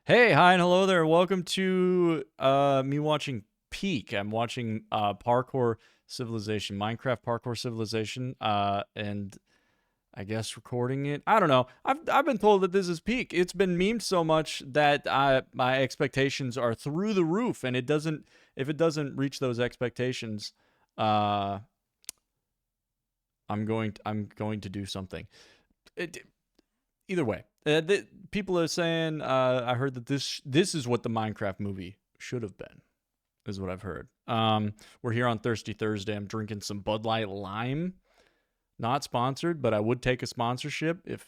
Hey, hi, and hello there. Welcome to me watching Peak. I'm watching Parkour Civilization, Minecraft Parkour Civilization, and I guess recording it. I don't know. I've been told that this is Peak. It's been memed so much that my expectations are through the roof, and if it doesn't reach those expectations, uh, I'm going to do something. Either way, people are saying. I heard that this is what the Minecraft movie should have been. Is what I've heard. We're here on Thirsty Thursday. I'm drinking some Bud Light Lime. Not sponsored, but I would take a sponsorship if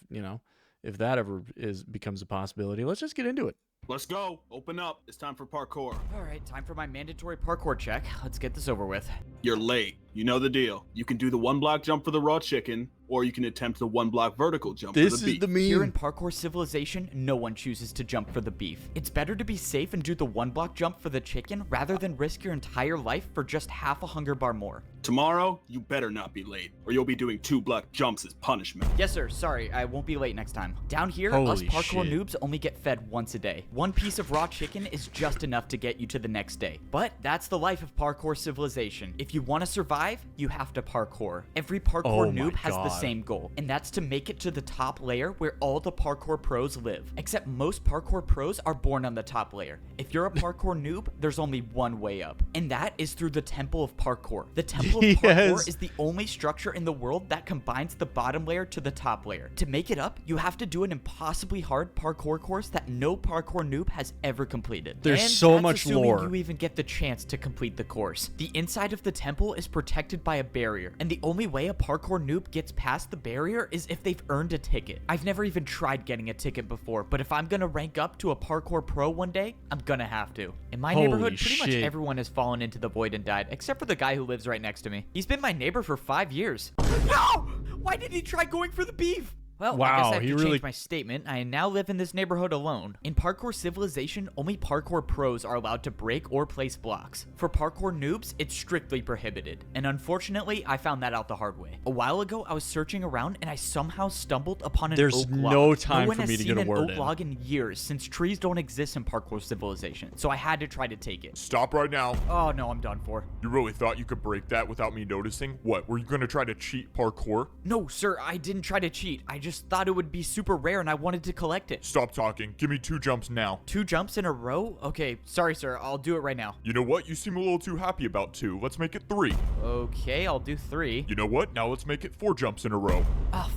that ever becomes a possibility. Let's just get into it. Let's go. Open up. It's time for parkour. All right, time for my mandatory parkour check. Let's get this over with. You're late. You know the deal. You can do the one block jump for the raw chicken, or you can attempt the one block vertical jump for the beef. This is the meme. Here in Parkour Civilization, no one chooses to jump for the beef. It's better to be safe and do the one block jump for the chicken rather than risk your entire life for just half a hunger bar more. Tomorrow, you better not be late, or you'll be doing 2 block jumps as punishment. Yes, sir. Sorry, I won't be late next time. Down here, us Holy parkour shit. noobs only get fed once a day. One piece of raw chicken is just enough to get you to the next day. But that's the life of Parkour Civilization. If you want to survive, you have to parkour. Every parkour Oh my noob has the God. same goal, and that's to make it to the top layer where all the parkour pros live. Except most parkour pros are born on the top layer. If you're a parkour noob, there's only one way up, and that is through the Temple of Parkour. The Temple of Yes. Parkour is the only structure in the world that combines the bottom layer to the top layer. To make it up, you have to do an impossibly hard parkour course that no parkour noob has ever completed. There's And so that's much assuming lore. you even get the chance to complete the course. The inside of the temple is protected by a barrier, and the only way a parkour noob gets past the barrier is if they've earned a ticket. I've never even tried getting a ticket before, but if I'm gonna rank up to a parkour pro one day, I'm gonna have to. In my Holy neighborhood, pretty much shit. everyone has fallen into the void and died, except for the guy who lives right next to me. He's been my neighbor for 5 years. No! Why did he try going for the beef? Well, I guess Wow, I have he to really- change my statement. I now live in this neighborhood alone. In Parkour Civilization, only parkour pros are allowed to break or place blocks. For parkour noobs, it's strictly prohibited. And unfortunately, I found that out the hard way. A while ago, I was searching around and I somehow stumbled upon an There's oak log. no time one for has me to seen get a an word oak in. log in years, since trees don't exist in Parkour Civilization. So I had to try to take it. Stop right now. Oh no, I'm done for. You really thought you could break that without me noticing? What, were you gonna try to cheat parkour? No, sir, I didn't try to cheat. I just thought it would be super rare and I wanted to collect it. Stop talking. Give me 2 jumps now. 2 jumps in a row? Okay, sorry, sir. I'll do it right now. You know what? You seem a little too happy about 2. Let's make it 3. Okay, I'll do 3. You know what? Now let's make it 4 jumps in a row.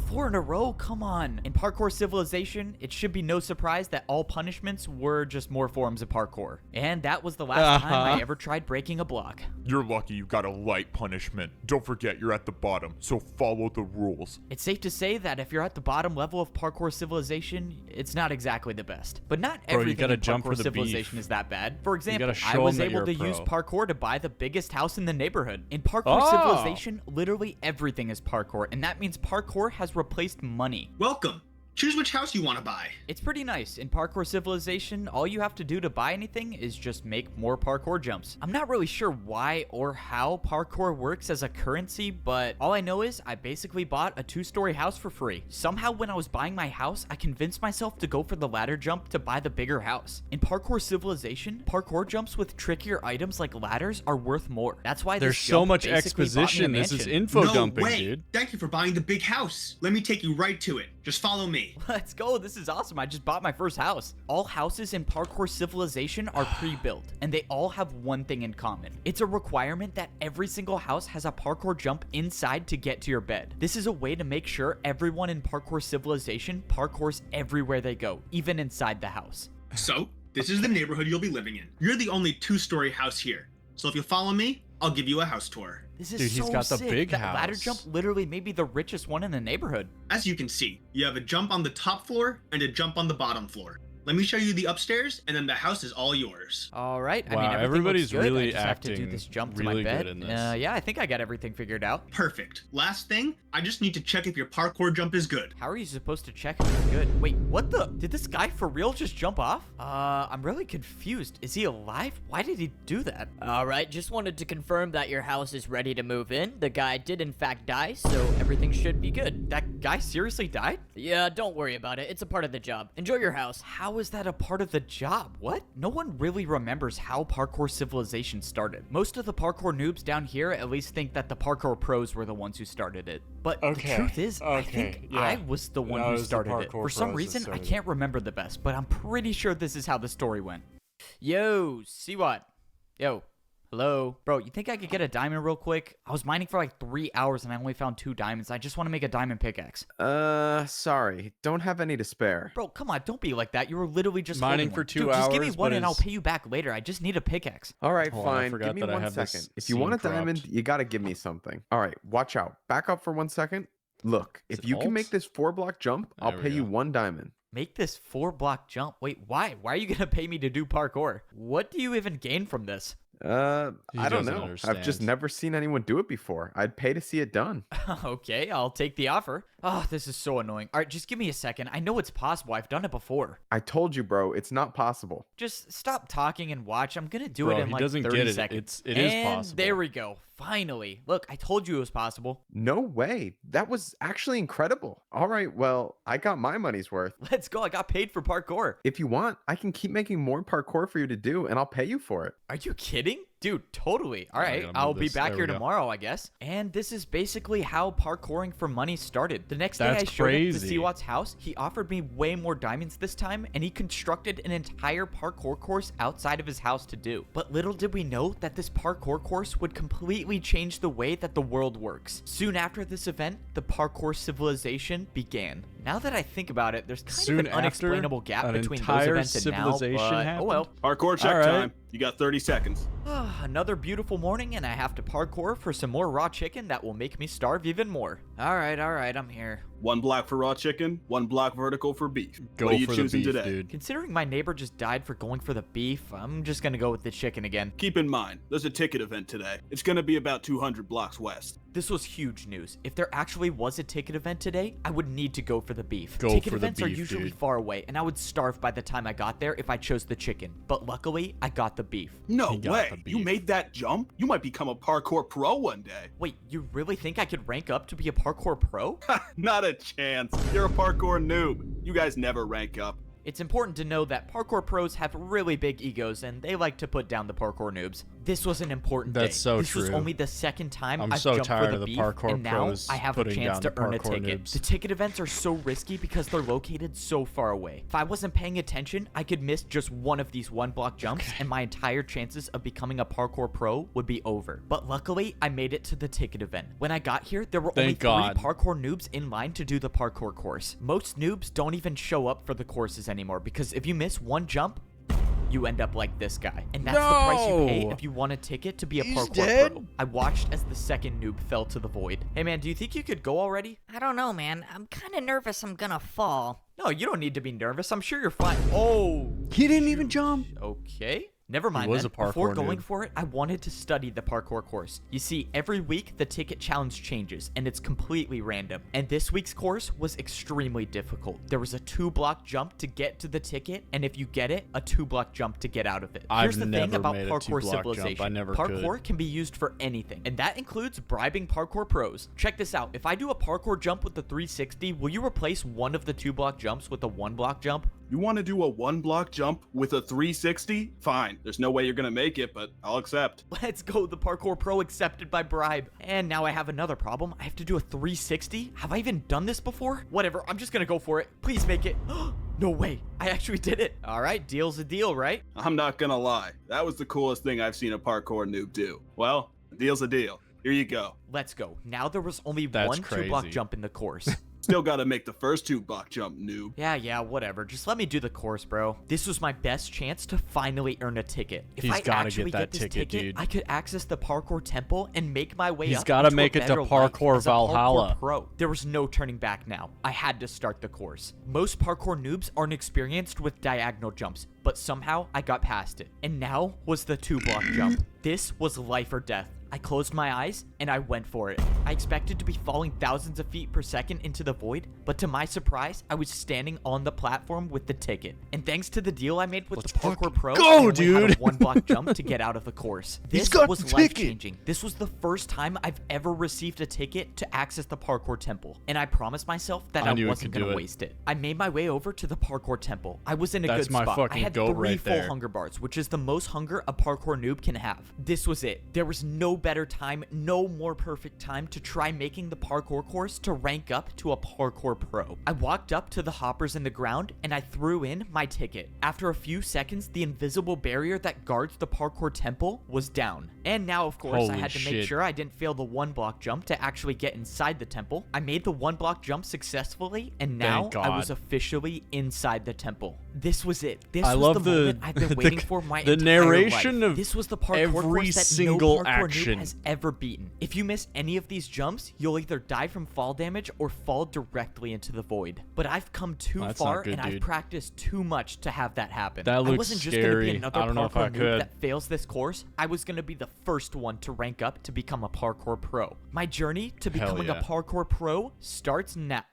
4 in a row? Come on. In Parkour Civilization, it should be no surprise that all punishments were just more forms of parkour. And that was the last time I ever tried breaking a block. You're lucky you got a light punishment. Don't forget you're at the bottom, so follow the rules. It's safe to say that if you're at the bottom level of Parkour Civilization, it's not exactly the best. But not Bro, you everything gotta in jump Parkour for the Civilization beef. is that bad. For example, gotta I show was 'em that able to you're a use pro. parkour to buy the biggest house in the neighborhood. In Parkour Oh. Civilization, literally everything is parkour, and that means parkour has replaced money. Welcome. Choose which house you want to buy. It's pretty nice. In Parkour Civilization, all you have to do to buy anything is just make more parkour jumps. I'm not really sure why or how parkour works as a currency, but all I know is I basically bought a 2-story house for free. Somehow when I was buying my house, I convinced myself to go for the ladder jump to buy the bigger house. In Parkour Civilization, parkour jumps with trickier items like ladders are worth more. That's why There's this so jump much basically bought me a exposition. This is mansion. info no dumping, way. dude. Thank you for buying the big house. Let me take you right to it. Just follow me. Let's go. This is awesome. I just bought my first house. All houses in Parkour Civilization are pre-built, and they all have one thing in common. It's a requirement that every single house has a parkour jump inside to get to your bed. This is a way to make sure everyone in Parkour Civilization parkours everywhere they go, even inside the house. So, this is the neighborhood you'll be living in. You're the only 2-story house here. So if you'll follow me, I'll give you a house tour. This is Dude, he's so got the sick. big That ladder house. jump literally may be the richest one in the neighborhood. As you can see, you have a jump on the top floor and a jump on the bottom floor. Let me show you the upstairs, and then the house is all yours. All right. I Wow, mean, everything everybody's looks good. really I just have to do acting this jump to really my bed. good in this. Yeah, I think I got everything figured out. Perfect. Last thing, I just need to check if your parkour jump is good. How are you supposed to check if it's good? Wait, what the? Did this guy for real just jump off? I'm really confused. Is he alive? Why did he do that? All right, just wanted to confirm that your house is ready to move in. The guy did in fact die, so everything should be good. That guy seriously died? Yeah, don't worry about it. It's a part of the job. Enjoy your house. How is that a part of the job? What? No one really remembers how Parkour Civilization started. Most of the parkour noobs down here at least think that the parkour pros were the ones who started it. But the truth is, I think I was the one who started it. For some reason, I can't remember the best, but I'm pretty sure this is how the story went. Yo, see what? Yo. Hello? Bro, you think I could get a diamond real quick? I was mining for like 3 hours and I only found 2 diamonds. I just want to make a diamond pickaxe. Sorry. Don't have any to spare. Bro, come on. Don't be like that. You were literally just mining holding for one. 2 Dude, hours. Just give me one and I'll is- pay you back later. I just need a pickaxe. All right, Hold on, I fine. forgot Give me that I 1 have this second. If you want a scene diamond, cropped. you gotta give me something. All right, watch out. Back up for 1 second. Look, Is if it you can alt? make this 4-block jump, I'll There we pay you go. 1 diamond. Make this 4-block jump. Wait, why? Why are you going to pay me to do parkour? What do you even gain from this? He I don't doesn't know. I've just understand. never seen anyone do it before. I'd pay to see it done. Okay, I'll take the offer. Oh, this is so annoying. All right, just give me a second. I know it's possible. I've done it before. I told you, bro, it's not possible. Just stop talking and watch. I'm going to do Bro, it in he like doesn't 30 get it. seconds. It is And possible. there we go. Finally. Look, I told you it was possible. No way. That was actually incredible. All right, well, I got my money's worth. Let's go. I got paid for parkour. If you want, I can keep making more parkour for you to do, and I'll pay you for it. Are you kidding? Dude, totally. All right, gotta I'll move be this. back There here we go. tomorrow, I guess. And this is basically how parkouring for money started. The next day I That's showed up to crazy. Siwat's house, he offered me way more diamonds this time, and he constructed an entire parkour course outside of his house to do. But little did we know that this parkour course would completely change the way that the world works. Soon after this event, the Parkour Civilization began. Now that I think about it, there's kind Soon of an after, unexplainable gap an between those entire events and now, civilization but oh happened? well. Parkour check All right. time. You got 30 seconds. Another beautiful morning, and I have to parkour for some more raw chicken that will make me starve even more. All right, I'm here. 1 block for raw chicken, 1 block vertical for beef. Go what are you for the choosing beef, today? dude. Considering my neighbor just died for going for the beef, I'm just gonna go with the chicken again. Keep in mind, there's a ticket event today. It's going to be about 200 blocks west. This was huge news. If there actually was a ticket event today, I would need to go for the beef. Go Ticket for the events are beef, usually dude. far away, and I would starve by the time I got there if I chose the chicken. But luckily, I got the beef. No He got way. the You beef. made that jump? You might become a parkour pro one day. Wait, you really think I could rank up to be a parkour pro? Not a chance. You're a parkour noob. You guys never rank up. It's important to know that parkour pros have really big egos and they like to put down the parkour noobs. This was an important day. That's so This was true. only the second time I'm I've so jumped for tired the of the beef, parkour and now pros I have a putting chance down to the earn a parkour ticket. noobs. The ticket events are so risky because they're located so far away. If I wasn't paying attention, I could miss just one of these 1-block jumps and my entire chances of becoming a parkour pro would be over. But luckily, I made it to the ticket event. When I got here, there were only Thank God. 3 parkour noobs in line to do the parkour course. Most noobs don't even show up for the courses anymore because if you miss one jump, you end up like this guy. And that's the price you pay No! if you want a ticket to be a He's parkour dead? pro. I watched as the second noob fell to the void. Hey man, do you think you could go already? I don't know, man. I'm kind of nervous I'm gonna fall. No, you don't need to be nervous. I'm sure you're fine. Oh, He didn't even jump. okay. Never mind. was then. a parkour Before going noob. for it, I wanted to study the parkour course. You see, every week the ticket challenge changes, and it's completely random. And this week's course was extremely difficult. There was a 2-block jump to get to the ticket, and if you get it, a 2-block jump to get out of it. I've Here's the thing never about made a Parkour 2-block jump. Civilization. I never Parkour could. can be used for anything, and that includes bribing parkour pros. Check this out. If I do a parkour jump with the 360, will you replace one of the 2-block jumps with a 1-block jump? You want to do a 1-block jump with a 360? Fine. There's no way you're going to make it, but I'll accept. Let's go, the parkour pro accepted by bribe. And now I have another problem. I have to do a 360? Have I even done this before? Whatever, I'm just gonna go for it. Please make it. No way, I actually did it. All right, deal's a deal, right? I'm not going to lie. That was the coolest thing I've seen a parkour noob do. Well, a deal's a deal. Here you go. Let's go. Now there was only That's one 2-block crazy. jump in the course. Still got to make the first 2-block jump, noob. Yeah, whatever. Just let me do the course, bro. This was my best chance to finally earn a ticket. If He's I gotta actually get that this ticket, dude. I could access the parkour temple and make my way He's up. gotta into a make it to better life Parkour as a Valhalla. Parkour pro. There was no turning back now. I had to start the course. Most parkour noobs aren't experienced with diagonal jumps, but somehow I got past it. And now was the 2-block jump. This was life or death. I closed my eyes and I went for it. I expected to be falling thousands of feet per second into the void, but to my surprise, I was standing on the platform with the ticket. And thanks to the deal I made with Let's the Parkour fucking Pro, go, I only had dude. a 1 block jump to get out of the course. He's This got was the ticket. life-changing. This was the first time I've ever received a ticket to access the Parkour Temple, and I promised myself that I I knew it wasn't could going do to it. waste it. I made my way over to the Parkour Temple. I was in a That's good my spot. I fucking had goat 3 right full there. hunger bars, which is the most hunger a parkour noob can have. This was it. There was no better time, no more perfect time to try making the parkour course to rank up to a Parkour Pro. I walked up to the hoppers in the ground and I threw in my ticket. After a few seconds, the invisible barrier that guards the Parkour Temple was down. And now, of course, I Holy had to make shit. sure I didn't fail the 1 block jump to actually get inside the temple. I made the 1 block jump successfully, and now Thank I was God. officially inside the temple. This was it. This I was love the the- moment I've been the- waiting for my the entire narration life. of This was the parkour every course that single no parkour noob action. has ever beaten. If you miss any of these jumps, you'll either die from fall damage or fall directly into the void. But I've come too That's not far good, and I've dude. practiced too much to have that happen. That I looks wasn't just gonna scary. be another I don't know if I parkour noob could. that fails this course. I was gonna be the first one to rank up to become a parkour pro. My journey to Hell becoming yeah. a parkour pro starts now.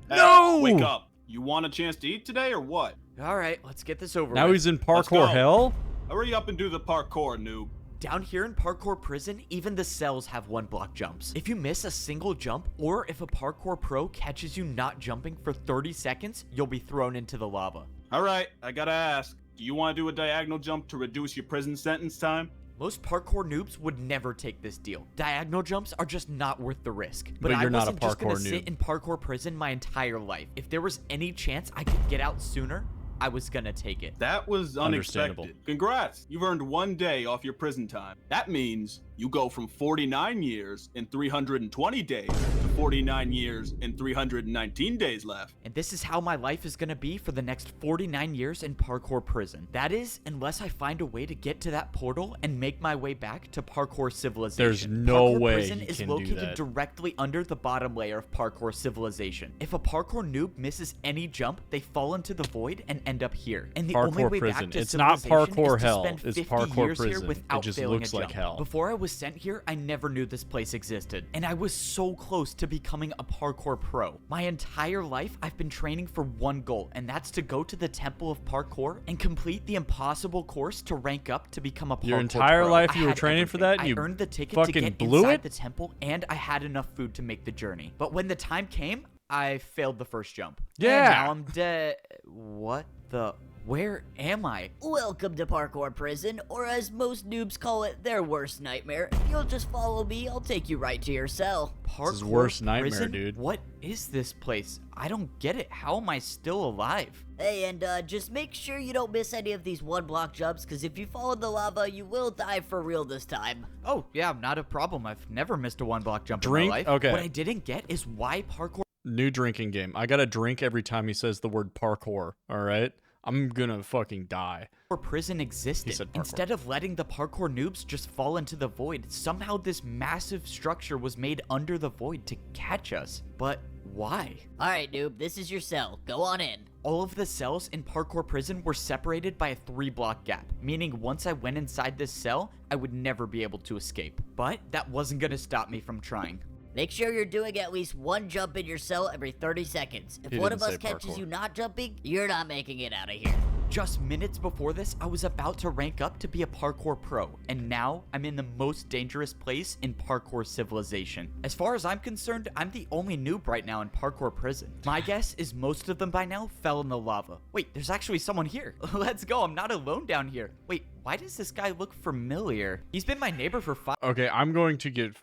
Hey, No! Wake up. You want a chance to eat today or what? All right, let's get this over Now with. he's in Let's parkour go. hell? Hurry up and do the parkour, noob. Down here in Parkour Prison, even the cells have 1 block jumps. If you miss a single jump, or if a Parkour Pro catches you not jumping for 30 seconds, you'll be thrown into the lava. All right, I gotta ask. Do you want to do a diagonal jump to reduce your prison sentence time? Most parkour noobs would never take this deal. Diagonal jumps are just not worth the risk. But I you're not a wasn't just gonna parkour sit noob. in Parkour Prison my entire life. If there was any chance I could get out sooner, I was gonna take it. That was Understandable. unexpected. Congrats, you've earned 1 day off your prison time. That means you go from 49 years and 320 days to 49 years and 319 days left. And this is how my life is gonna be for the next 49 years in Parkour Prison. That is, unless I find a way to get to that portal and make my way back to Parkour Civilization. There's no Parkour way Prison he is can do located that. directly under the bottom layer of Parkour Civilization. If a parkour noob misses any jump, they fall into the void and end up here. And the only Parkour way prison. back to It's not Civilization parkour is to hell. spend It's 50 parkour years here prison. It without just failing looks a like jump. hell. Before I was sent here, I never knew this place existed, and I was so close to becoming a parkour pro. My entire life, I've been training for one goal, and that's to go to the Temple of Parkour and complete the impossible course to rank up to become a parkour Your entire pro. life I you were had training for everything. that, and I you earned the ticket to fucking get blew inside it? the temple, and I had enough food to make the journey. But when the time came, I failed the first jump. Yeah. And now I'm dead. What the? Where am I? Welcome to Parkour Prison, or as most noobs call it, their worst nightmare. If you'll just follow me, I'll take you right to your cell. Parkour his worst nightmare, prison? dude. What is this place? I don't get it. How am I still alive? Hey, and just make sure you don't miss any of these 1 block jumps, because if you fall in the lava, you will die for real this time. Oh, yeah, not a problem. I've never missed a 1 block jump Drink? in my life. Okay. What I didn't get is why parkour New drinking game. I gotta drink every time he says the word parkour, alright? I'm gonna fucking die. prison existed. said parkour. Instead of letting the parkour noobs just fall into the void, somehow this massive structure was made under the void to catch us. But why? Alright, noob, this is your cell. Go on in. All of the cells in Parkour Prison were separated by a 3-block gap, meaning once I went inside this cell, I would never be able to escape. But that wasn't gonna stop me from trying. Make sure you're doing at least 1 jump in your cell every 30 seconds. If He one didn't of us say catches parkour. you not jumping, you're not making it out of here. Just minutes before this, I was about to rank up to be a parkour pro, and now I'm in the most dangerous place in Parkour Civilization. As far as I'm concerned, I'm the only noob right now in Parkour Prison. My guess is most of them by now fell in the lava. Wait, there's actually someone here. Let's go, I'm not alone down here. Wait, why does this guy look familiar? He's been my neighbor for 5 Okay, I'm going to get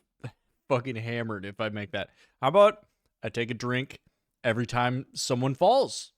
fucking hammered if I make that. How about I take a drink every time someone falls?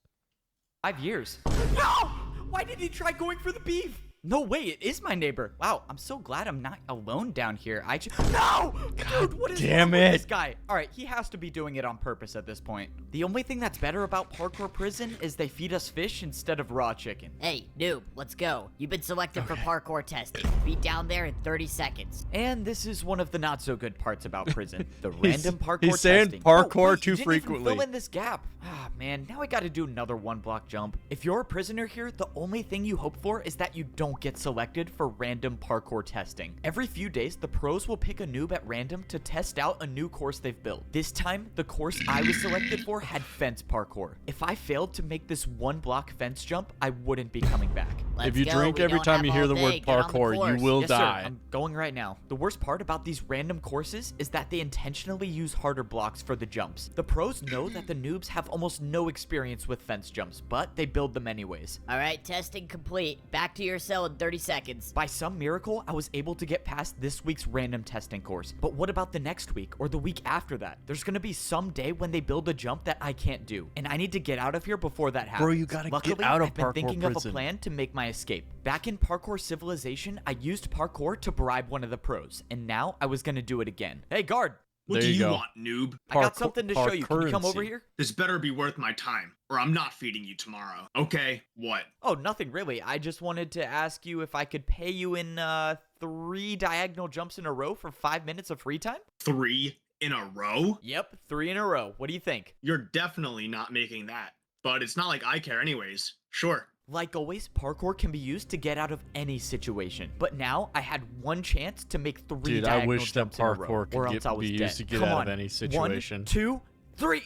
years. No! Why did he try going for the beef? No way, it is my neighbor. Wow, I'm so glad I'm not alone down here. No! Dude, what is damn wrong with it. this guy? All right, he has to be doing it on purpose at this point. The only thing that's better about Parkour Prison is they feed us fish instead of raw chicken. Hey, noob, let's go. You've been selected for parkour testing. Be down there in 30 seconds. And this is one of the not so good parts about prison. The He's- random parkour he's saying testing. parkour wait, too you didn't even frequently. fill in this gap. Ah, man, now I gotta do another 1-block jump. If you're a prisoner here, the only thing you hope for is that you don't don't get selected for random parkour testing. Every few days, the pros will pick a noob at random to test out a new course they've built. This time, the course I was selected for had fence parkour. If I failed to make this 1-block fence jump, I wouldn't be coming back. If you drink every time you hear the word parkour, you will Yes, sir. die. I'm going right now. The worst part about these random courses is that they intentionally use harder blocks for the jumps. The pros know that the noobs have almost no experience with fence jumps, but they build them anyways. All right, testing complete. Back to your cell in 30 seconds. By some miracle, I was able to get past this week's random testing course. But what about the next week or the week after that? There's gonna be some day when they build a jump that I can't do, and I need to get out of here before that happens. Bro, you gotta Luckily, get out of I've been parkour thinking of a prison. plan to make my escape. Back in Parkour Civilization, I used parkour to bribe one of the pros, and now I was gonna do it again. Hey, guard! What There do you you go. want, noob? I got Parkour- something to show you. Can you come over parkourency. here? This better be worth my time, or I'm not feeding you tomorrow. Okay, what? Oh, nothing really. I just wanted to ask you if I could pay you in 3 diagonal jumps in a row for 5 minutes of free time? 3 in a row? Yep, 3 in a row. What do you think? You're definitely not making that. But it's not like I care anyways. Sure. Like always, parkour can be used to get out of any situation. But now I had one chance to make 3 Dude, I diagonal wish that jumps in a row, parkour could or get- else I was be dead. used to get Come out on. of any situation. 1, 2, 3.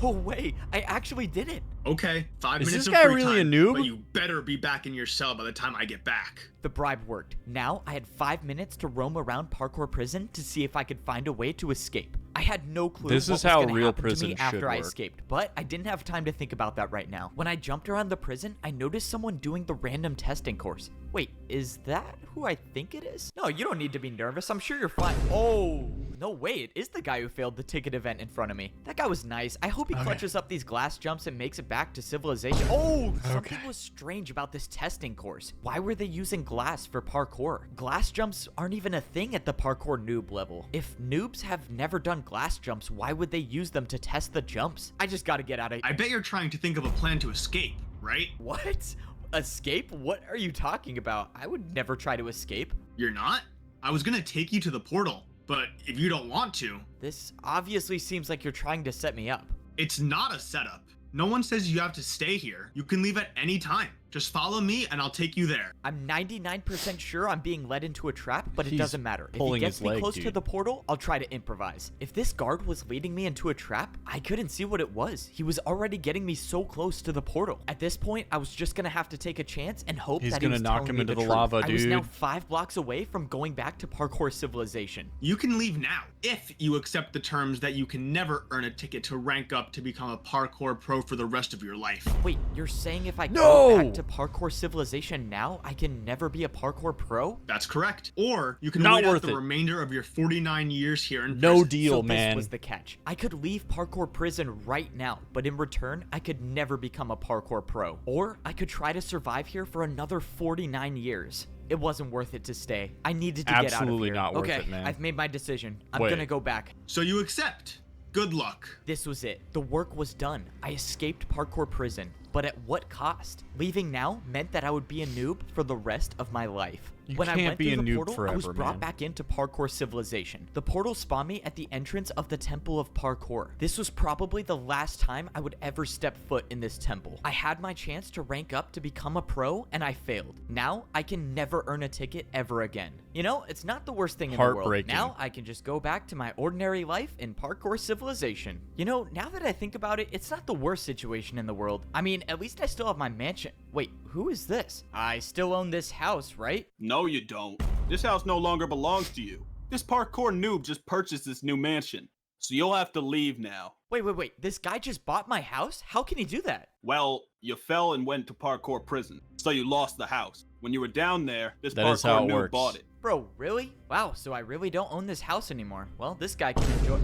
No way. I actually did it. Okay, 5 Is minutes this of guy free really a time, noob? but you better be back in your cell by the time I get back. The bribe worked. Now I had 5 minutes to roam around parkour prison to see if I could find a way to escape. I had no clue This what is was how gonna real happen to prison me should after I work. escaped, but I didn't have time to think about that right now. When I jumped around the prison, I noticed someone doing the random testing course. Wait, is that who I think it is? No, you don't need to be nervous. I'm sure you're fine. Oh, no way. It is the guy who failed the ticket event in front of me. That guy was nice. I hope he clutches up these glass jumps and makes it back to civilization. Oh, something was strange about this testing course. Why were they using glass for parkour? Glass jumps aren't even a thing at the parkour noob level. If noobs have never done glass jumps, why would they use them to test the jumps? I just gotta get out of I bet you're trying to think of a plan to escape, right? What? Escape? What are you talking about? I would never try to escape. You're not? I was gonna take you to the portal, but if you don't want to, This obviously seems like you're trying to set me up. it's not a setup. No one says you have to stay here. You can leave at any time. Just follow me and I'll take you there. I'm 99% sure I'm being led into a trap, but it He's doesn't matter. If he pulling gets his me leg, close to dude. the portal, I'll try to improvise. If this guard was leading me into a trap, I couldn't see what it was. He was already getting me so close to the portal. At this point, I was just gonna have to take a chance and hope He's that he gonna was knock telling him me into the the truth. lava, I was now dude. 5 blocks away from going back to Parkour Civilization. You can leave now if you accept the terms that you can never earn a ticket to rank up to become a parkour pro for the rest of your life. Wait, you're saying if I No! go back to Parkour Civilization now, I can never be a parkour pro? That's correct. Or you can Not wait out worth the it. remainder of your 49 years here in No prison. deal, So man. this was the catch. I could leave parkour prison right now, but in return, I could never become a parkour pro. Or I could try to survive here for another 49 years. It wasn't worth it to stay. I needed to get out of Absolutely here. not worth okay, it, man. I've made my decision. I'm Wait. gonna go back. So you accept. Good luck. This was it. The work was done. I escaped parkour prison. But at what cost? Leaving now meant that I would be a noob for the rest of my life. You When I can't went be through a the noob portal, I was forever, brought man. back into Parkour Civilization. The portal spawned me at the entrance of the Temple of Parkour. This was probably the last time I would ever step foot in this temple. I had my chance to rank up to become a pro, and I failed. Now, I can never earn a ticket ever again. You know, it's not the worst thing in the world. Heartbreaking. Now, I can just go back to my ordinary life in Parkour Civilization. You know, now that I think about it, it's not the worst situation in the world. I mean, at least I still have my mansion. Wait, who is this? I still own this house, right? No, you don't. This house no longer belongs to you. This parkour noob just purchased this new mansion, so you'll have to leave now. Wait. This guy just bought my house? How can he do that? Well, you fell and went to parkour prison, so you lost the house. When you were down there, this That is how parkour it noob works. bought it. Bro, really? Wow, so I really don't own this house anymore. Well, this guy can enjoy...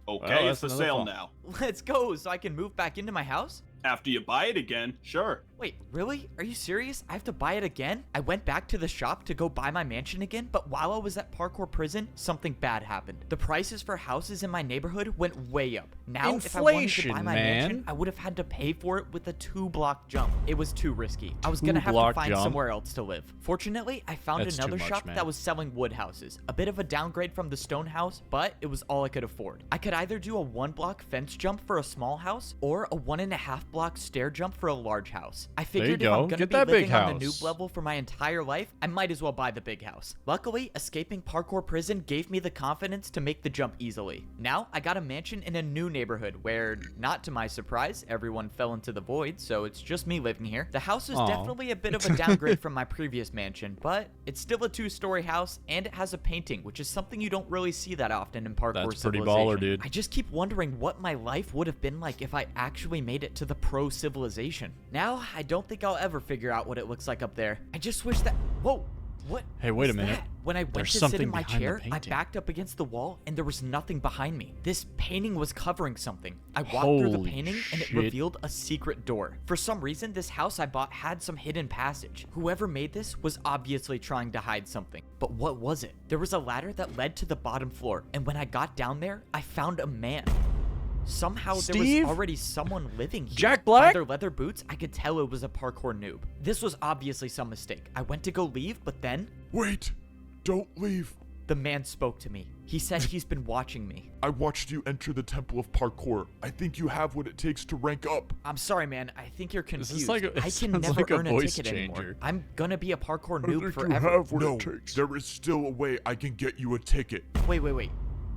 Okay, Well, it's for that's another sale fall. now. Let's go, so I can move back into my house? After you buy it again, sure. Wait, really? Are you serious? I have to buy it again? I went back to the shop to go buy my mansion again, but while I was at parkour prison, something bad happened. The prices for houses in my neighborhood went way up. Now, if I wanted to Inflation, buy my man. mansion, I would have had to pay for it with a 2-block jump. It was too risky. I was gonna have to 2-block find jump? somewhere else to live. Fortunately, I found That's too another much, shop man. that was selling wood houses. A bit of a downgrade from the stone house, but it was all I could afford. I could either do a 1-block fence jump for a small house, or a 1.5 block stair jump for a large house. I you figured if go. I'm gonna Get be that big living on the house. noob level for my entire life, I might as well buy the big house. Luckily, escaping parkour prison gave me the confidence to make the jump easily. Now, I got a mansion in a new neighborhood where, not to my surprise, everyone fell into the void, so it's just me living here. The house is Aw. definitely a bit of a downgrade from my previous mansion, but it's still a 2-story house, and it has a painting, which is something you don't really see that often in Parkour That's pretty Civilization. baller, dude. I just keep wondering what my life would have been like if I actually made it to the pro civilization. Now, I don't think I'll ever figure out what it looks like up there. I just wish that... Whoa! What Hey, wait a was minute. that? When I went There's to sit something in my behind the chair, I painting. backed up against the wall, and there was nothing behind me. This painting was covering something. I walked through the Holy painting, and it shit. revealed a secret door. For some reason, this house I bought had some hidden passage. Whoever made this was obviously trying to hide something. But what was it? There was a ladder that led to the bottom floor, and when I got down there, I found a man. Somehow there Steve? was already someone living here. Jack By Black? their leather boots, I could tell it was a parkour noob. This was obviously some mistake. I went to go leave, but then Wait! Don't leave! the man spoke to me. He said he's been watching me. I watched you enter the Temple of Parkour. I think you have what it takes to rank up. I'm sorry, man. I think you're This confused. is like a- it I can sounds never like a earn a voice ticket anymore. changer. I'm gonna be a parkour I noob think you forever. have what it takes. There is still a way I can get you a ticket. Wait.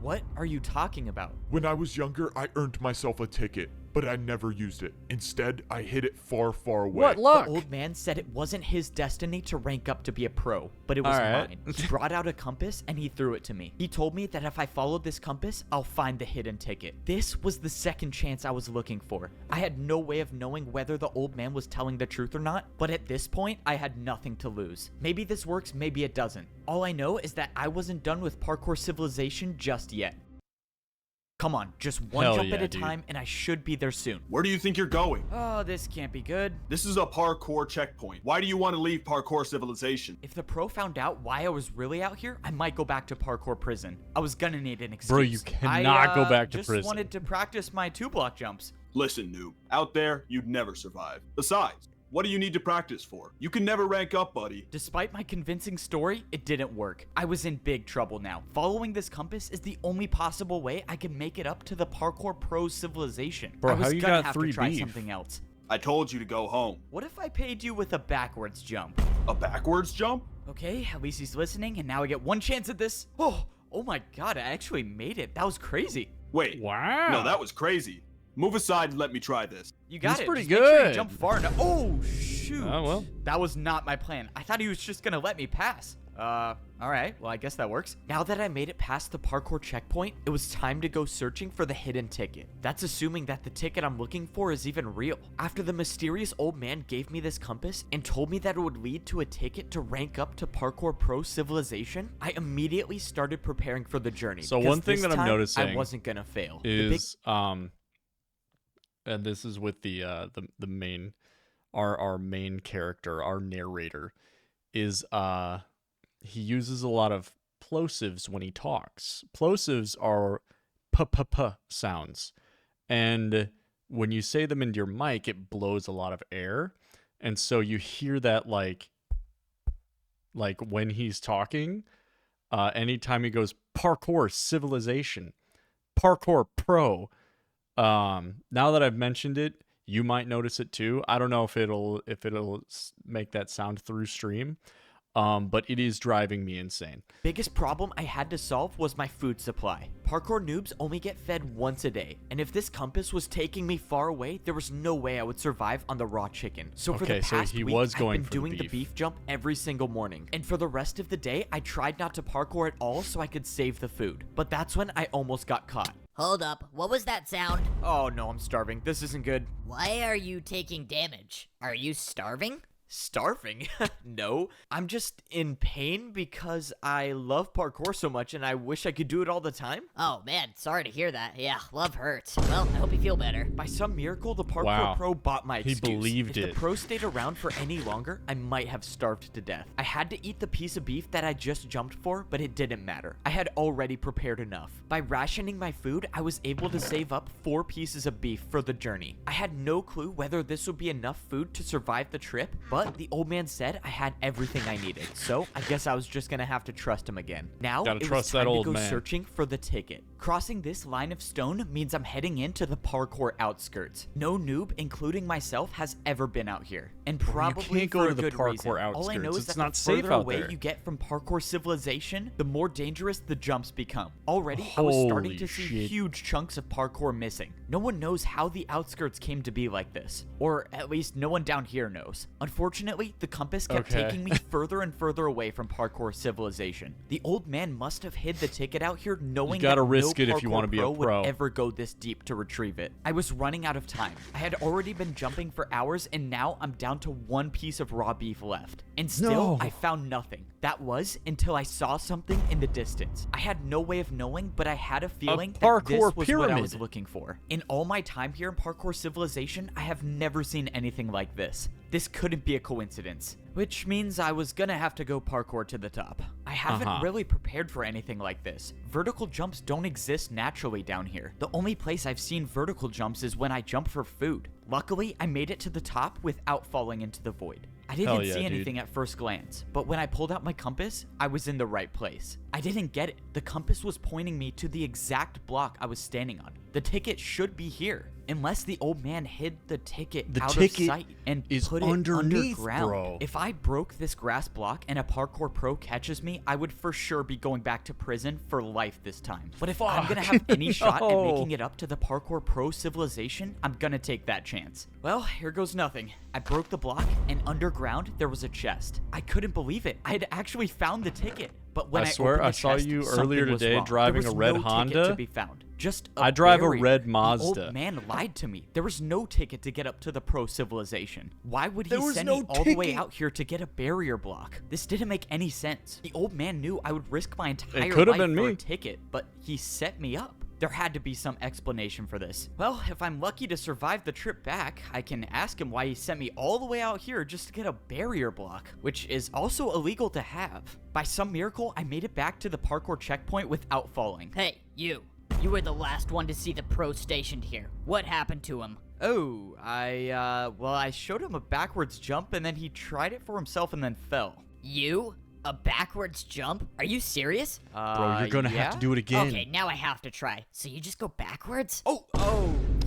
What are you talking about? When I was younger, I earned myself a ticket, but I never used it. Instead, I hid it far, far away. What luck? The old man said it wasn't his destiny to rank up to be a pro, but it was Alright. mine. He brought out a compass and he threw it to me. He told me that if I followed this compass, I'll find the hidden ticket. This was the second chance I was looking for. I had no way of knowing whether the old man was telling the truth or not, but at this point, I had nothing to lose. Maybe this works, maybe it doesn't. All I know is that I wasn't done with Parkour Civilization just yet. Come on, just one Hell jump yeah, at a dude. time, and I should be there soon. Where do you think you're going? Oh, this can't be good. This is a parkour checkpoint. Why do you want to leave Parkour Civilization? If the pro found out why I was really out here, I might go back to parkour prison. I was gonna need an excuse. Bro, you cannot go back to just prison. wanted to practice my 2-block jumps. Listen, noob. Out there, you'd never survive. Besides, what do you need to practice for? You can never rank up, buddy. Despite my convincing story, it didn't work. I was in big trouble now. Following this compass is the only possible way I can make it up to the Parkour Pro Civilization. Bro, I was how you gonna got have 3 to try beef? something else. I told you to go home. What if I paid you with a backwards jump? A backwards jump? Okay, at least he's listening, and now I get one chance at this. Oh my god, I actually made it. That was crazy. Wait. Wow. No, that was crazy. Move aside and let me try this. You got That's it. pretty Just make sure you good. jump far enough. Oh, shoot. Oh, well. That was not my plan. I thought he was just gonna let me pass. Alright. Well, I guess that works. Now that I made it past the parkour checkpoint, it was time to go searching for the hidden ticket. That's assuming that the ticket I'm looking for is even real. After the mysterious old man gave me this compass and told me that it would lead to a ticket to rank up to Parkour Pro Civilization, I immediately started preparing for the journey. So because one thing this that I'm time, noticing I wasn't gonna fail. The big is and this is with the main our main character, our narrator, is he uses a lot of plosives when he talks. Plosives are p sounds, and when you say them into your mic, it blows a lot of air, and so you hear that like when he's talking. Anytime he goes Parkour Civilization, Parkour Pro. Now that I've mentioned it, you might notice it too. I don't know if it'll make that sound through stream. But it is driving me insane. biggest problem I had to solve was my food supply. Parkour noobs only get fed once a day, and if this compass was taking me far away, there was no way I would survive on the raw chicken. So for the Okay, so past he week, was I've going been for the doing the beef. beef jump every single morning. And for the rest of the day, I tried not to parkour at all so I could save the food. But that's when I almost got caught. Hold up, what was that sound? Oh no, I'm starving. This isn't good. Why are you taking damage? Are you starving? Starving? No, I'm just in pain because I love parkour so much and I wish I could do it all the time. Oh man, sorry to hear that. Yeah, love hurts. Well, I hope you feel better. By some miracle, the parkour Wow. pro bought my He excuse. believed if it. the pro stayed around for any longer, I might have starved to death. I had to eat the piece of beef that I just jumped for, but it didn't matter. I had already prepared enough. By rationing my food, I was able to save up 4 pieces of beef for the journey. I had no clue whether this would be enough food to survive the trip, but But the old man said I had everything I needed, so I guess I was just gonna have to trust him again. Now Gotta it was trust time that to old go man. searching for the ticket. Crossing this line of stone means I'm heading into the parkour outskirts. No noob, including myself, has ever been out here, and probably can't go for to a the good parkour reason. All I outskirts. know is It's that not the safe further out away there. you get from Parkour Civilization, the more dangerous the jumps become. Already, I was starting Holy to see shit. huge chunks of parkour missing. No one knows how the outskirts came to be like this, or at least no one down here knows. Unfortunately, the compass kept Okay. taking me further and further away from Parkour Civilization. The old man must have hid the ticket out here, knowing gotta that risk no it if you parkour wanna be a pro. would ever go this deep to retrieve it. I was running out of time. I had already been jumping for hours, and now I'm down to one piece of raw beef left. And still, No. I found nothing. That was until I saw something in the distance. I had no way of knowing, but I had a feeling that parkour this was what I pyramid. was looking for. In all my time here in Parkour Civilization, I have never seen anything like this. This couldn't be a coincidence, which means I was gonna have to go parkour to the top. I haven't really prepared for anything like this. Vertical jumps don't exist naturally down here. The only place I've seen vertical jumps is when I jump for food. Luckily, I made it to the top without falling into the void. I didn't Hell yeah, see dude. anything at first glance, but when I pulled out my compass, I was in the right place. I didn't get it. The compass was pointing me to the exact block I was standing on. The ticket should be here, unless the old man hid the ticket The out ticket of sight and is put it underneath, underground. bro. If I broke this grass block and a parkour pro catches me, I would for sure be going back to prison for life this time. But if I'm gonna have any shot at No. making it up to the parkour pro civilization, I'm gonna take that chance. Well, here goes nothing. I broke the block, and underground there was a chest. I couldn't believe it. I had actually found the ticket. But when I I swear, opened the I saw chest, you something earlier was today wrong. driving There a was red no ticket Honda. to be found. Just a I drive a barrier. red The Mazda. old man lied to me. There was no ticket to get up to the pro civilization. Why would he There was send no me all the way ticket. out here to get a barrier block? This didn't make any sense. The old man knew I would risk my entire could life have been for me. a ticket, but he set me up. There had to be some explanation for this. Well, if I'm lucky to survive the trip back, I can ask him why he sent me all the way out here just to get a barrier block, which is also illegal to have. By some miracle, I made it back to the parkour checkpoint without falling. Hey, you. You were the last one to see the pro stationed here. What happened to him? Oh, I showed him a backwards jump and then he tried it for himself and then fell. You? A backwards jump? Are you serious? Bro, you're gonna have to do it again. Okay, now I have to try. So you just go backwards? Oh,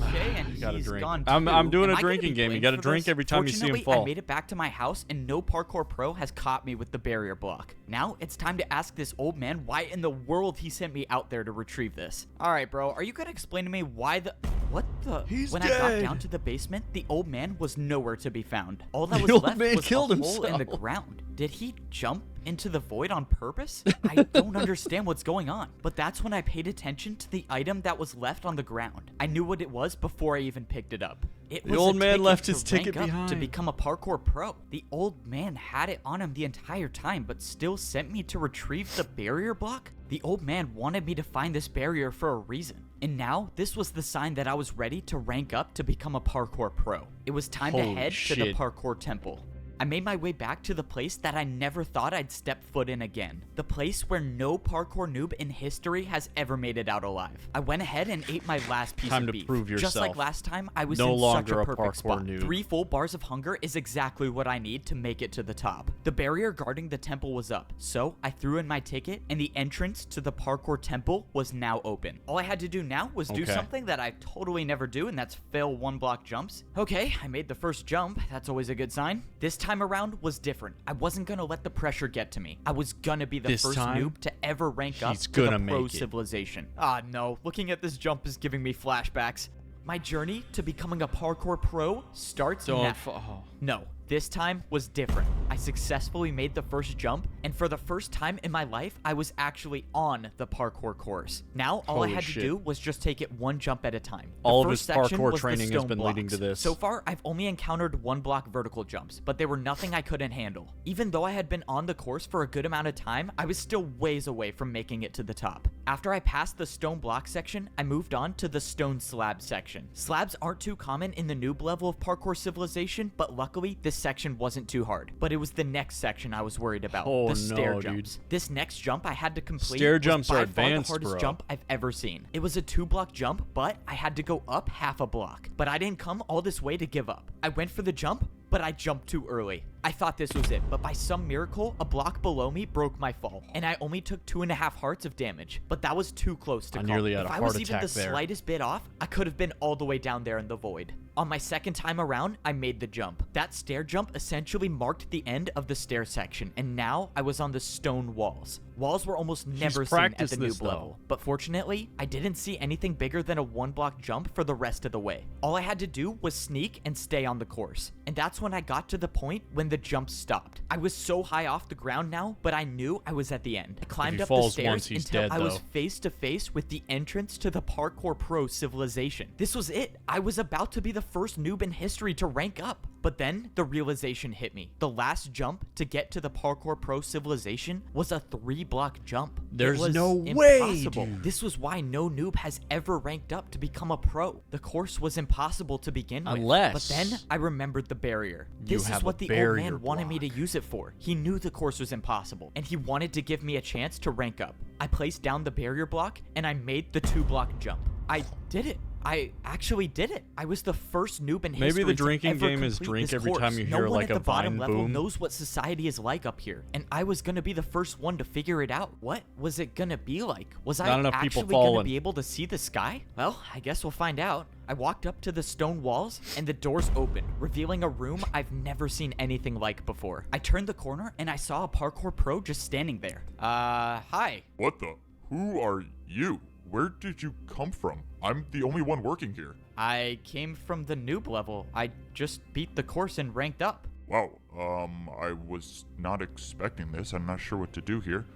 okay, and Gotta he's drink. gone I'm too. doing Am a I gonna drinking be game. You blamed gotta for drink this? every time you see him Fortunately, fall. I made it back to my house and no parkour pro has caught me with the barrier block. Now it's time to ask this old man why in the world he sent me out there to retrieve this. All right, bro, are you gonna explain to me why the... What the... When I got down to the basement, the old man was nowhere to be found. All that The was old left man was killed a hole in the himself. ground. Did he jump into the void on purpose? I don't understand what's going on. But that's when I paid attention to the item that was left on the ground. I knew what it was before I even picked it up. It The was a old man ticket left to his rank ticket up behind. to become a parkour pro. The old man had it on him the entire time, but still sent me to retrieve the barrier block? The old man wanted me to find this barrier for a reason. And now, this was the sign that I was ready to rank up to become a parkour pro. It was time to Holy head to shit. the parkour temple. I made my way back to the place that I never thought I'd step foot in again. The place where no parkour noob in history has ever made it out alive. I went ahead and ate my last piece Time of to beef. prove Just like yourself. last time, I was No in such longer a a perfect parkour spot. noob. 3 full bars of hunger is exactly what I need to make it to the top. The barrier guarding the temple was up, so I threw in my ticket and the entrance to the parkour temple was now open. All I had to do now was do Okay. something that I totally never do, and that's fail 1-block jumps. Okay, I made the first jump. That's always a good sign. This time around was different. I wasn't gonna let the pressure get to me. I was gonna be the This first time, noob to ever rank up he's to the gonna pro make it. civilization. Ah, no. Looking at this jump is giving me flashbacks. My journey to becoming a parkour pro starts now. Don't fall. No, this time was different. I successfully made the first jump, and for the first time in my life, I was actually on the parkour course. Now, all I Holy had shit. to do was just take it one jump at a time. The All of first his section parkour was the training has stone been leading to blocks. this. So far, I've only encountered 1-block vertical jumps, but they were nothing I couldn't handle. Even though I had been on the course for a good amount of time, I was still ways away from making it to the top. After I passed the stone block section, I moved on to the stone slab section. Slabs aren't too common in the noob level of parkour civilization, but luckily, this section wasn't too hard. But it was the next section I was worried about, Oh, the stair no, jumps. This next jump I had to complete Stair was jumps by are far advanced, the hardest bro. jump I've ever seen. It was a 2-block jump, but I had to go up half a block. But I didn't come all this way to give up. I went for the jump, but I jumped too early. I thought this was it, but by some miracle, a block below me broke my fall, and I only took 2.5 hearts of damage. But that was too close to I call. nearly had If a I heart was even attack the there. slightest bit off, I could have been all the way down there in the void. On my second time around, I made the jump. That stair jump essentially marked the end of the stair section, and now I was on the stone walls. Walls were almost never seen at practiced the this, noob level, but fortunately, I didn't see anything bigger than a 1-block jump for the rest of the way. All I had to do was sneak and stay on the course, and that's when I got to the point when the jump stopped. I was so high off the ground now, but I knew I was at the end. I climbed up the falls stairs once, he's until dead, I was though. face to face with the entrance to the Parkour Pro Civilization. This was it. I was about to be the first noob in history to rank up. But then the realization hit me. The last jump to get to the Parkour Pro Civilization was a 3-block jump. There's It was no way, impossible. dude. This was why no noob has ever ranked up to become a pro. The course was impossible to begin with. Unless But then I remembered the barrier. you This have is a what the old barrier man wanted me to block. use it for. He knew the course was impossible, and he wanted to give me a chance to rank up. I placed down the barrier block, and I made the 2-block jump. I did it. I actually did it. I was the first noob in history. Maybe the to drinking ever game is complete drink this every time course. you No hear, one like, at a the bottom vine level boom. knows what society is like up here, and I was gonna be the first one to figure it out. What was it gonna be like? Was I Not enough people actually gonna falling. be able to see the sky? Well, I guess we'll find out. I walked up to the stone walls, and the doors opened, revealing a room I've never seen anything like before. I turned the corner, and I saw a parkour pro just standing there. Hi. What the? Who are you? Where did you come from? I'm the only one working here. I came from the noob level. I just beat the course and ranked up. Wow, I was not expecting this. I'm not sure what to do here.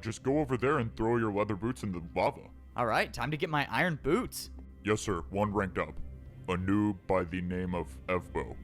Just go over there and throw your leather boots in the lava. All right, time to get my iron boots. Yes, sir. One ranked up. A noob by the name of Evbo.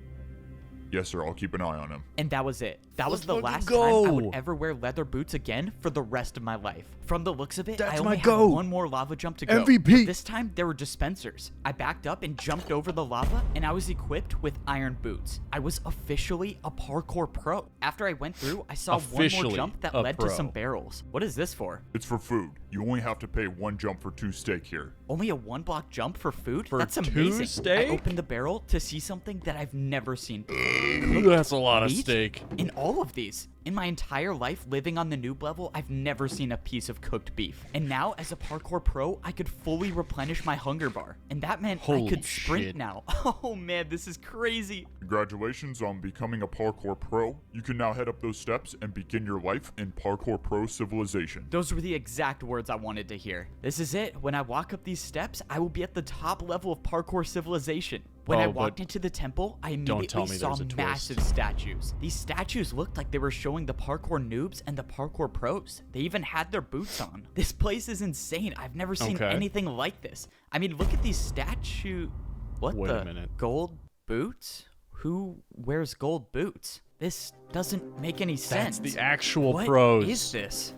Yes, sir. I'll keep an eye on him. And that was it. That was Let's the fucking last time I go. would ever wear leather boots again for the rest of my life. From the looks of it, That's I my only had goal. one more lava jump to go. MVP. But this time, there were dispensers. I backed up and jumped over the lava, and I was equipped with iron boots. I was officially a parkour pro. After I went through, I saw one Officially more jump that a led to some pro. barrels. What is this for? It's for food. You only have to pay 1 jump for 2 steak here. Only a 1-block jump for food? For That's 2 amazing. steak? I opened the barrel to see something that I've never seen before. That's a lot of Meat? steak. In all of these. In my entire life living on the noob level, I've never seen a piece of cooked beef. And now, as a parkour pro, I could fully replenish my hunger bar. And that meant I Holy could sprint shit. now. Oh man, this is crazy. Congratulations on becoming a parkour pro. You can now head up those steps and begin your life in Parkour Pro Civilization. Those were the exact words I wanted to hear. This is it. When I walk up these steps, I will be at the top level of Parkour Civilization. When I Oh, walked but into the temple, I don't tell immediately me saw there's a twist. massive statues. These statues looked like they were showing the parkour noobs and the parkour pros. They even had their boots on. This place is insane. I've never seen Okay. anything like this. I mean, look at these statues. What Wait the? a minute. Gold boots? Who wears gold boots? This doesn't make any sense. That's the actual What pros. is this?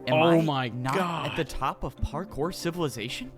Am Oh I my not God. at the top of Parkour Civilization?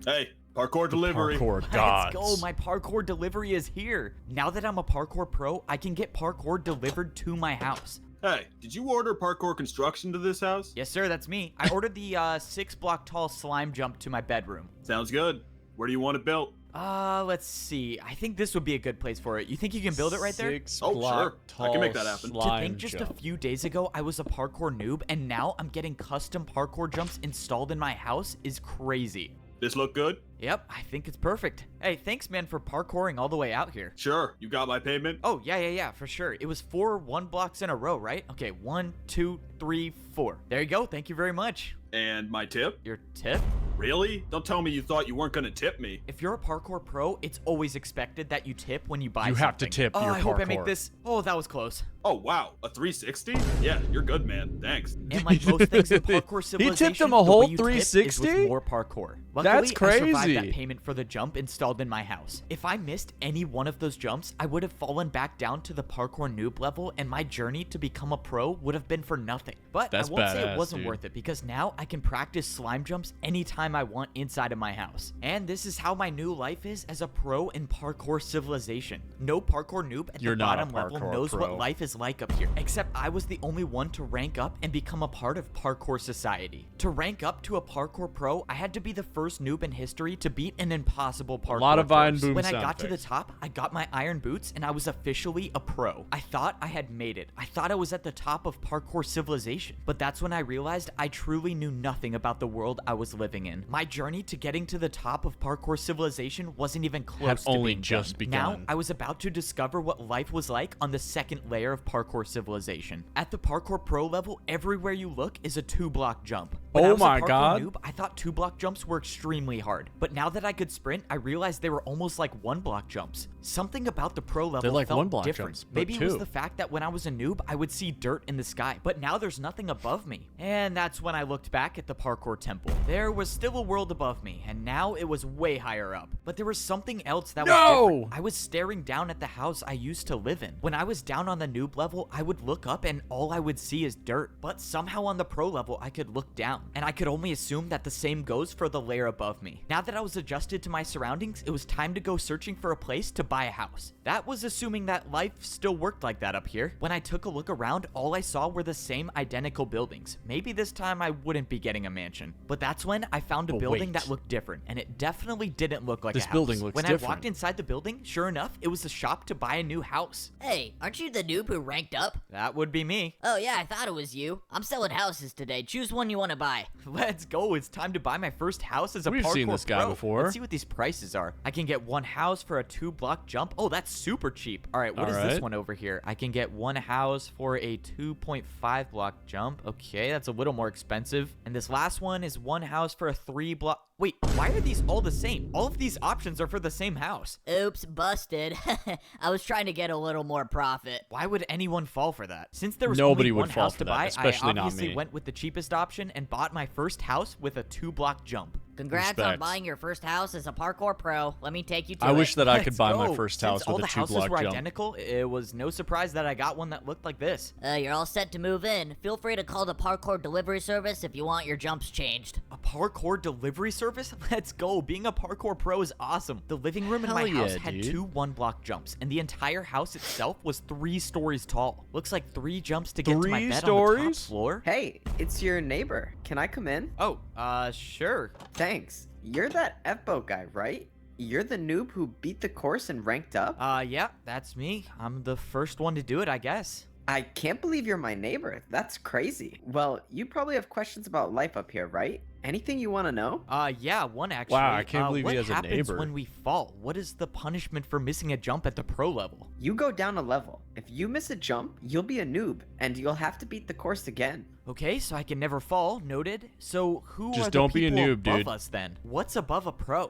Hey, parkour delivery. Parkour gods. Let's go. My parkour delivery is here. Now that I'm a parkour pro, I can get parkour delivered to my house. Hey, did you order parkour construction to this house? Yes, sir. That's me. I ordered the 6-block tall slime jump to my bedroom. Sounds good. Where do you want it built? Let's see. I think this would be a good place for it. You think you can build it right there? 6 Oh, block sure. I can make tall that happen. To To slime think just a jump. few days ago I was a parkour noob, and now I'm getting custom parkour jumps installed in my house is crazy. This look good? Yep, I think it's perfect. Hey, thanks, man, for parkouring all the way out here. Sure. You got my payment? Oh, yeah, for sure. It was 4 1-blocks in a row, right? Okay, 1, 2, 3, 4. There you go. Thank you very much. And my tip? Your tip? Really? Don't tell me you thought you weren't gonna tip me. If you're a parkour pro, it's always expected that you tip when you buy You something. have to tip Oh, your I hope I make parkour. this. Oh, that was close. Oh, wow. A 360? Yeah, you're good, man. Thanks. And like most things in Parkour Civilization, tipped him a the whole way you tip is 360? with more parkour. Luckily, That's I survived crazy. that payment for the jump installed in my house. If I missed any one of those jumps, I would have fallen back down to the parkour noob level, and my journey to become a pro would have been for nothing. But That's I won't say badass, it wasn't dude. worth it, because now I can practice slime jumps anytime I want inside of my house. And this is how my new life is as a pro in Parkour Civilization. No parkour noob at You're the not a bottom level parkour knows pro. what life is was like up here, except I was the only one to rank up and become a part of parkour society. To rank up to a parkour pro, I had to be the first noob in history to beat an impossible parkour. A lot of Vine pros. Boom When I sound got to the effects. top, I got my iron boots and I was officially a pro. I thought I had made it. I thought I was at the top of parkour civilization. But that's when I realized I truly knew nothing about the world I was living in. My journey to getting to the top of parkour civilization wasn't even close to only being just done. begun. Now, I was about to discover what life was like on the second layer of parkour civilization. At the parkour pro level, everywhere you look is a 2-block jump. When I Oh was a my parkour God. noob, I thought 2-block jumps were extremely hard. But now that I could sprint, I realized they were almost like 1-block jumps. Something about the pro level like felt 1-block different. jumps, but Maybe it was 2. the fact that when I was a noob, I would see dirt in the sky. But now there's nothing above me. And that's when I looked back at the parkour temple. There was still a world above me, and now it was way higher up. But there was something else that was different. I was staring down at the house I used to live in. When I was down on the noob level, I would look up and all I would see is dirt. But somehow on the pro level, I could look down. And I could only assume that the same goes for the layer above me. Now that I was adjusted to my surroundings, it was time to go searching for a place to buy a house. That was assuming that life still worked like that up here. When I took a look around, all I saw were the same identical buildings. Maybe this time I wouldn't be getting a mansion. But that's when I found a But building wait. that looked different, and it definitely didn't look like This a house. building looks when I different. walked inside the building, sure enough, it was a shop to buy a new house. Hey, aren't you the noob who ranked up? That would be me. Oh yeah, I thought it was you. I'm selling houses today. Choose one you want to buy. Let's go. It's time to buy my first house as a We've parkour seen this guy pro. before. Let's see what these prices are. I can get one house for a 2-block jump. Oh, that's super cheap. All right, what is this Alright. one over here? I can get one house for a 2.5 block jump. Okay, that's a little more expensive. And this last one is one house for a 3-block. Wait, why are these all the same? All of these options are for the same house. Oops, busted. I was trying to get a little more profit. Why would anyone fall for that? Since there was Nobody only would one fall house for to that, buy, especially I not obviously me. went with the cheapest option and bought my first house with a 2-block jump. Congrats on Respect. buying your first house as a parkour pro. Let me take you to I it. wish that I could Let's buy my go. first Since house all with a the houses 2-block were jump. identical, it was no surprise that I got one that looked like this. You're all set to move in. Feel free to call the parkour delivery service if you want your jumps changed. A parkour delivery service? Let's go. Being a parkour pro is awesome. The living room in my Hell house yeah, had dude. 2 1-block jumps, and the entire house itself was 3 stories tall. Looks like 3 jumps to get to my 3 bed on the top stories? floor. Hey, it's your neighbor. Can I come in? Oh, sure. Thanks. You're that Evbo guy, right? You're the noob who beat the course and ranked up? Yeah, that's me. I'm the first one to do it, I guess. I can't believe you're my neighbor. That's crazy. Well, you probably have questions about life up here, right? Anything you want to know? Yeah, one actually. Wow, I can't believe he has a What happens neighbor. when we fall? What is the punishment for missing a jump at the pro level? You go down a level. If you miss a jump, you'll be a noob, and you'll have to beat the course again. Okay, so I can never fall, noted. So who Just are don't the be a people noob, above dude. us then? What's above a pro?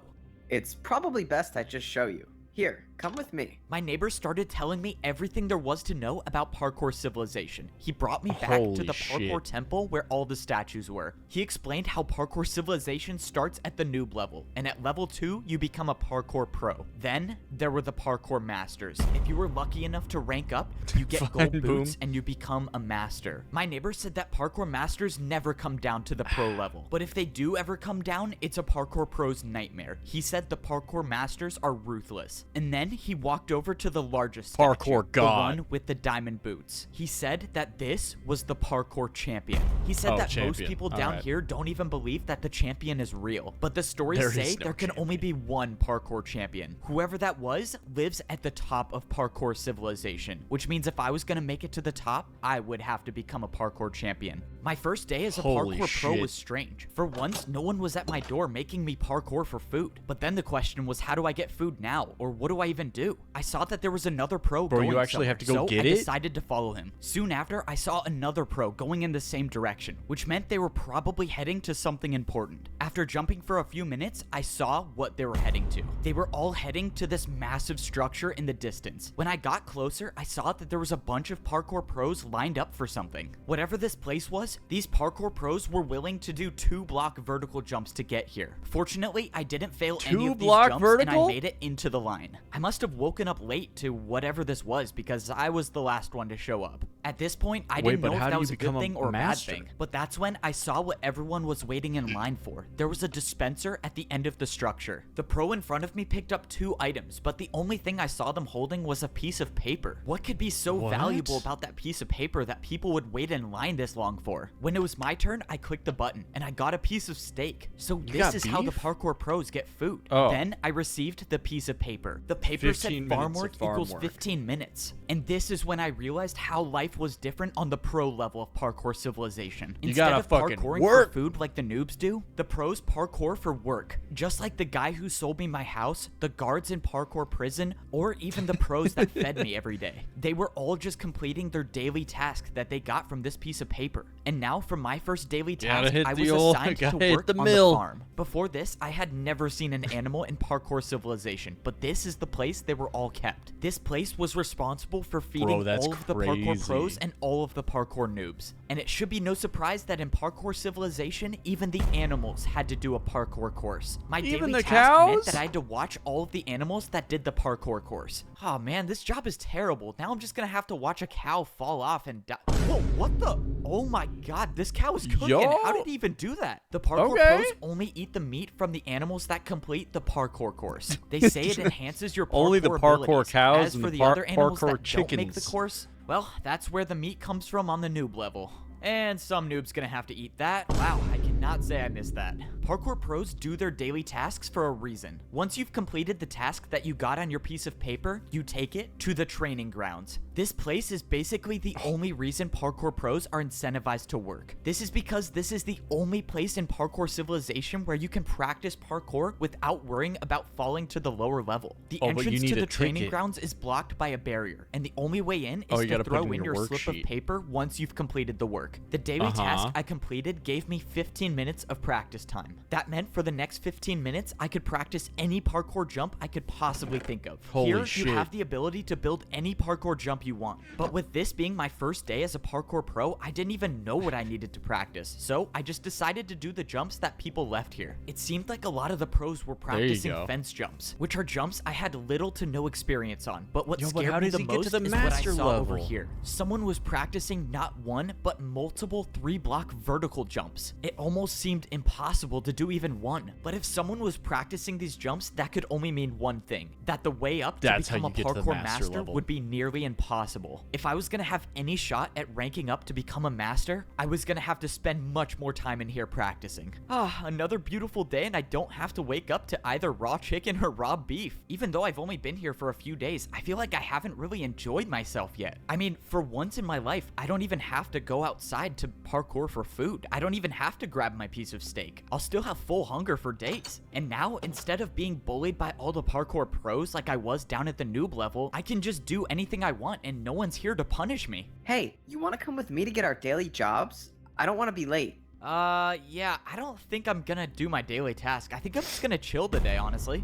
It's probably best I just show you. Here, come with me. My neighbor started telling me everything there was to know about parkour civilization. He brought me back Holy to the parkour shit. temple where all the statues were. He explained how parkour civilization starts at the noob level, and at level 2, you become a parkour pro. Then, there were the parkour masters. If you were lucky enough to rank up, you get Fine, gold boom. boots and you become a master. My neighbor said that parkour masters never come down to the pro level, but if they do ever come down, it's a parkour pro's nightmare. He said the parkour masters are ruthless. And then he walked over to the largest Parkour statue, god. the one with the diamond boots. He said that this was the parkour champion. He said Oh, that most champion. people down Alright. here don't even believe that the champion is real. But the stories There say is no there can only be one parkour champion. Whoever that was lives at the top of parkour civilization, which means if I was gonna make it to the top, I would have to become a parkour champion. My first day as a Holy parkour pro shit. was strange. For once, no one was at my door making me parkour for food. But then the question was, how do I get food now? Or what do I even do? I saw that there was another pro Bro, going you actually have to go somewhere, get so it? I decided to follow him. Soon after, I saw another pro going in the same direction, which meant they were probably heading to something important. After jumping for a few minutes, I saw what they were heading to. They were all heading to this massive structure in the distance. When I got closer, I saw that there was a bunch of parkour pros lined up for something. Whatever this place was, these parkour pros were willing to do 2-block vertical jumps to get here. Fortunately, I didn't fail any of these 2-block jumps vertical? and I made it into the line. I'm must have woken up late to whatever this was because I was the last one to show up. At this point, I didn't know if that was a good thing or a bad thing, but that's when I saw what everyone was waiting in line for. There was a dispenser at the end of the structure. The pro in front of me picked up 2 items, but the only thing I saw them holding was a piece of paper. What could be so valuable about that piece of paper that people would wait in line this long for? When it was my turn, I clicked the button, and I got a piece of steak. So this is how the parkour pros get food. Then I received the piece of paper. The paper said farm work equals 15 minutes. And this is when I realized how life was different on the pro level of Parkour Civilization. Instead of parkouring for food like the noobs do, the pros parkour for work. Just like the guy who sold me my house, the guards in Parkour Prison, or even the pros that fed me every day. They were all just completing their daily task that they got from this piece of paper. And now for my first daily task, I was assigned to work on the farm. Before this, I had never seen an animal in Parkour Civilization, but this is the place they were all kept. This place was responsible for feeding all of the parkour pros and all of the parkour noobs. And it should be no surprise that in Parkour Civilization, even the animals had to do a parkour course. My daily task meant that I had to watch all of the animals that did the parkour course. Oh man, this job is terrible. Now I'm just gonna have to watch a cow fall off and die. Whoa, what the? Oh my god, this cow is cooking. How did he even do that? The parkour pros only eat the meat from the animals that complete the parkour course. They say it enhances your parkour only the parkour abilities. cows As and for the the other animals parkour that chickens. don't make the course, well, that's where the meat comes from on the noob level. And some noob's gonna have to eat that. Wow, I cannot say I missed that. Parkour pros do their daily tasks for a reason. Once you've completed the task that you got on your piece of paper, you take it to the training grounds. This place is basically the only reason parkour pros are incentivized to work. This is because this is the only place in Parkour Civilization where you can practice parkour without worrying about falling to the lower level. The entrance to the training grounds is blocked by a barrier, and the only way in is to throw in your slip of paper once you've completed the work. The daily task I completed gave me 15 minutes of practice time. That meant for the next 15 minutes, I could practice any parkour jump I could possibly think of. Here, you have the ability to build any parkour jump you want. But with this being my first day as a parkour pro, I didn't even know what I needed to practice. So I just decided to do the jumps that people left here. It seemed like a lot of the pros were practicing fence jumps, which are jumps I had little to no experience on. But what scared me the most is what I saw over here. Someone was practicing not one, but multiple 3-block vertical jumps. It almost seemed impossible to do even one. But if someone was practicing these jumps, that could only mean one thing: that the way up to become a parkour master would be nearly impossible. If I was gonna have any shot at ranking up to become a master, I was gonna have to spend much more time in here practicing. Another beautiful day, and I don't have to wake up to either raw chicken or raw beef. Even though I've only been here for a few days, I feel like I haven't really enjoyed myself yet. I mean, for once in my life, I don't even have to go outside to parkour for food. I don't even have to grab my piece of steak. I'll still have full hunger for days. And now, instead of being bullied by all the parkour pros like I was down at the noob level, I can just do anything I want and no one's here to punish me. Hey, you want to come with me to get our daily jobs? I don't want to be late. Yeah, I don't think I'm gonna do my daily task. I think I'm just gonna chill today, honestly.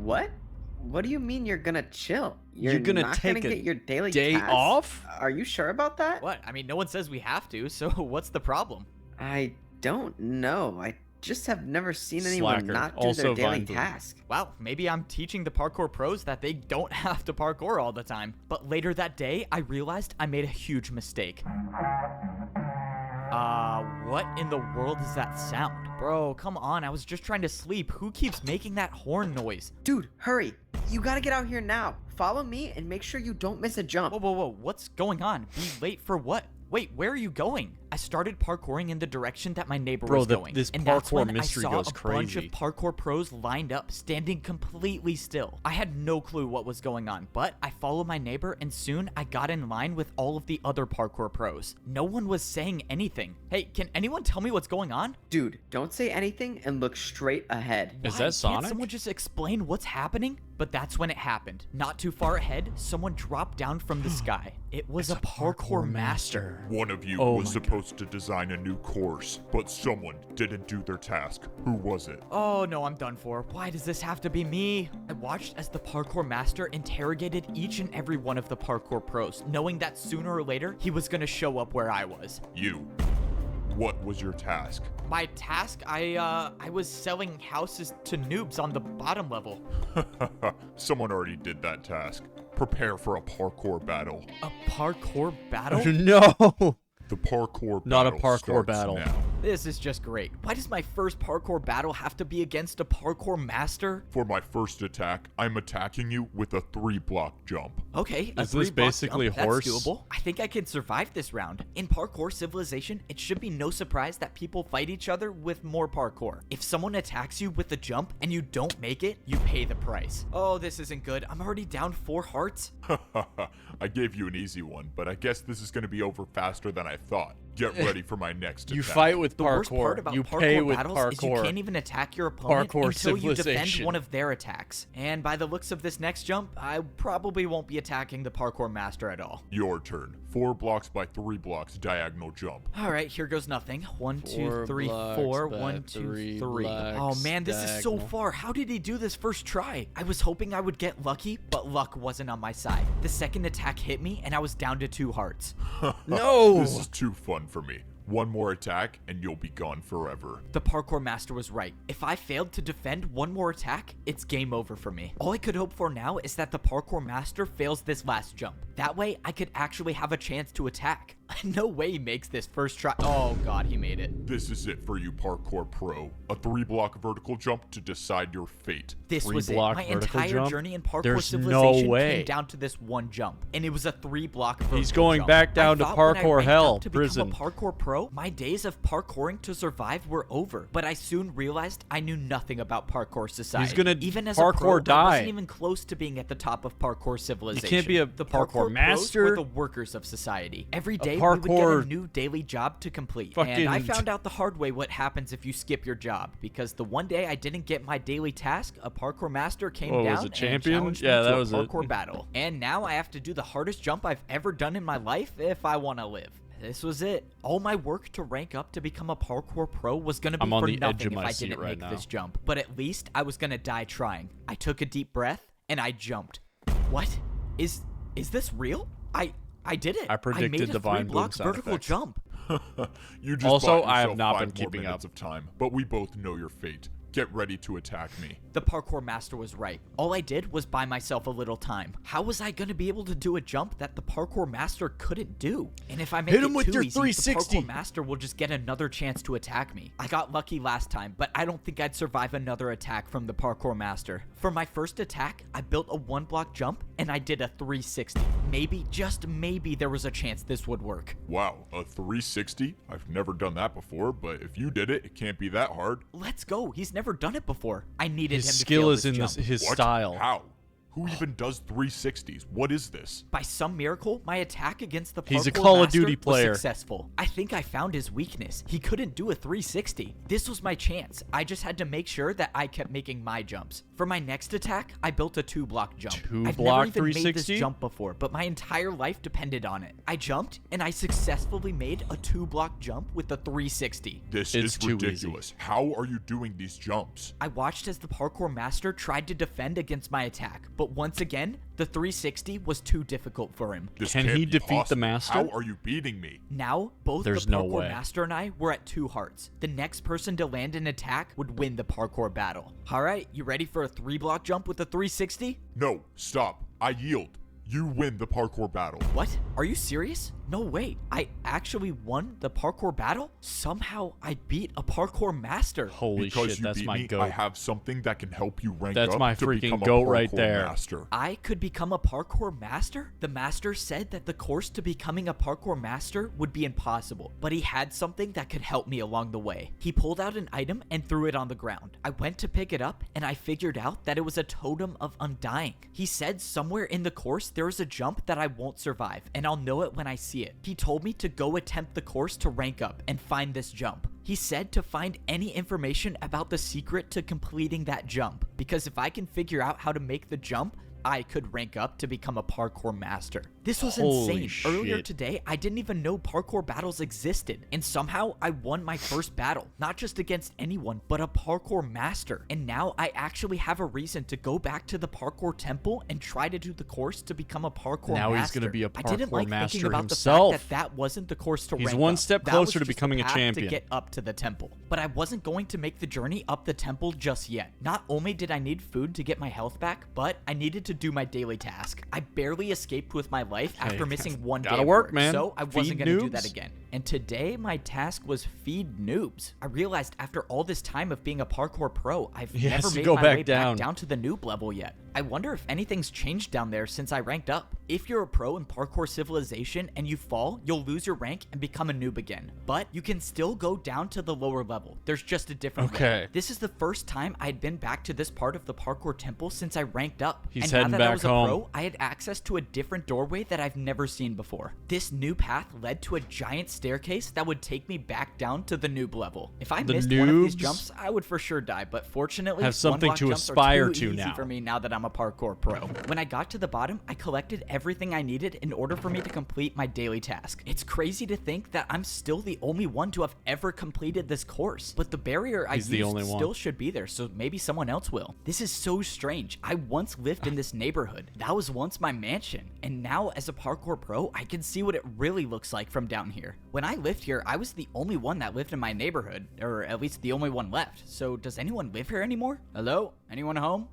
What? What do you mean you're gonna chill? You're gonna not take gonna get your daily day task? off? Are you sure about that? What? I mean, no one says we have to, so what's the problem? I don't know. I just have never seen anyone Slacker. not do Also their daily Vine task. Wow, maybe I'm teaching the parkour pros that they don't have to parkour all the time. But later that day, I realized I made a huge mistake. What in the world is that sound? Bro, come on, I was just trying to sleep. Who keeps making that horn noise? Dude, hurry. You gotta get out here now. Follow me and make sure you don't miss a jump. Whoa, what's going on? Be late for what? Wait, where are you going? I started parkouring in the direction that my neighbor was going. This and that's parkour when mystery I saw goes a bunch of crazy. parkour pros lined up, standing completely still. I had no clue what was going on, but I followed my neighbor and soon I got in line with all of the other parkour pros. No one was saying anything. Hey, can anyone tell me what's going on? Dude, don't say anything and look straight ahead. Is Why that can't Sonic? someone just explain what's happening? But that's when it happened. Not too far ahead, someone dropped down from the sky. It was a parkour master. One of you Oh was my supposed to design a new course, but someone didn't do their task. Who was it? Oh no, I'm done for. Why does this have to be me? I watched as the parkour master interrogated each and every one of the parkour pros, knowing that sooner or later he was gonna show up where I was. You. What was your task? My task, I was selling houses to noobs on the bottom level. Someone already did that task. Prepare for a parkour battle. A parkour battle? No. The parkour Not a battle parkour starts battle. now. This is just great. Why does my first parkour battle have to be against a parkour master? For my first attack, I'm attacking you with a 3-block jump. Okay, a Is this 3-block basically jump, that's horse? doable. I think I can survive this round. In Parkour Civilization, it should be no surprise that people fight each other with more parkour. If someone attacks you with a jump and you don't make it, you pay the price. Oh, this isn't good. I'm already down 4 hearts. I gave you an easy one, but I guess this is going to be over faster than I thought. Get ready for my next You attack. fight with The worst part parkour. about You parkour pay with battles is you parkour. can't even attack your opponent Parkour until you defend Civilization. one of their attacks. And by the looks of this next jump, I probably won't be attacking the parkour master at all. Your turn. 4 blocks by 3 blocks, diagonal jump. All right, here goes nothing. 1, 2, 4 3, blocks 4. by 1, 2, 3 3. Oh blocks, man, this is so diagonal. far. How did he do this first try? I was hoping I would get lucky, but luck wasn't on my side. The second attack hit me, and I was down to 2 hearts. No. This is too fun for me. One more attack, and you'll be gone forever. The parkour master was right. If I failed to defend one more attack, it's game over for me. All I could hope for now is that the parkour master fails this last jump. That way, I could actually have a chance to attack. No way he makes this first try. Oh god, he made it. This is it for you, parkour pro. A 3-block vertical jump to decide your fate. This was it. 3-block My vertical entire jump? journey in Parkour There's no Civilization way. came down to this one jump, and it was a 3-block vertical He's going jump. back down to I thought when I parkour ranked hell, up to prison. become a parkour pro, my days of parkouring to survive were over. But I soon realized I knew nothing about parkour society. gonna even as parkour a pro, I die. wasn't even close to being at the top of Parkour Civilization. can't be a the parkour pros master. were the workers of society. Every day we would get parkour a new daily job to complete, fucking and I found out the hard way what happens if you skip your job. Because the one day I didn't get my daily task, a parkour master came Oh, down was it and champion? challenged Yeah, me that to a was it. parkour battle. And now I have to do the hardest jump I've ever done in my life if I want to live. This was it. All my work to rank up to become a parkour pro was going to be I'm on for the edge nothing of if my I seat didn't right make now. this jump. But at least I was going to die trying. I took a deep breath and I jumped. What? Is this real? I did it. I predicted made a divine boom 3-block sound vertical effects. jump. You just Also, bought I have yourself not 5 been more keeping minutes up. of time, but we both know your fate. Get ready to attack me. The parkour master was right. All I did was buy myself a little time. How was I going to be able to do a jump that the parkour master couldn't do? And if I make Hit it him with too your easy, 360. the parkour master will just get another chance to attack me. I got lucky last time, but I don't think I'd survive another attack from the parkour master. For my first attack, I built a 1-block jump and I did a 360. Maybe, just maybe, there was a chance this would work. Wow, a 360? I've never done that before, but if you did it, it can't be that hard. Let's go. He's never done it before. I needed His him to skill fail is this in jump. his What? style. How? Who even does 360s? What is this? By some miracle, my attack against the He's a parkour Call of master Duty player. was successful. I think I found his weakness. He couldn't do a 360. This was my chance. I just had to make sure that I kept making my jumps. For my next attack, I built a 2-block jump. I've never 2-block even made this 360? jump before, but my entire life depended on it. I jumped, and I successfully made a 2-block jump with a 360. This It's is too easy. ridiculous. How are you doing these jumps? I watched as the parkour master tried to defend against my attack, but once again, the 360 was too difficult for him. This Can can't he be defeat the possible. master? How are you beating me? Now, both There's the no parkour way. master and I were at 2 hearts. The next person to land an attack would win the parkour battle. Alright, you ready for a 3-block jump with a 360? No, stop. I yield. You win the parkour battle. What? Are you serious? No way. I actually won the parkour battle? Somehow I beat a parkour master. Holy Because shit, you that's beat my me, I goat. have something that can help you rank That's up my to freaking become a goat right parkour there. master. I could become a parkour master? The master said that the course to becoming a parkour master would be impossible, but he had something that could help me along the way. He pulled out an item and threw it on the ground. I went to pick it up and I figured out that it was a totem of undying. He said somewhere in the course there is a jump that I won't survive, and I'll know it when I see it. He told me to go attempt the course to rank up and find this jump. He said to find any information about the secret to completing that jump, because if I can figure out how to make the jump, I could rank up to become a parkour master. This was Holy insane. Earlier shit. today, I didn't even know parkour battles existed, and somehow I won my first battle, not just against anyone, but a parkour master. And now I actually have a reason to go back to the parkour temple and try to do the course to become a parkour Now master. he's gonna be a I didn't parkour like master thinking about himself. the fact that wasn't the course to He's rank one up. step That was closer to just the becoming a path champion. to get up to the temple. But I wasn't going to make the journey up the temple just yet. Not only did I need food to get my health back, but I needed to do my daily task. I barely escaped with my life after missing one day gotta of work, man. so I Feed wasn't going to do that noobs. again. And today, my task was feed noobs. I realized after all this time of being a parkour pro, I've He has never to made go my back way down. back down to the noob level yet. I wonder if anything's changed down there since I ranked up. If you're a pro in Parkour Civilization and you fall, you'll lose your rank and become a noob again. But you can still go down to the lower level. There's just a different way. Okay. This is the first time I'd been back to this part of the parkour temple since I ranked up. He's and heading now that I back was home. a pro, I had access to a different doorway that I've never seen before. This new path led to a giant staircase that would take me back down to the noob level. If I The missed one of these noobs jumps, I would for sure die, but fortunately, have something one-block to jumps are aspire too to easy now. for me now that I'm a parkour pro. When I got to the bottom, I collected everything I needed in order for me to complete my daily task. It's crazy to think that I'm still the only one to have ever completed this course, but the barrier I He's the used only one. still should be there, so maybe someone else will. This is so strange. I once lived in this neighborhood. That was once my mansion, and now as a parkour pro, I can see what it really looks like from down here. When I lived here, I was the only one that lived in my neighborhood, or at least the only one left. So does anyone live here anymore? Hello? Anyone home?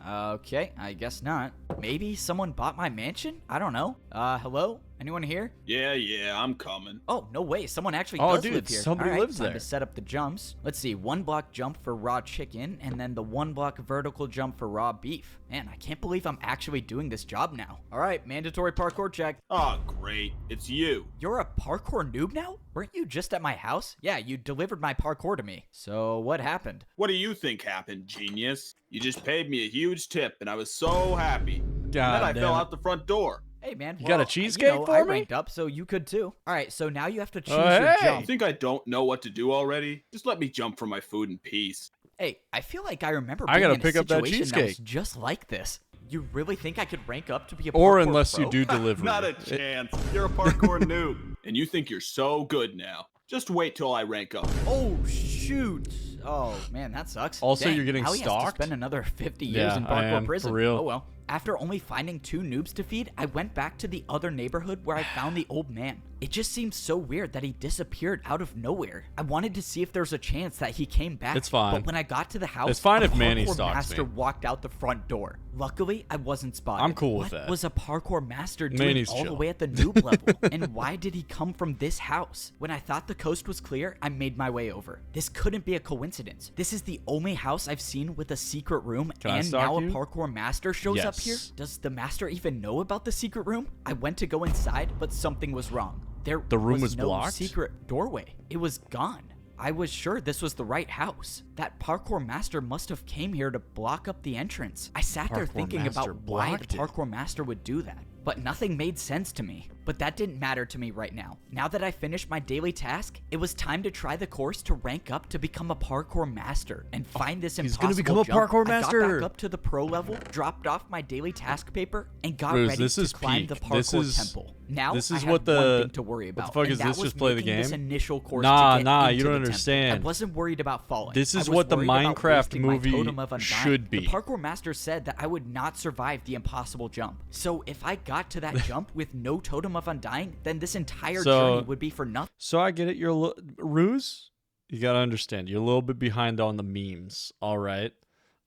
Okay, I guess not. Maybe someone bought my mansion? I don't know. Hello? Anyone here? Yeah, I'm coming. Oh, no way. Someone actually Oh, does dude, live here. somebody All right, lives time there. to set up the jumps. Let's see. 1 block jump for raw chicken, and then the 1 block vertical jump for raw beef. Man, I can't believe I'm actually doing this job now. All right, mandatory parkour check. Oh, great. It's you. You're a parkour noob now? Weren't you just at my house? Yeah, you delivered my parkour to me. So what happened? What do you think happened, genius? You just paid me a huge tip, and I was so happy. And then I God fell damn out the front door. Hey, man. You got a well, cheesecake I for me? ranked up, so you could too. All right, so now you have to choose Oh, your hey. You jump. think I don't know what to do already? Just let me jump for my food in peace. Hey, I feel like I remember I being gotta in pick a up that situation that was cheesecake. just like this. You really think I could rank up to be a Or parkour unless you pro? do delivery. Not a chance. You're a parkour noob. And you think you're so good now. Just wait till I rank up. Oh, shoot. Oh, man, that sucks. Also, Dang, you're getting now he has to stalked? spend another 50 years Yeah, in I parkour am, for prison. real. Oh, well. After only finding 2 noobs to feed, I went back to the other neighborhood where I found the old man. It just seems so weird that he disappeared out of nowhere. I wanted to see if there's a chance that he came back. It's fine. But when I got to the house, It's fine a if Manny parkour stalks master me. walked out the front door. Luckily, I wasn't spotted. I'm cool with What that. was a parkour master doing Manny's all the chill. way at the noob level? And why did he come from this house? When I thought the coast was clear, I made my way over. This couldn't be a coincidence. This is the only house I've seen with a secret room, Can I and stalk now a you? parkour master shows up here. Yes. Does the master even know about the secret room? I went to go inside, but something was wrong. There The room was no blocked? secret doorway. It was gone. I was sure this was the right house. That parkour master must have came here to block up the entrance. I sat there Parkour thinking master about why the blocked it. parkour master would do that. But nothing made sense to me. But that didn't matter to me right now. Now that I finished my daily task, it was time to try the course to rank up to become a parkour master and find this he's impossible gonna become a jump. parkour I got master. back up to the pro level, dropped off my daily task paper, and got Ruse, ready this to is climb the peak. parkour This is- temple. Now this I is had what one the- thing to worry what the about. fuck and is that this? was Just play the making This game? initial course Nah, to get nah, into you don't the temple. understand. I wasn't worried about falling. This I is was what the worried about Minecraft wasting my movie totem of undying. should be. The parkour master said that I would not survive the impossible jump. So if I got to that jump with no totem of undying, then this entire So- journey would be for nothing. So I get it. You're Ruse. You gotta understand. You're a little bit behind on the memes. All right.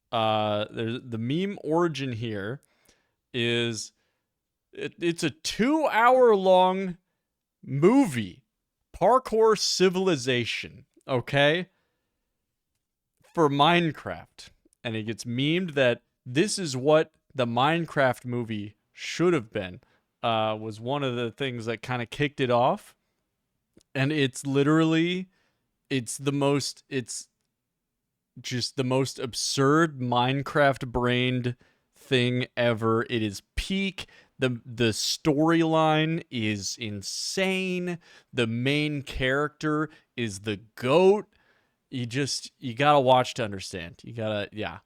There's the meme origin here is it's a 2-hour long movie, Parkour Civilization. Okay. For Minecraft, and it gets memed that this is what the Minecraft movie should have been. Was one of the things that kind of kicked it off. And it's literally, it's just the most absurd Minecraft brained thing ever. It is peak. The storyline is insane. The main character is the GOAT. You gotta watch to understand. Yeah.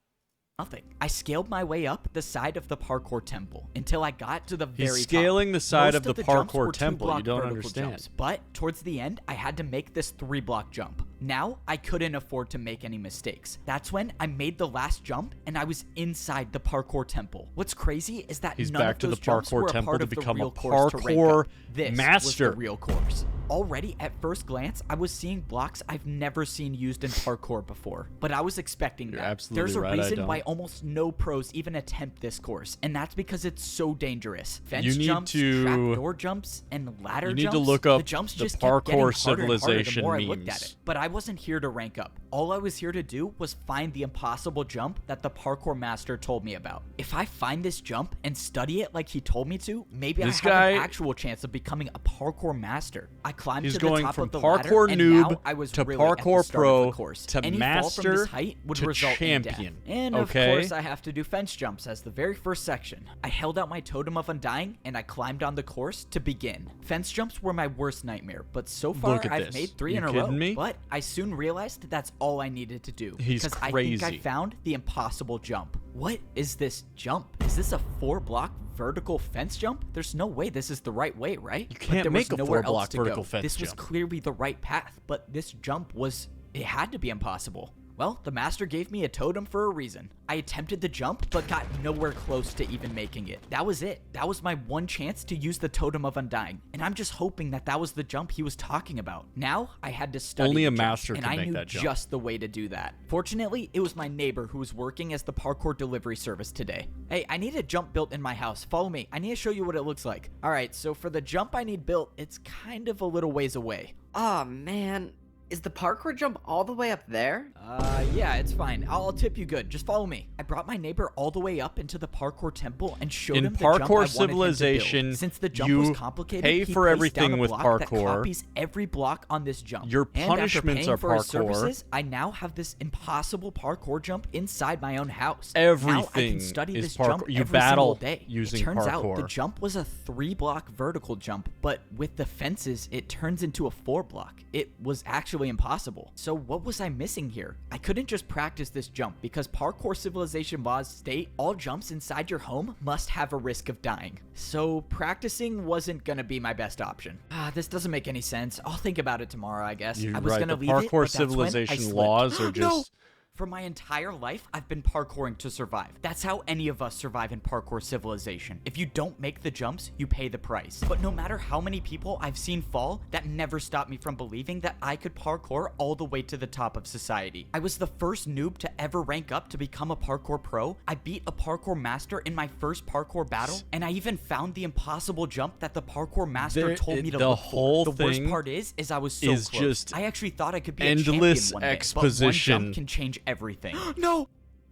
nothing. I scaled my way up the side of the parkour temple until I got to the very top. He's scaling the side Most of the jumps parkour were temple. You 2-block don't vertical understand. jumps, but towards the end, I had to make this 3-block jump. Now, I couldn't afford to make any mistakes. That's when I made the last jump, and I was inside the parkour temple. What's crazy is that He's none back of to the those jumps parkour were a temple part to of the become a real course to rank parkour up. This master. was the real course. Already, at first glance, I was seeing blocks I've never seen used in parkour before, but I was expecting You're that. absolutely There's a right, I reason don't. why almost no pros even attempt this course, and that's because it's so dangerous. Fence You need jumps, to- trapdoor jumps, and ladder You need to jumps. look up the jumps the just kept getting Parkour harder and harder the Civilization more I looked at memes. it. But I wasn't here to rank up. All I was here to do was find the impossible jump that the parkour master told me about. If I find this jump and study it like he told me to, maybe This I have guy- an actual chance of becoming a parkour master. I climbed He's to the going top from of the parkour ladder, and noob now I was to really at the parkour start of pro the course. to Any fall from master this height would to result in death. champion. And Okay? of course, I have to do fence jumps as the very first section. I held out my totem of undying and I climbed on the course to begin. Fence jumps were my worst nightmare, but so far Look at I've this. made 3 You in a kidding row. me? But I soon realized that's all I needed to do. He's because I crazy. think I found the impossible jump. What is this jump? Is this a 4-block vertical fence jump? There's no way this is the right way, right? You can't there make was a nowhere 4-block else to vertical go. fence This was jump. clearly the right path, but this jump was... It had to be impossible. Well, the master gave me a totem for a reason. I attempted the jump, but got nowhere close to even making it. That was it. That was my one chance to use the totem of undying, and I'm just hoping that that was the jump he was talking about. Now, I had to study Only the a jump, master and can I make knew that jump. just the way to do that. Fortunately, it was my neighbor who was working as the parkour delivery service today. Hey, I need a jump built in my house. Follow me. I need to show you what it looks like. All right, so for the jump I need built, it's kind of a little ways away. Aw, man. Is the parkour jump all the way up there? Yeah, it's fine. I'll tip you good. Just follow me. I brought my neighbor all the way up into the parkour temple and showed In him the jump I Parkour wanted him to build. Civilization, Since the jump you was complicated, pay he for placed everything down a with block that parkour. copies every block on this jump. Your And after punishments paying are for his parkour. services, I now have this impossible parkour jump inside my own house. now I Everything can study is this jump parkour. You every battle single day. using It turns out the parkour. jump was a 3-block vertical jump, but with the fences, it turns into a 4-block. It was actually impossible. So what was I missing here? I couldn't just practice this jump because Parkour Civilization laws state all jumps inside your home must have a risk of dying. So practicing wasn't gonna be my best option. This doesn't make any sense. I'll think about it tomorrow, I guess. You're I was right. gonna The leave it, Parkour but that's when I Civilization slipped. laws are No! just... For my entire life, I've been parkouring to survive. That's how any of us survive in Parkour Civilization. If you don't make the jumps, you pay the price. But no matter how many people I've seen fall, that never stopped me from believing that I could parkour all the way to the top of society. I was the first noob to ever rank up to become a parkour pro. I beat a parkour master in my first parkour battle, and I even found the impossible jump that the parkour master told me to the look whole for. The worst thing part is I was so is close. just I actually thought I could be a endless champion one day, exposition. but one jump can change everything. No!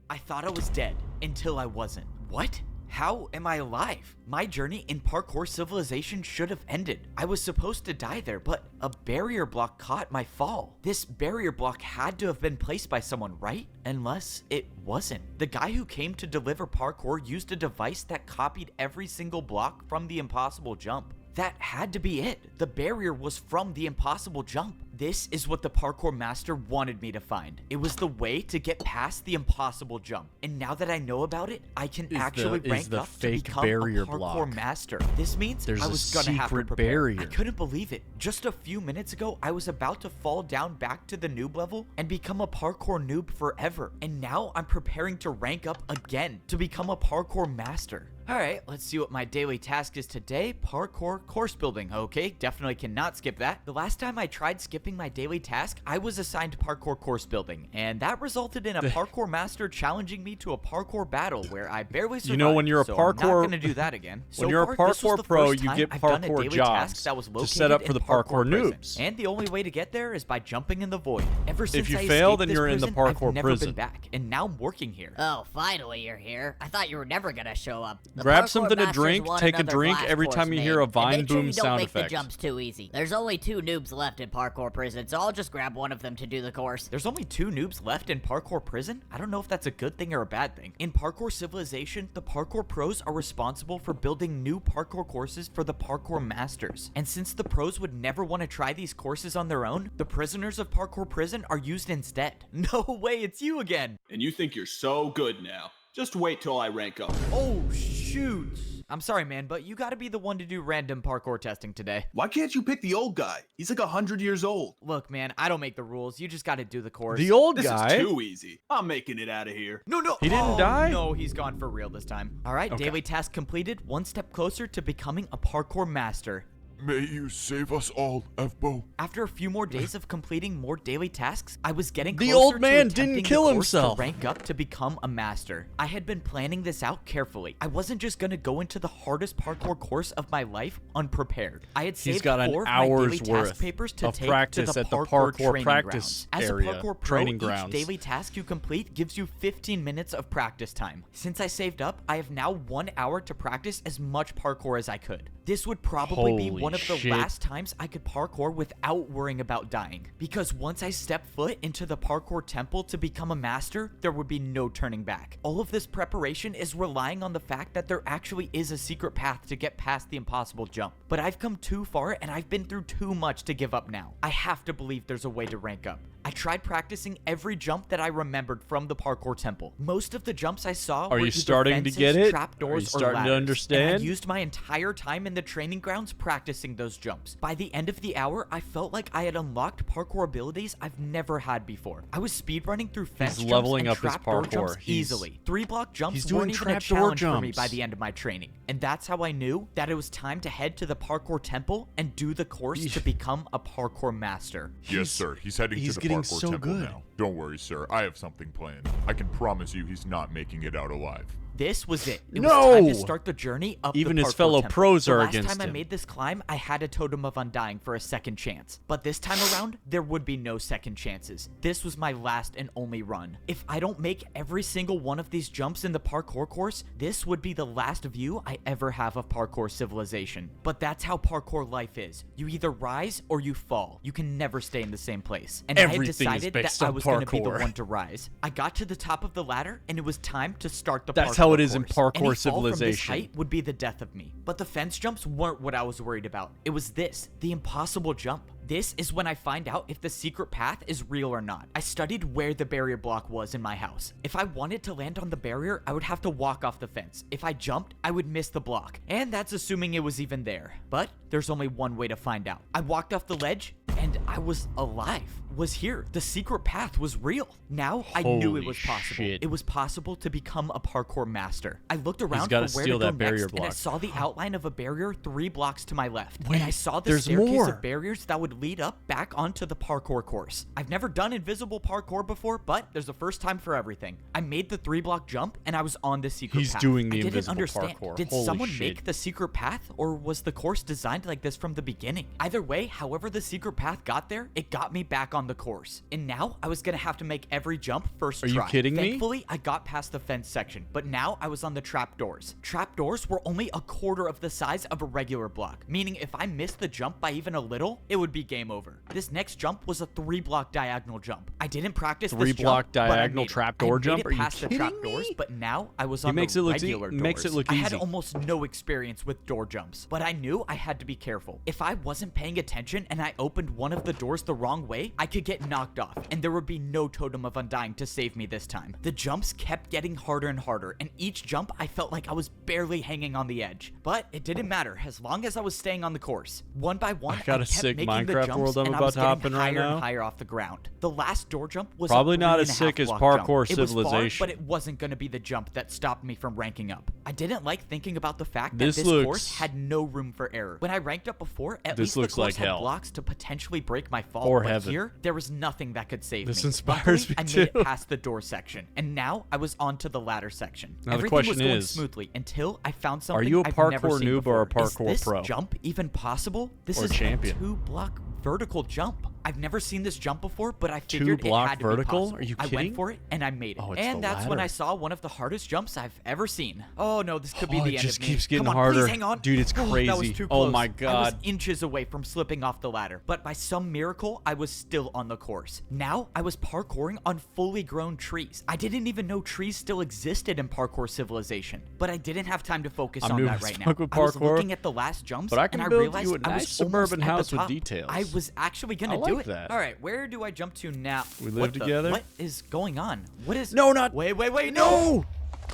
I thought I was dead until I wasn't. What? How am I alive? My journey in Parkour Civilization should have ended. I was supposed to die there, but a barrier block caught my fall. This barrier block had to have been placed by someone, right? Unless it wasn't. The guy who came to deliver parkour used a device that copied every single block from the impossible jump. That had to be it. The barrier was from the impossible jump. This is what the parkour master wanted me to find. It was the way to get past the impossible jump. And now that I know about it, I can actually rank up to fake become barrier a parkour block. master. This means There's I a was gonna have to secret prepare. barrier. I couldn't believe it. Just a few minutes ago, I was about to fall down back to the noob level and become a parkour noob forever. And now I'm preparing to rank up again to become a parkour master. Alright, let's see what my daily task is today. Parkour course building. Okay, definitely cannot skip that. The last time I tried skipping my daily task, I was assigned parkour course building, and that resulted in a parkour master challenging me to a parkour battle where I barely survived. You know, when you're a so I'm not parkour- gonna do that again. when you're a far, this was parkour the pro, first you time get I've done a parkour daily jobs task that was to set up located for the in parkour prison. noobs. And the only way to get there is by jumping in the void. Ever since you I fail, escaped then this you're in the prison, parkour I've never prison. been back, and now I'm working here. Oh, finally you're here. I thought you were never gonna show up. The Grab parkour something to masters drink, want take a another drink blast every course time you hear made. a And Vine make sure Boom you don't sound make effect. the jumps too easy. There's only 2 noobs left in parkour prison, so I'll just grab one of them to do the course. There's only 2 noobs left in parkour prison? I don't know if that's a good thing or a bad thing. In Parkour Civilization, the parkour pros are responsible for building new parkour courses for the parkour masters. And since the pros would never want to try these courses on their own, the prisoners of parkour prison are used instead. No way, it's you again! And you think you're so good now. Just wait till I rank up. Oh, shoot! I'm sorry, man, but you gotta be the one to do random parkour testing today. Why can't you pick the old guy? He's like 100 years old. Look, man, I don't make the rules. You just gotta do the course. The old This guy. is too easy. I'm making it out of here. No, no. He didn't die? No, he's gone for real this time. All right, Okay. daily task completed. One step closer to becoming a parkour master. May you save us all, Evbo. After a few more days of completing more daily tasks, I was getting The closer old to man attempting didn't the kill course himself. to rank up to become a master. I had been planning this out carefully. I wasn't just gonna go into the hardest parkour course of my life unprepared. I had saved got an 4 of my daily hour's task worth papers to of take practice to the at the parkour parkour training practice grounds. As area, a parkour pro, training each grounds. daily task you complete gives you 15 minutes of practice time. Since I saved up, I have now 1 hour to practice as much parkour as I could. This would probably be Holy one of the shit. last times I could parkour without worrying about dying. Because once I step foot into the parkour temple to become a master, there would be no turning back. All of this preparation is relying on the fact that there actually is a secret path to get past the impossible jump. But I've come too far and I've been through too much to give up now. I have to believe there's a way to rank up. I tried practicing every jump that I remembered from the parkour temple. Most of the jumps I saw were you either starting to fences, get it? trapdoors, Are you starting or to ladders, And understand? I used my entire time in the training grounds practicing those jumps. By the end of the hour, I felt like I had unlocked parkour abilities I've never had before. I was speedrunning through fence jumps leveling and up his trapdoor parkour. jumps He's- easily. 3-block jumps he's doing weren't even a trapdoor challenge for me jumps. by the end of my training. And that's how I knew that it was time to head to the parkour temple and do the course to become a parkour master. Yes, sir. He's heading he's to the getting parkour so temple good. now. Don't worry, sir. I have something planned. I can promise you he's not making it out alive. This was it. It No! was time to start the journey up Even the his parkour fellow temple. pros are the against last time him. I made this climb, I had a totem of undying for a second chance. But this time around, there would be no second chances. This was my last and only run. If I don't make every single one of these jumps in the parkour course, this would be the last view I ever have of Parkour Civilization. But that's how parkour life is. You either rise or you fall. You can never stay in the same place. And I had Everything is decided based that I on was going to be the parkour. one to rise. I got to the top of the ladder, and it was time to start the That's parkour how it is in course. Parkour Any fall from this Civilization. height would be the death of me. But the fence jumps weren't what I was worried about. It was this, the impossible jump. This is when I find out if the secret path is real or not. I studied where the barrier block was in my house. If I wanted to land on the barrier, I would have to walk off the fence. If I jumped, I would miss the block. And that's assuming it was even there. But there's only one way to find out. I walked off the ledge, and I was alive. Was here. The secret path was real. Now I knew it Holy was possible. shit. It was possible to become a parkour master. I looked around gotta for where steal to go that barrier next, and I block. saw the outline of a barrier 3 blocks to my left. Wait, and I saw the there's staircase more. of barriers that would lead up back onto the parkour course. I've never done invisible parkour before, but there's a first time for everything. I made the 3-block jump, and I was on the secret He's path. doing the I didn't invisible understand. parkour. Did Holy someone shit. make the secret path, or was the course designed like this from the beginning? Either way, however the secret path got there, it got me back on the course. And now I was gonna have to make every jump first Are try. you kidding me? Thankfully, I got past the fence section, but now I was on the trapdoors. Trapdoors were only a quarter of the size of a regular block, meaning if I missed the jump by even a little, it would be game over. This next jump was a 3-block diagonal jump. I didn't practice this 3-block jump, but I diagonal made it. trapdoor I made jump? it Are you past the kidding trapdoors, me? but now I was He on makes the it look regular doors. makes it look I had easy. almost no experience with door jumps, but I knew I had to be careful. If I wasn't paying attention and I opened one of the doors the wrong way, I could get knocked off, and there would be no totem of undying to save me this time. The jumps kept getting harder and harder, and each jump I felt like I was barely hanging on the edge. But it didn't matter as long as I was staying on the course. One by one, I got a kept sick making the Minecraft jumps, world I'm and I about was to getting hop in right higher now. and higher off the ground. The last door jump was Probably a not as 3.5 sick as block Parkour jump. It was far, Civilization. but it wasn't going to be the jump that stopped me from ranking up. I didn't like thinking about the fact that This this looks- course had no room for error. When I ranked up before, at This least looks the course like had hell. blocks to potentially break my fall. Or but heaven. here, there was nothing that could save This me. inspires Luckily, me I made too. it past the door section, and now I was on to the ladder section. Now the Everything question was going is, smoothly until I found something you a I've never parkour seen noob or a before. parkour Is this pro? jump even possible? This Or is champion? a 2-block vertical jump. I've never seen this jump before, but I Two figured it block had to vertical? be possible. Are you I kidding? went for it, and I made it. Oh, it's and the that's when I ladder. saw one of the hardest jumps I've ever seen. Oh, no, this could be Oh, the it end just of me. keeps getting Come on, harder. please hang on. Dude, it's That was crazy. too Oh close. my I was God. inches away from slipping off the ladder, but by some miracle, I was still on the course. Now, I was parkouring on fully grown trees. I didn't even know trees still existed in Parkour Civilization, but I didn't have time to focus I'm on new that as right now. fuck with I was parkour, looking at the last jumps, but I can and I build realized you a I nice was suburban almost at house the with top. details. I was actually gonna I do like it. that. All right, where do I jump to now? We live What the- together? What is going on? What is? No, not- Wait, no! No!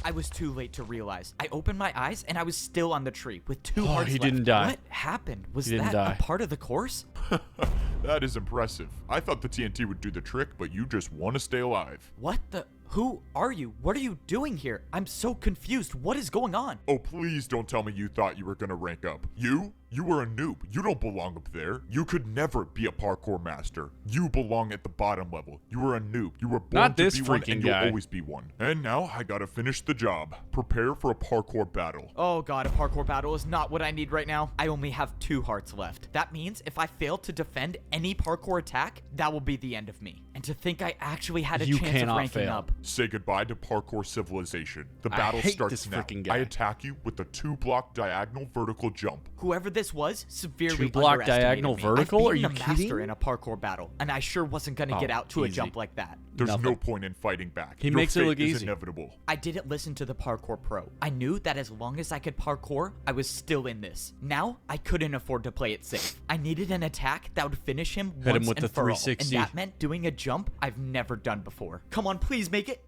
I was too late to realize. I opened my eyes and I was still on the tree with 2 Oh, hearts he left. didn't die. What happened? Was He didn't that die. a part of the course? That is impressive. I thought the TNT would do the trick, but you just want to stay alive. What the? Who are you? What are you doing here? I'm so confused. What is going on? Oh, please don't tell me you thought you were gonna rank up. You? You were a noob. You don't belong up there. You could never be a parkour master. You belong at the bottom level. You were a noob. You were born Not to this be one, freaking and you'll guy. always be one. And now I gotta finish the job. Prepare for a parkour battle. Oh god, a parkour battle is not what I need right now. I only have 2 hearts left. That means if I fail to defend any parkour attack, that will be the end of me. And to think I actually had a You chance of cannot ranking fail. up. Say goodbye to Parkour Civilization. The I battle hate starts this now. freaking guy. I attack you with a 2-block diagonal vertical jump. Whoever this was severely 2-block underestimated diagonal me. vertical? I've Are beaten you a master kidding? in a parkour battle, and I sure wasn't gonna get Oh, out to a easy. jump like that. There's Nothing. no point in fighting back. He Your makes it fate look is easy. inevitable. I didn't listen to the parkour pro. I knew that as long as I could parkour, I was still in this. Now, I couldn't afford to play it safe. I needed an attack that would finish him Hit him once with and the for all, 360. and that meant doing a jump I've never done before. Come on, please make it.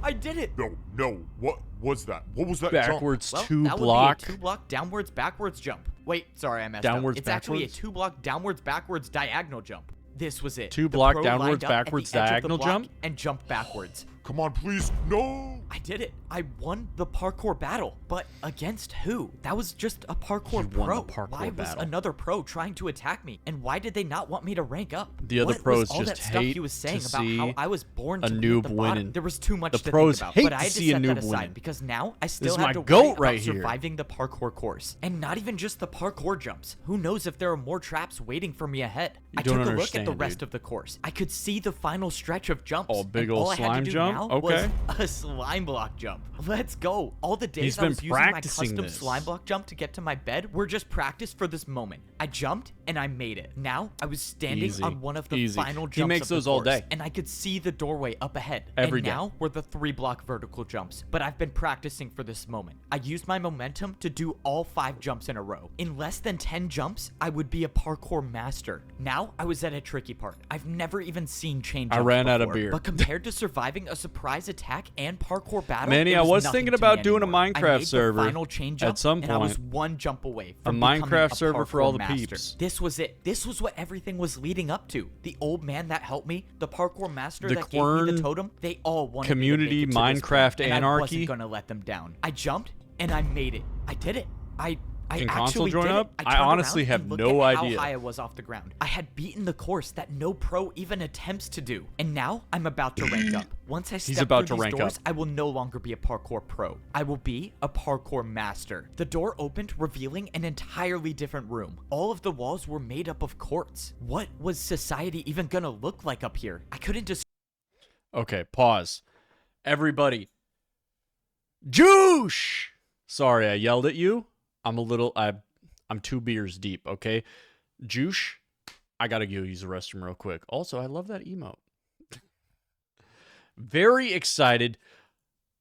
I did it. No. What was that? What was that jump? Backwards Well, 2-block. that would be a 2-block downwards backwards jump. Wait, sorry, I messed Downwards, up. It's actually a backwards? 2-block downwards backwards diagonal jump. This was it. 2-block The pro downwards, lined up at the backwards edge of the diagonal block jump? and jumped backwards. Come on, please. No. I did it. I won the parkour battle. But against who? That was just a parkour You won pro. the parkour Why was battle. another pro trying to attack me? And why did they not want me to rank up? The other What pros was all just that stuff hate he was saying to about how see I was born a to be at noob the bottom. winning. There was too much The to pros think about. hate But I to had to see a set that noob aside winning. because now I still is have my to worry goat about right here. surviving the parkour course. And not even just the parkour jumps. Who knows if there are more traps waiting for me ahead? You I don't took a look at the understand, rest dude. of the course. I could see the final stretch of jumps. Oh, big and ol' all I had to slime do jump? now Okay. was a slime block jump. Let's go. All the days He's I been was using my practicing custom this. slime block jump to get to my bed were just practice for this moment. I jumped and I made it. Now I was standing Easy. on one of the Easy. final jumps He makes of the those all course, day. and I could see the doorway up ahead. Every and day. now were the 3-block vertical jumps. But I've been practicing for this moment. I used my momentum to do all 5 jumps in a row. In less than 10 jumps, I would be a parkour master. Now I was at a tricky part. I've never even seen chain I jumps ran out of before, beer. But compared to surviving a surprise attack and parkour battle, Manny, it I was was nothing thinking to me about doing a anymore. I Minecraft made server the final chain at jump, some and I was point. 1 jump away A from becoming Minecraft server for parkour all the master. peeps. This was it. This was what everything was leading up to. The old man that helped me, the parkour master The that gave me Kwern the totem, they all wanted community me to make it to this Minecraft point, and I anarchy. wasn't gonna let them down. I jumped and I made it. I did it. I Can console actually join did up? it. I turned honestly around have and looked no at idea. how high I was off the ground. I had beaten the course that no pro even attempts to do, and now I'm about to rank up. Once I step about through to these rank doors, up. I will no longer be a parkour pro. I will be a parkour master. The door opened, revealing an entirely different room. All of the walls were made up of quartz. What was society even gonna look like up here? I couldn't just. Okay, pause. Everybody. Joosh! Sorry, I yelled at you. I'm 2 beers deep, okay? Joosh, I gotta go use the restroom real quick. Also, I love that emote. Very excited.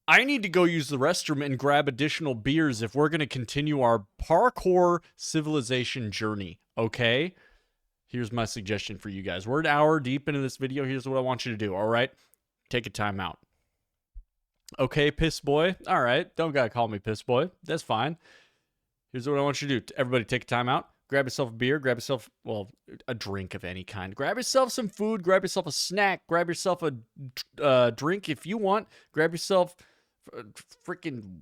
I need to go use the restroom and grab additional beers if we're gonna continue our parkour civilization journey, okay? Here's my suggestion for you guys. We're an hour deep into this video. Here's what I want you to do, all right? Take a time out. Okay, piss boy. All right, don't gotta call me piss boy. That's fine. Here's what I want you to do. Everybody take a time out. Grab yourself a beer. Grab yourself, well, a drink of any kind. Grab yourself some food. Grab yourself a snack. Grab yourself a drink if you want. Grab yourself freaking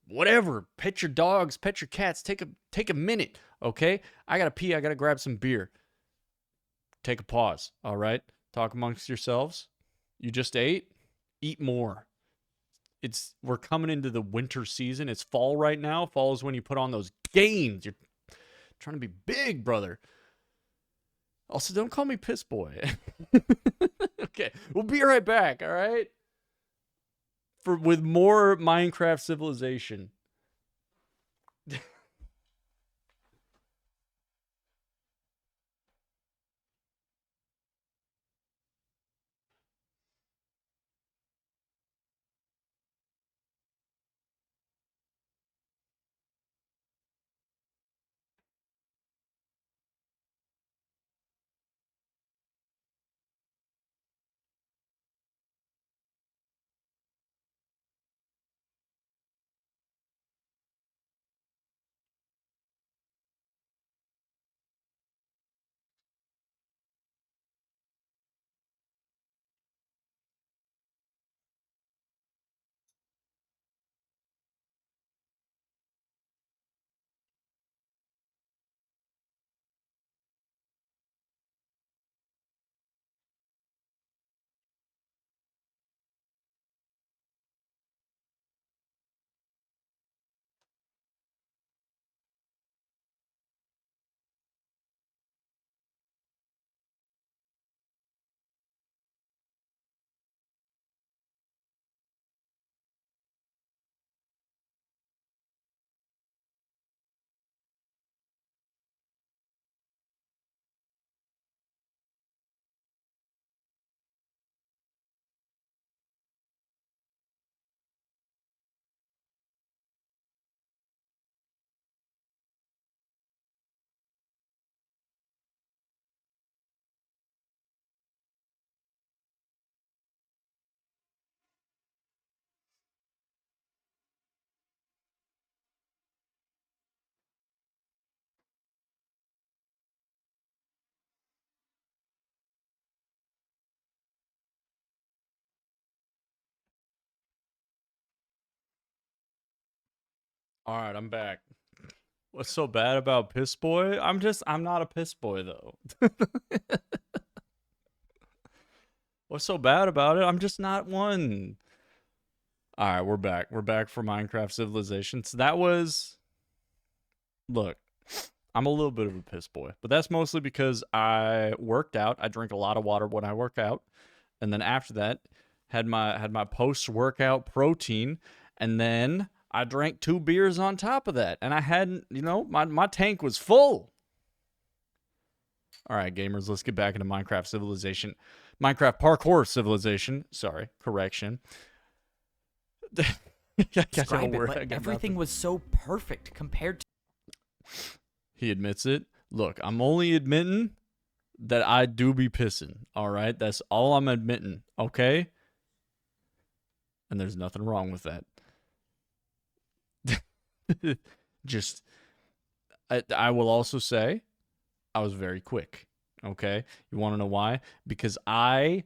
whatever. Pet your dogs. Pet your cats. Take a minute, okay? I gotta pee. I gotta grab some beer. Take a pause, all right? Talk amongst yourselves. You just ate? Eat more. We're coming into the winter season. It's fall right now. Fall is when you put on those gains. You're trying to be big, brother. Also, don't call me Piss Boy. Okay, we'll be right back, all right? With more Minecraft Civilization. All right, I'm back. What's so bad about Piss Boy? I'm not a Piss Boy, though. What's so bad about it? I'm just not one. All right, we're back. We're back for Minecraft Civilization. So that was... Look, I'm a little bit of a piss boy, but that's mostly because I worked out. I drink a lot of water when I work out. And then after that, had my post-workout protein, and then I drank 2 beers on top of that. And I hadn't, my tank was full. All right, gamers, let's get back into Minecraft Civilization. Minecraft Parkour Civilization. Sorry, correction. Describe it, but everything was so perfect compared to... He admits it. Look, I'm only admitting that I do be pissing, all right? That's all I'm admitting, okay? And there's nothing wrong with that. Just, I will also say, I was very quick, okay? You want to know why? Because I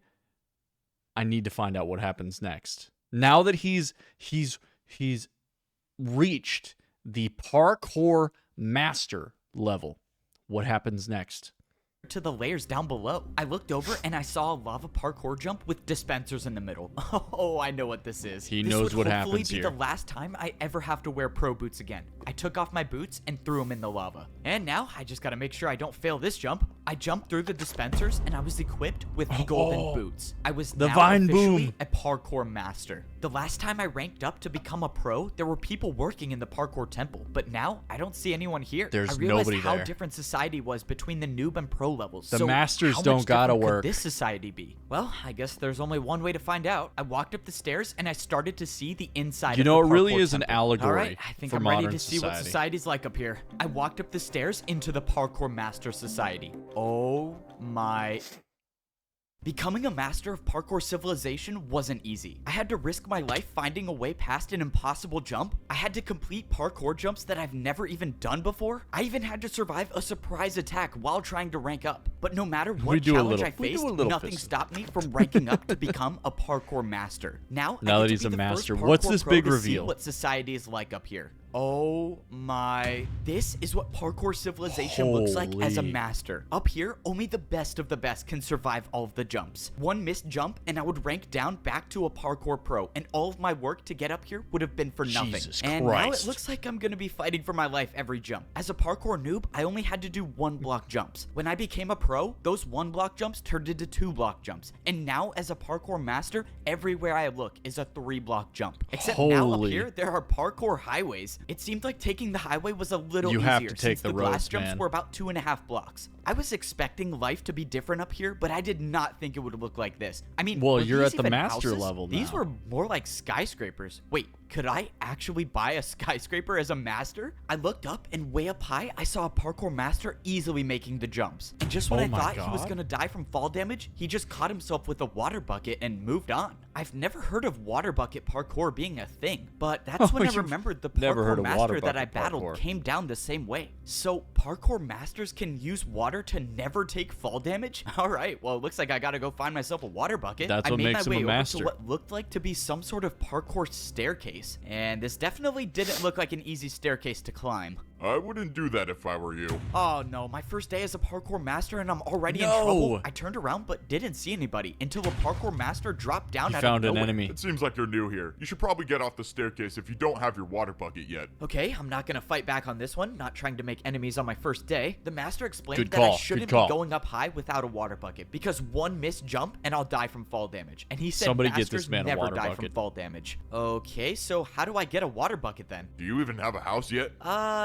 need to find out what happens next. Now that he's reached the parkour master level, what happens next? To the layers down below. I looked over and I saw a lava parkour jump with dispensers in the middle. Oh, I know what this is. He knows what happens here. This would hopefully be the last time I ever have to wear pro boots again. I took off my boots and threw them in the lava. And now I just gotta make sure I don't fail this jump. I jumped through the dispensers and I was equipped with golden boots. I was now officially a parkour master. The last time I ranked up to become a pro, there were people working in the parkour temple. But now I don't see anyone here. There's I realized nobody how there. different society was between the noob and pro levels. The So masters how much don't gotta different could work. this society be? Well, I guess there's only one way to find out. I walked up the stairs and I started to see the inside of the it really parkour is an temple. allegory All right, I think for I'm ready modern to see what society. society's like up here. I walked up the stairs into the parkour master society. Oh my... Becoming a master of parkour civilization wasn't easy. I had to risk my life finding a way past an impossible jump. I had to complete parkour jumps that I've never even done before. I even had to survive a surprise attack while trying to rank up. But no matter what challenge I faced, nothing stopped me from ranking up to become a parkour master. Now Now I that get he's to a be the master, first what's parkour this pro big to see reveal? what society is like up here. Oh my. This is what Parkour Civilization looks like as a Holy. master. Up here, only the best of the best can survive all of the jumps. One missed jump and I would rank down back to a parkour pro, and all of my work to get up here would have been for nothing. Jesus and now it Christ. looks like I'm gonna be fighting for my life every jump. As a parkour noob, I only had to do 1-block jumps. When I became a pro, those 1-block jumps turned into 2-block jumps. And now as a parkour master, everywhere I look is a 3-block jump. Except now up Holy. here, there are parkour highways. It seemed like taking the highway was a little You easier have to take since the the glass roads, jumps man. were about 2.5 blocks. I was expecting life to be different up here, but I did not think it would look like this. I mean, Well, were you're these at the even master houses? level These now. were more like skyscrapers. Wait, could I actually buy a skyscraper as a master? I looked up, and way up high, I saw a parkour master easily making the jumps. And just when Oh I my thought he was God. gonna die from fall damage, he just caught himself with a water bucket and moved on. I've never heard of water bucket parkour being a thing, but that's when I You've remembered the never heard parkour of water master that I bucket battled parkour. came down the same way. So parkour masters can use water to never take fall damage? All right, well, it looks like I gotta go find myself a water bucket. That's I what made makes my him a way over master. to what looked like to be some sort of parkour staircase, and this definitely didn't look like an easy staircase to climb. I wouldn't do that if I were you. Oh no, my first day as a parkour master and I'm already in No. trouble. I turned around but didn't see anybody until a parkour master dropped down You out found of an nowhere. enemy. It seems like you're new here. You should probably get off the staircase if you don't have your water bucket yet. Okay, I'm not gonna fight back on this one, not trying to make enemies on my first day. The master explained Good that I call, shouldn't good call. be going up high without a water bucket because one missed jump and I'll die from fall damage. And he said Somebody get masters this man a never water die bucket. from fall damage. Okay, so how do I get a water bucket then? Do you even have a house yet?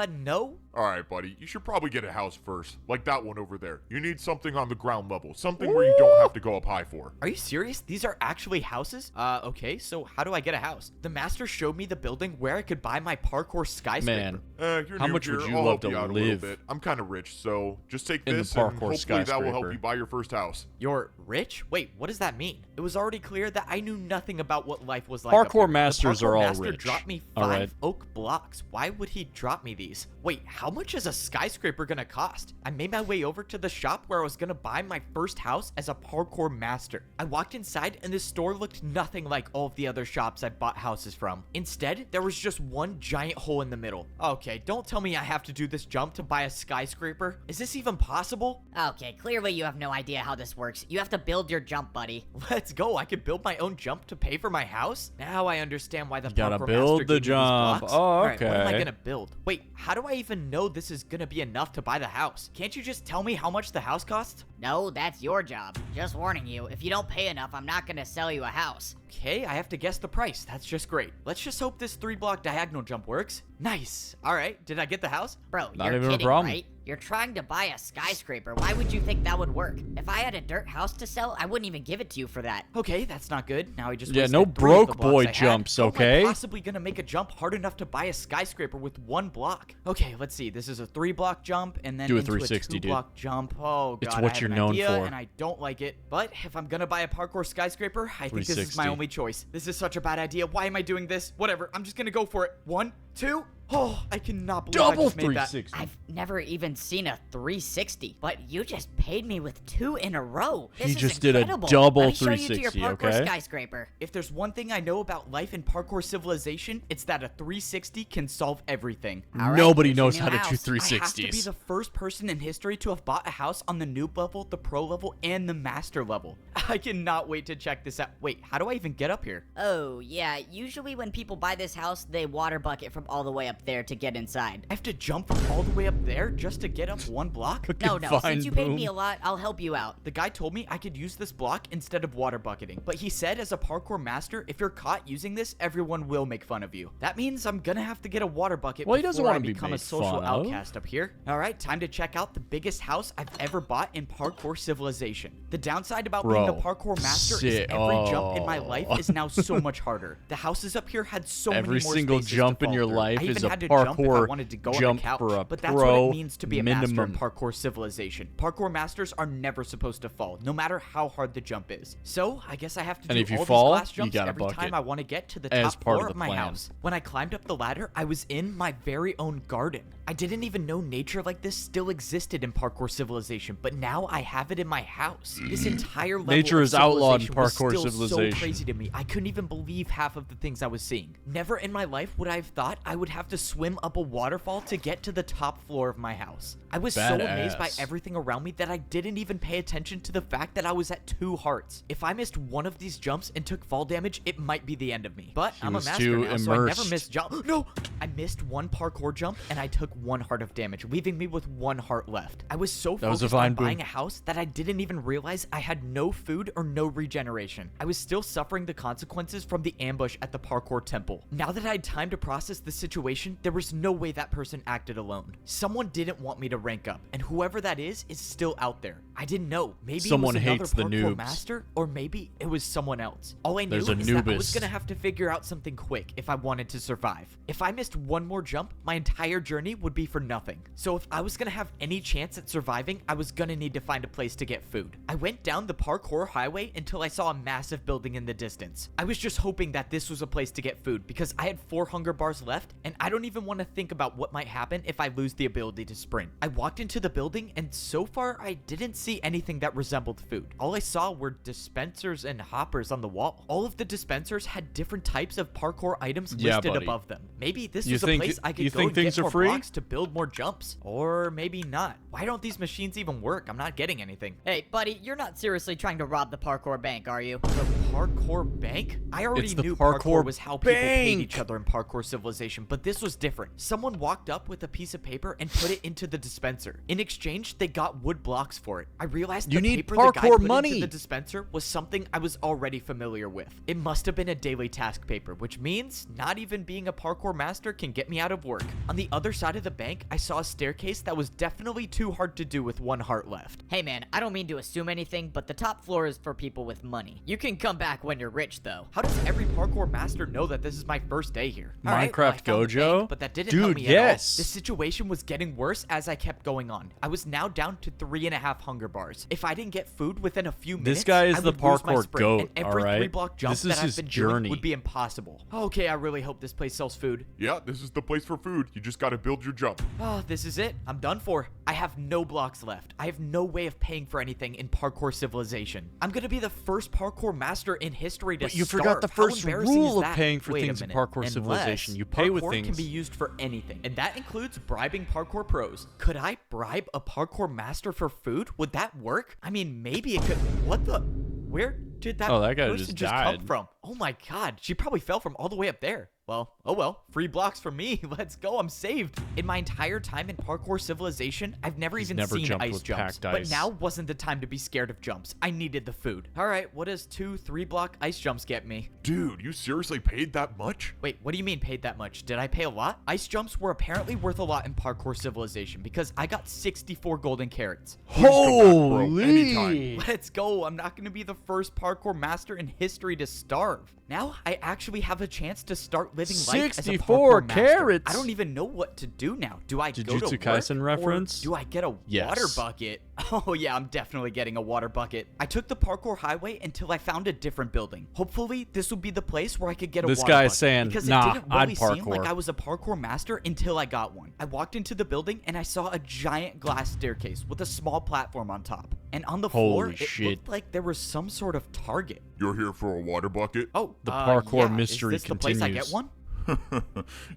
No. Alright, buddy. You should probably get a house first. Like that one over there. You need something on the ground level. Something where you don't have to go up high for. Are you serious? These are actually houses? Okay, so how do I get a house? The master showed me the building where I could buy my parkour skyscraper. Man, You're How new much here. would you I'll love help to you out a little live bit. I'm kind of rich, so just take in the this and parkour hopefully that will skyscraper? help you buy your first house. You're rich? Wait, what does that mean? It was already clear that I knew nothing about what life was like up Parkour here. The masters parkour are all master rich. dropped me All 5 right. oak blocks. Why would he drop me these? Wait, how much is a skyscraper gonna cost? I made my way over to the shop where I was gonna buy my first house as a parkour master. I walked inside and the store looked nothing like all of the other shops I bought houses from. Instead, there was just one giant hole in the middle. Okay, don't tell me I have to do this jump to buy a skyscraper. Is this even possible? Okay, clearly you have no idea how this works. You have to build your jump, buddy. Let's go. I could build my own jump to pay for my house. Now I understand why the gotta parkour build master the gave me these jump. blocks. Oh, All right, what am I okay. gonna build? Wait, how do I even know this is gonna be enough to buy the house? Can't you just tell me how much the house costs? No, that's your job. Just warning you, if you don't pay enough, I'm not gonna sell you a house. Okay, I have to guess the price. That's just great. Let's just hope this 3-block diagonal jump works. Nice. All right, did I get the house? Bro, Not you're even a kidding, problem. right? You're trying to buy a skyscraper. Why would you think that would work? If I had a dirt house to sell, I wouldn't even give it to you for that. Okay, that's not good. Now I just Yeah, wasted no 3 of the broke blocks boy I had. jumps, How am I okay? possibly gonna make a jump hard enough to buy a skyscraper with 1 block? Okay, let's see. This is a 3-block jump and then Do a into 360, a dude. 2-block jump. Oh god, It's I what have you're an known idea, for. and I don't like it. But if I'm gonna buy a parkour skyscraper, I think this is my 360. only choice. This is such a bad idea. Why am I doing this? Whatever. I'm just gonna go for it. 1, 2. Oh, I cannot believe I Double just made that. 360. I've never even seen a 360, but you just paid me with 2 in a row. This He is just did a incredible. double Let me show you to your 360, parkour okay? skyscraper. If there's one thing I know about life in parkour civilization, it's that a 360 can solve everything. All right, Nobody here's your knows new how to do house. I have to be 360s. the first person in history to have bought a house on the noob level, the pro level, and the master level. I cannot wait to check this out. Wait, how do I even get up here? Oh, yeah, usually when people buy this house, they water bucket from all the way up there to get inside. I have to jump from all the way up there just to get up 1 block? No, Fine, since you paid me boom. a lot, I'll help you out. The guy told me I could use this block instead of water bucketing, but he said as a parkour master, if you're caught using this, everyone will make fun of you. That means I'm gonna have to get a water bucket Well, he doesn't before I wanna be become a made social fun of. outcast up here. All right, time to check out the biggest house I've ever bought in parkour civilization. The downside about being a Bro, parkour master is shit. every jump in my Oh. life is now so much harder. The houses up here had so many Every more single spaces to jump in fall your through. life I is even a had to jump if I parkour wanted to go on jump the couch, for a but that's what it pro means to be a master in minimum. parkour civilization. Parkour masters are never supposed to fall, no matter how hard the jump is. So I guess I have to And do if you all fall, these glass you jumps got a every bucket. time I want to get to the As top part of floor the of my plan. house. When I climbed up the ladder, I was in my very own garden. I didn't even know nature like this still existed in parkour civilization, but now I have it in my house. This entire level Nature of is outlawed in civilization was parkour still civilization. so crazy to me. I couldn't even believe half of the things I was seeing. Never in my life would I have thought thought I would have to swim up a waterfall to get to the top floor of my house. I was so amazed by Badass. everything around me that I didn't even pay attention to the fact that I was at 2 hearts. If I missed one of these jumps and took fall damage, it might be the end of me. But I'm a was master too now, so I never immersed. missed jump. No! I missed 1 parkour jump and I took 1 heart of damage, leaving me with 1 heart left. I was so That was a focused on fine boom. buying a house that I didn't even realize I had no food or no regeneration. I was still suffering the consequences from the ambush at the parkour temple. Now that I had time to process the situation, there was no way that person acted alone. Someone didn't want me to rank up, and whoever that is still out there. I didn't know. Maybe Someone it was hates the another parkour noobs. master, or maybe it was someone else. All I knew There's a is that I was noobist. gonna have to figure out something quick if I wanted to survive. If I missed 1 more jump, my entire journey would be for nothing. So if I was gonna have any chance at surviving, I was gonna need to find a place to get food. I went down the parkour highway until I saw a massive building in the distance. I was just hoping that this was a place to get food because I had 4 hunger bars left, and I don't even want to think about what might happen if I lose the ability to sprint. I walked into the building, and so far I didn't see anything that resembled food. All I saw were dispensers and hoppers on the wall. All of the dispensers had different types of parkour items Yeah, listed buddy. above them. Maybe this You was a think- place I could you go think and things get are more free? blocks to build more jumps. Or maybe not. Why don't these machines even work? I'm not getting anything. Hey, buddy, you're not seriously trying to rob the parkour bank, are you? The parkour bank? I already It's the knew parkour parkour was how people paid bank. each other in Parkour Civilization, but this was different. Someone walked up with a piece of paper and put it into the dispenser. In exchange, they got wood blocks for it. I realized You the need paper the guy parkour put money. into the dispenser was something I was already familiar with. It must have been a daily task paper, which means not even being a parkour master can get me out of work. On the other side of the bank, I saw a staircase that was definitely too hard to do with 1 heart left. Hey man, I don't mean to assume anything, but the top floor is for people with money. You can come back when you're rich, though. How does every parkour master know that this is my first day here? All right, well, I Minecraft found the Gojo? bank, but that didn't Dude, help me yes. at all. The situation was getting worse as I kept going on. I was now down to 3.5 hunger bars. If I didn't get food within a few minutes, This guy is I the would lose my parkour sprint, goat, and every alright? 3-block jump This is that I've his been journey. doing would be impossible. Okay, I really hope this place sells food. Yeah, this is the place for food. You just gotta build your jump. Oh, this is it. I'm done for. I have no blocks left. I have no way of paying for anything in Parkour Civilization. I'm gonna be the first parkour master in history to But you forgot the starve. How first embarrassing rule is of that? paying for Wait a things in minute. Parkour Unless Civilization. You pay with parkour things. can be used for anything, and that includes bribing parkour pros. Could I bribe a parkour master for food? Would that work? I mean, maybe it could. What the? Where did that Oh, that guy person just come died. from? Oh my god, she probably fell from all the way up there. Well, oh well, free blocks for me. Let's go, I'm saved. In my entire time in Parkour Civilization, I've never even never seen jumped ice with jumps. packed But ice. now wasn't the time to be scared of jumps. I needed the food. All right, what does 2 3-block ice jumps get me? Dude, you seriously paid that much? Wait, what do you mean paid that much? Did I pay a lot? Ice jumps were apparently worth a lot in Parkour Civilization because I got 64 golden carrots. Please come back, bro, Holy! anytime. Let's go. I'm not going to be the first parkour master in history to starve. Now I actually have a chance to start living life as a 64 parkour master. carrots? I don't even know what to do now. Do I go to Jujutsu work, Kaisen or reference? do I get a Yes. water bucket? Oh yeah, I'm definitely getting a water bucket. I took the parkour highway until I found a different building. Hopefully this will be the place where I could get a This water guy bucket. is saying, because "Nah, it didn't I'd really seem like parkour." I was a parkour master until I got one. I walked into the building and I saw a giant glass staircase with a small platform on top. And on the floor, Holy it shit. looked like there was some sort of target. You're here for a water bucket? Oh, The parkour yeah. mystery Is this the place I continues. get one?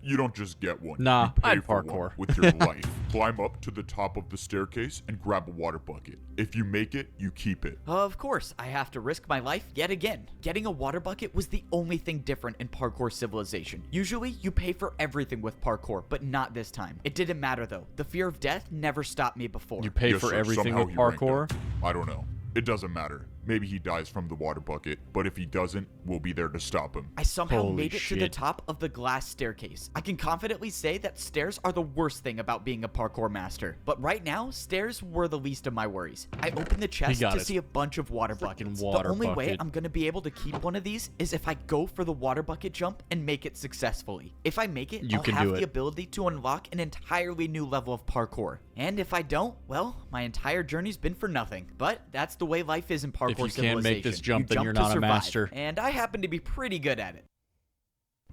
You don't just get one. Nah, you pay I'd for parkour. one with your life. Climb up to the top of the staircase and grab a water bucket. If you make it, you keep it. Of course, I have to risk my life yet again. Getting a water bucket was the only thing different in Parkour Civilization. Usually, you pay for everything with parkour, but not this time. It didn't matter though. The fear of death never stopped me before. You pay Yes, for sir, everything somehow with he ranked parkour? up. I don't know. It doesn't matter. Maybe he dies from the water bucket, but if he doesn't, we'll be there to stop him. I somehow Holy made it to the shit. top of the glass staircase. I can confidently say that stairs are the worst thing about being a parkour master. But right now, stairs were the least of my worries. I opened the chest got to it. see a bunch of water Freaking buckets. water The only way bucket. I'm going to be able to keep one of these is if I go for the water bucket jump and make it successfully. If I make it, You I'll can have do the it. ability to unlock an entirely new level of parkour. And if I don't, well, my entire journey's been for nothing. But that's the way life is in Parkour If you Civilization. can't make this jump, You then you're to not a survive. master. And I happen to be pretty good at it.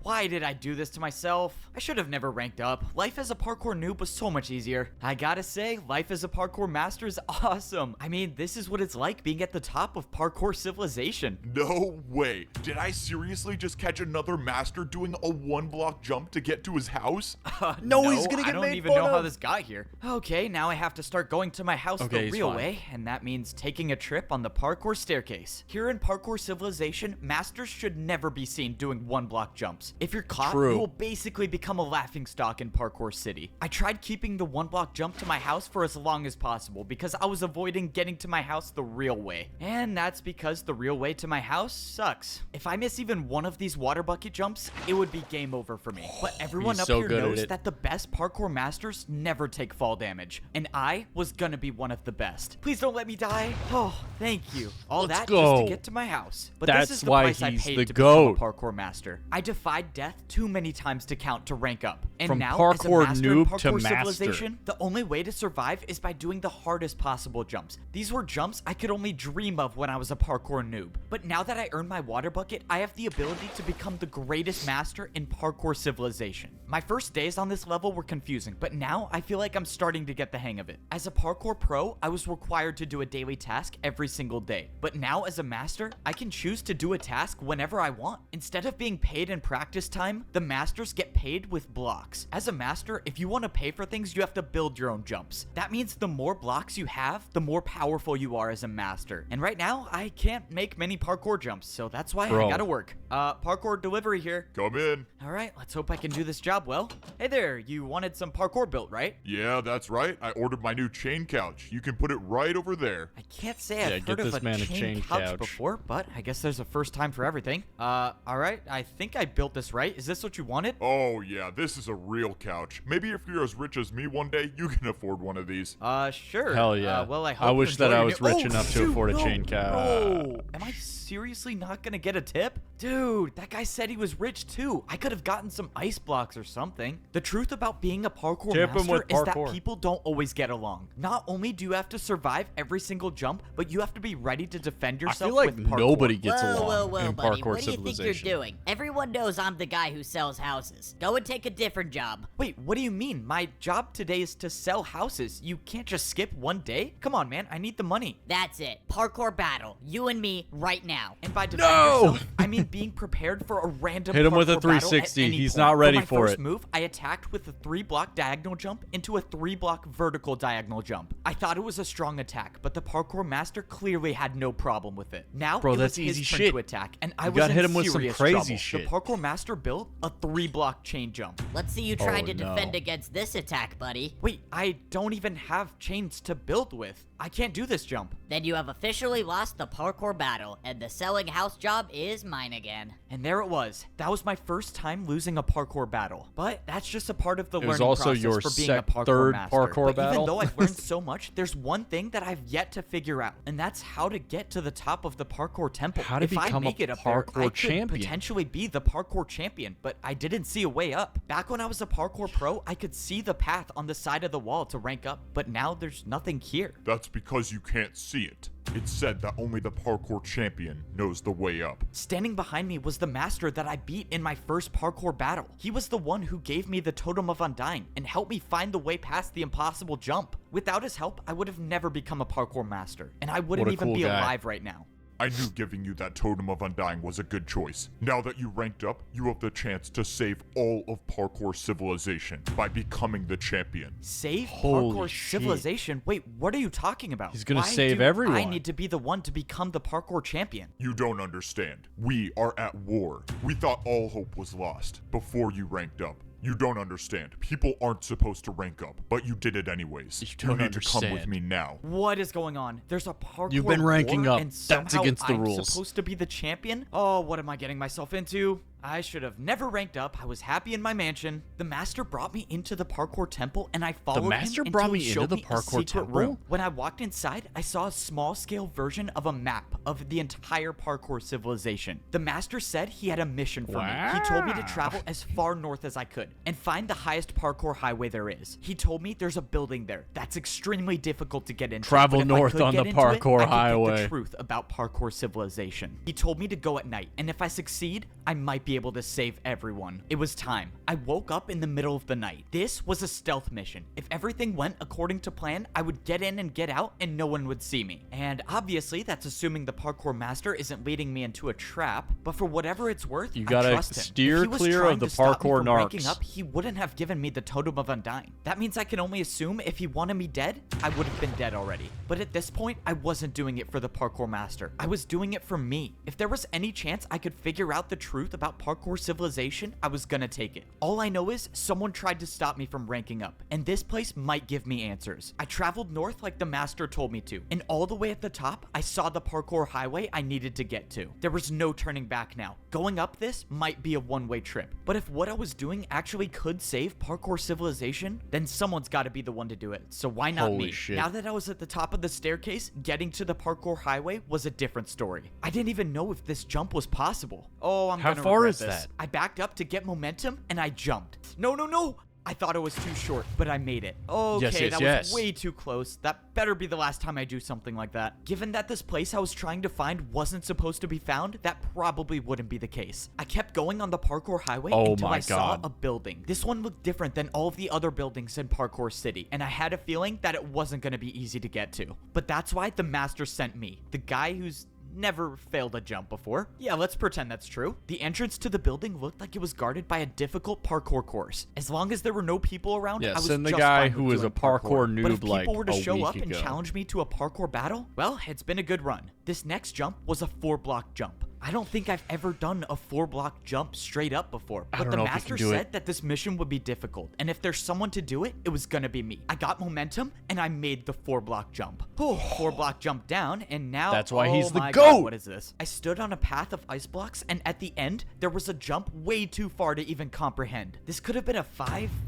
Why did I do this to myself? I should have never ranked up. Life as a parkour noob was so much easier. I gotta say, life as a parkour master is awesome. I mean, this is what it's like being at the top of Parkour Civilization. No way. Did I seriously just catch another master doing a 1-block jump to get to his house? No, he's gonna get I don't made even fun know how of. this got here. Okay, now I have to start going to my house Okay, the he's real fine. way, and that means taking a trip on the parkour staircase. Here in Parkour Civilization, masters should never be seen doing 1-block jumps. If you're caught, True. you will basically become a laughingstock in Parkour City. I tried keeping the 1-block jump to my house for as long as possible because I was avoiding getting to my house the real way. And that's because the real way to my house sucks. If I miss even one of these water bucket jumps, it would be game over for me. But everyone He's up so here good at knows it. that the best parkour masters never take fall damage. And I was gonna be one of the best. Please don't let me die. Oh, thank you. All Let's that go. just to get to my house. But That's this is the why price I he's paid the to become a GOAT. parkour master. I defied death too many times to count to rank up. And From now, parkour as a master in noob Parkour to master. Civilization, the only way to survive is by doing the hardest possible jumps. These were jumps I could only dream of when I was a parkour noob. But now that I earned my water bucket, I have the ability to become the greatest master in Parkour Civilization. My first days on this level were confusing, but now I feel like I'm starting to get the hang of it. As a parkour pro, I was required to do a daily task every single day. But now as a master, I can choose to do a task whenever I want. Instead of being paid in practice time, the masters get paid with blocks. As a master, if you want to pay for things, you have to build your own jumps. That means the more blocks you have, the more powerful you are as a master. And right now, I can't make many parkour jumps, so that's why Bro. I gotta work. Parkour delivery here. Come in. All right, let's hope I can do this job well. Hey there, you wanted some parkour built, right? Yeah, that's right. I ordered my new chain couch. You can put it right over there. I can't say Yeah, I've get heard of this a man a chain chain couch couch. before, but I guess there's a first time for everything. All right, I think I built this right. Is this what you wanted? Oh, yeah, this is a real couch. Maybe if you're as rich as me one day, you can afford one of these. Sure. Hell yeah. Well, I I hope you wish that enjoy I your was new- rich Oh, enough to shoot, afford a no, chain couch. No. Am I seriously not gonna get a tip? Dude, that guy said he was rich too. I could have gotten some ice blocks or something. The truth about being a parkour Tip him master with is that parkour. people don't always get along. Not only do you have to survive every single jump, but you have to be ready to defend I yourself feel like with parkour. nobody gets Whoa, along whoa, in buddy. Parkour What do you think Civilization. you're doing? Everyone knows I'm the guy who sells houses. Go and take a different job. Wait, what do you mean? My job today is to sell houses. You can't just skip one day? Come on, man. I need the money. That's it. Parkour battle. You and me right now. And by defend yourself, I mean being prepared for a random Hit him with a parkour battle at 360. any He's point. not ready my for first it. move, I attacked with a 3-block diagonal jump into a 3-block vertical diagonal jump. I thought it was a strong attack, but the parkour master clearly had no problem with it. Now, Bro, it that's was his easy turn shit. to attack, and I You was gotta in hit him with some serious crazy trouble. shit. The parkour master built a 3-block chain jump. Let's see you trying Oh, to no. defend against this attack, buddy. Wait, I don't even have chains to build with. I can't do this jump. Then you have officially lost the parkour battle, and the selling house job is mine again. And there it was. That was my first time losing a parkour battle. But that's just a part of the It was learning also process your for being a parkour third master. parkour but battle? even though I've learned so much, there's one thing that I've yet to figure out, and that's how to get to the top of the parkour temple. How to if I become a make it up there, parkour I could champion. potentially be the parkour champion, but I didn't see a way up. Back when I was a parkour pro, I could see the path on the side of the wall to rank up, but now there's nothing here. That's because you can't see it. It's said that only the parkour champion knows the way up. Standing behind me was the master that I beat in my first parkour battle. He was the one who gave me the Totem of Undying and helped me find the way past the impossible jump. Without his help, I would have never become a parkour master, and I wouldn't What a even cool be guy. alive right now. I knew giving you that Totem of Undying was a good choice. Now that you ranked up, you have the chance to save all of Parkour Civilization by becoming the champion. Save Holy Parkour shit. Civilization? Wait, what are you talking about? He's gonna Why save do everyone. I need to be the one to become the parkour champion. You don't understand. We are at war. We thought all hope was lost before you ranked up. You don't understand. People aren't supposed to rank up, but you did it anyways. You don't need to come with understand. me now. What is going on? There's a parkour You've been ranking war, up. and That's somehow against the I'm rules. supposed to be the champion? Oh, what am I getting myself into? I should have never ranked up. I was happy in my mansion. The master brought me into the parkour temple, and I followed him master until brought he me into showed the me a parkour secret temple? room. When I walked inside, I saw a small-scale version of a map of the entire parkour civilization. The master said he had a mission for me. He told me to Wow. travel as far north as I could and find the highest parkour highway there is. He told me there's a building there that's extremely difficult to get into. Travel but if I north could on get the into it, parkour I could get highway. the truth about parkour civilization. He told me to go at night, and if I succeed, I might be able to save everyone. It was time. I woke up in the middle of the night. This was a stealth mission. If everything went according to plan, I would get in and get out and no one would see me. And obviously, that's assuming the parkour master isn't leading me into a trap, but for whatever it's worth, You I gotta trust him. steer If he was clear trying of the to stop me parkour from ranking narcs. up, he wouldn't have given me the Totem of Undying. That means I can only assume if he wanted me dead, I would have been dead already. But at this point, I wasn't doing it for the parkour master. I was doing it for me. If there was any chance I could figure out the truth about Parkour Civilization, I was gonna take it. All I know is someone tried to stop me from ranking up, and this place might give me answers. I traveled north like the master told me to, and all the way at the top, I saw the parkour highway I needed to get to. There was no turning back now. Going up this might be a one-way trip, but if what I was doing actually could save Parkour Civilization, then someone's gotta be the one to do it, so why not Holy me? shit. Now that I was at the top of the staircase, getting to the parkour highway was a different story. I didn't even know if this jump was possible. Oh, I'm How gonna far regret is this. that? I backed up to get momentum and I jumped. No, no, no! I thought it was too short, but I made it. Okay, that was way too close. That better be the last time I do something like that. Given that this place I was trying to find wasn't supposed to be found, that probably wouldn't be the case. I kept going on the parkour highway until I saw a building. This one looked different than all of the other buildings in Parkour City, and I had a feeling that it wasn't going to be easy to get to. But that's why the master sent me, the guy who's never failed a jump before. Yeah, let's pretend that's true. The entrance to the building looked like it was guarded by a difficult parkour course. As long as there were no people around, I was send the just guy fine who with was a doing parkour But noob if people like were to a show week up and ago. challenge me to a parkour battle, well, it's been a good run. This next jump was a 4-block jump. I don't think I've ever done a 4-block jump straight up before, but the master said that this mission would be difficult, and if there's someone to do it, it was gonna be me. I got momentum, and I made the 4-block jump. 4-block jump down, and now— That's why he's the my GOAT! God, what is this? I stood on a path of ice blocks, and at the end, there was a jump way too far to even comprehend. This could have been a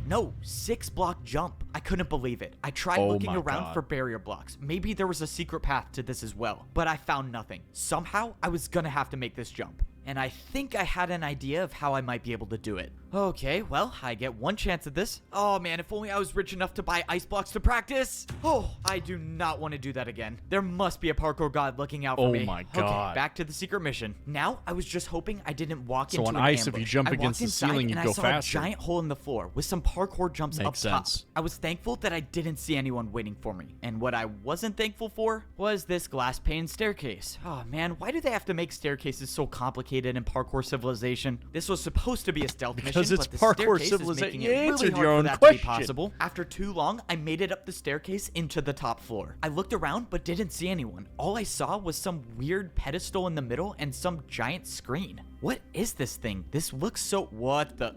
6-block jump. I couldn't believe it. I tried looking around for barrier blocks. Maybe there was a secret path to this as well, but I found nothing. Somehow, I was gonna have to make this jump. And I think I had an idea of how I might be able to do it. Okay, well, I get one chance at this. Oh man, if only I was rich enough to buy ice blocks to practice. Oh, I do not want to do that again. There must be a parkour god looking out for me. Oh my God. Okay, back to the secret mission. Now, I was just hoping I didn't walk into on an ice, if ambush. you jump I against walked the inside ceiling, you and go I saw faster. a giant hole in the floor with some parkour jumps Makes up top. sense. I was thankful that I didn't see anyone waiting for me. And what I wasn't thankful for was this glass pane staircase. Oh man, why do they have to make staircases so complicated in Parkour Civilization? This was supposed to be a stealth Because mission, it's but the Parkour staircase is Civilization. making You it really answered hard your for own that to be question. possible. After too long, I made it up the staircase into the top floor. I looked around but didn't see anyone. All I saw was some weird pedestal in the middle and some giant screen. What is this thing? This looks so— what the—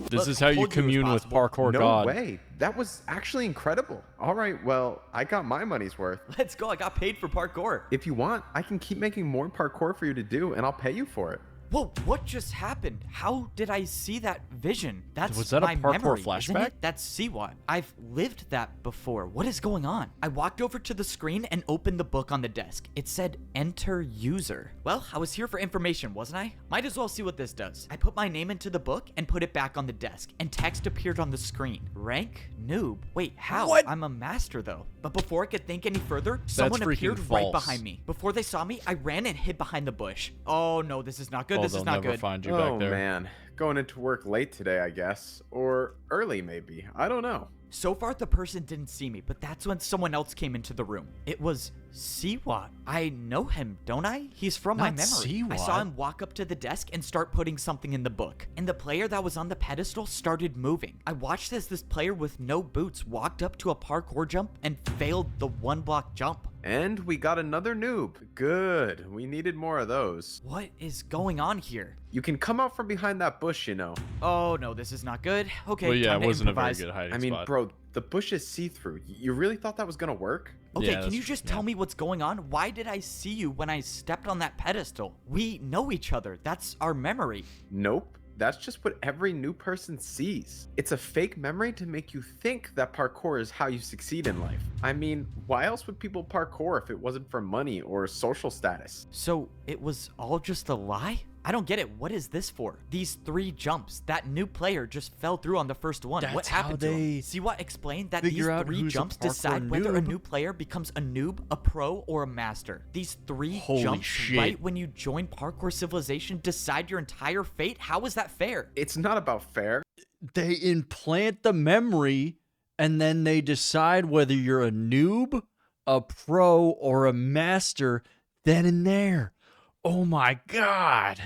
This Look, is I how you told it was commune with possible. parkour No god. way. That was actually incredible. All right, well, I got my money's worth. Let's go, I got paid for parkour. If you want, I can keep making more parkour for you to do, and I'll pay you for it. Whoa, what just happened? How did I see that vision? That's Was that a my parkour memory, isn't flashback? it? That's Siwat. I've lived that before. What is going on? I walked over to the screen and opened the book on the desk. It said, enter user. Well, I was here for information, wasn't I? Might as well see what this does. I put my name into the book and put it back on the desk, and text appeared on the screen. Rank? Noob. Wait, how? What? I'm a master, though. But before I could think any further, someone freaking appeared right false. behind me. Before they saw me, I ran and hid behind the bush. Oh no, this is not good. Oh, This is they'll not never good. find you Oh back there. man, going into work late today, I guess. Or early maybe. I don't know. So far, the person didn't see me, but that's when someone else came into the room. It was Siwat. I know him, don't I? He's from my Not memory. I Siwat. saw him walk up to the desk and start putting something in the book. And the player that was on the pedestal started moving. I watched as this player with no boots walked up to a parkour jump and failed the 1-block jump. And we got another noob. Good. We needed more of those. What is going on here? You can come out from behind that bush, you know. Oh no, this is not good. Okay, Well, yeah, time it to wasn't a very improvise. good hiding I mean, spot. bro, the bush is see-through. You really thought that was gonna work? Okay, Yeah, can that's- you just tell me what's going on? Why did I see you when I stepped on that pedestal? We know each other. That's our memory. Nope. That's just what every new person sees. It's a fake memory to make you think that parkour is how you succeed in life. I mean, why else would people parkour if it wasn't for money or social status? So it was all just a lie? I don't get it. What is this for? These 3 jumps. That new player just fell through on the first one. What That's how happened to they him? See what explained that these figure out 3 who's a jumps parkour decide whether a noob? new player becomes a noob, a pro, or a master. These 3 Holy jumps shit. right when you join Parkour Civilization decide your entire fate? How is that fair? It's not about fair. They implant the memory and then they decide whether you're a noob, a pro, or a master then and there. Oh my god.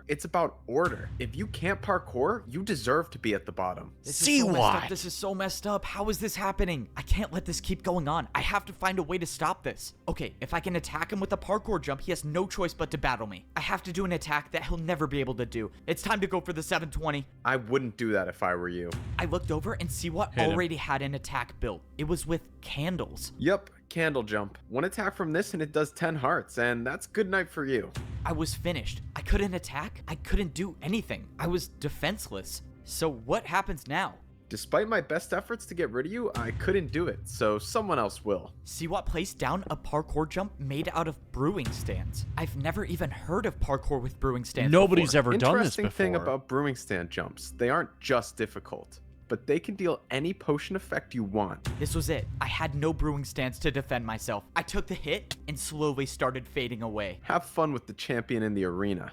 It's about order. If you can't parkour, you deserve to be at the bottom. This See is so messed what? up. This is so messed up. How is this happening? I can't let this keep going on. I have to find a way to stop this. Okay, if I can attack him with a parkour jump, he has no choice but to battle me. I have to do an attack that he'll never be able to do. It's time to go for the 720. I wouldn't do that if I were you. I looked over and see what Hit him. already had an attack built. It was with candles. Yep, candle jump. One attack from this and it does 10 hearts, and that's good night for you. I was finished. I couldn't attack. I couldn't do anything. I was defenseless. So what happens now? Despite my best efforts to get rid of you, I couldn't do it, so someone else will. See what placed down a parkour jump made out of brewing stands. I've never even heard of parkour with brewing stands Nobody's before. ever done this Interesting before. thing about brewing stand jumps, they aren't just difficult, but they can deal any potion effect you want. This was it. I had no brewing stands to defend myself. I took the hit and slowly started fading away. Have fun with the champion in the arena.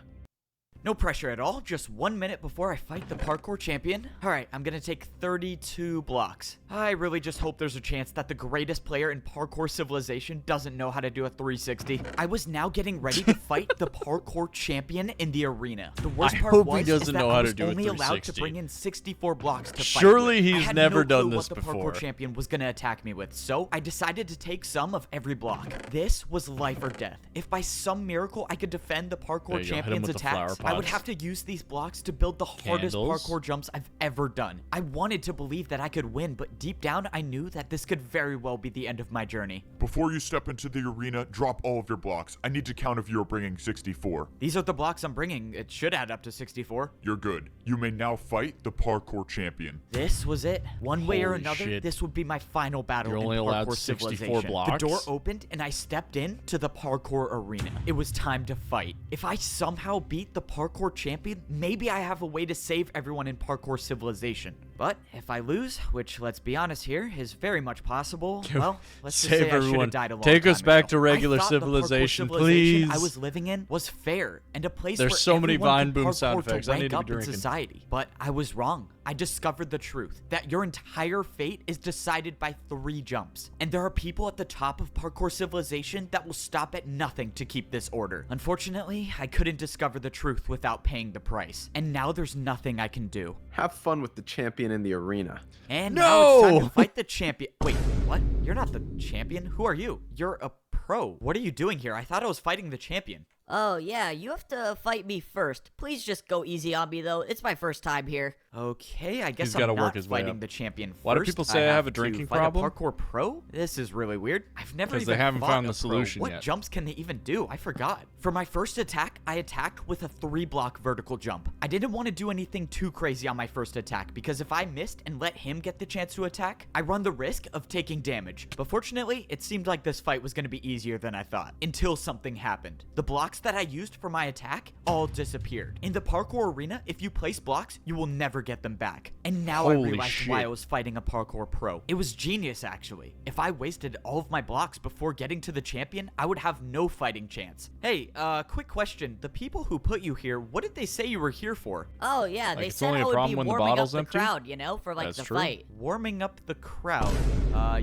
No pressure at all, just 1 minute before I fight the parkour champion. Alright, I'm gonna take 32 blocks. I really just hope there's a chance that the greatest player in Parkour Civilization doesn't know how to do a 360. I was now getting ready to fight the parkour champion in the arena. The worst I part hope he was doesn't is that know I how to was do a only allowed to 360. bring in 64 blocks to fight Surely with. I he's had never no done clue this what the before. parkour champion was gonna attack me with, so I decided to take some of every block. This was life or death. If by some miracle I could defend the There parkour you go, hit him champion's with the flower attacks, I would pots. have to use these blocks to build the hardest Candles. parkour jumps I've ever done. I wanted to believe that I could win, but deep down I knew that this could very well be the end of my journey. Before you step into the arena, drop all of your blocks. I need to count if you are bringing 64. These are the blocks I'm bringing. It should add up to 64. You're good. You may now fight the parkour champion. This was it. One way or Holy another, shit. this would be my final battle You're in only allowed Parkour 64 Civilization. blocks? The door opened and I stepped in to the parkour arena. It was time to fight. If I somehow beat the parkour champion, maybe I have a way to save everyone in Parkour Civilization. But if I lose, which let's be honest here, is very much possible, well, let's just Save say I should everyone. have died a long Take time us back ago. to regular I thought the Parkour civilization, civilization I please. was living in was fair and a place There's where so many everyone Vine could Boom sound parkour to effects. I need rank to be up in drinking. society. But I was wrong. I discovered the truth that your entire fate is decided by 3 jumps. And there are people at the top of Parkour Civilization that will stop at nothing to keep this order. Unfortunately, I couldn't discover the truth without paying the price. And now there's nothing I can do. Have fun with the champion in the arena. And now it's time No! to fight the champion. Wait, what? You're not the champion? Who are you? You're a pro. What are you doing here? I thought I was fighting the champion. Oh, yeah, you have to fight me first. Please just go easy on me, though. It's my first time here. Okay, I guess He's I'm gotta not work his way fighting up. the champion first. Why do people say I have a drinking to fight problem? A parkour pro? This is really weird. I've never 'Cause even they haven't fought found a the solution pro. yet. What jumps can they even do? I forgot. For my first attack, I attacked with a 3-block vertical jump. I didn't want to do anything too crazy on my first attack because if I missed and let him get the chance to attack, I run the risk of taking damage. But fortunately, it seemed like this fight was going to be easier than I thought until something happened. The blocks that I used for my attack all disappeared. In the parkour arena, if you place blocks, you will never get them back. And now I Holy realized shit. why I was fighting a parkour pro. It was genius, actually. If I wasted all of my blocks before getting to the champion, I would have no fighting chance. Hey, quick question. The people who put you here, what did they say you were here for? Oh, yeah, Like, they it's said only I a would problem be when the warming up bottle's the empty? crowd, you know, for, like, That's the true. fight. Warming up the crowd.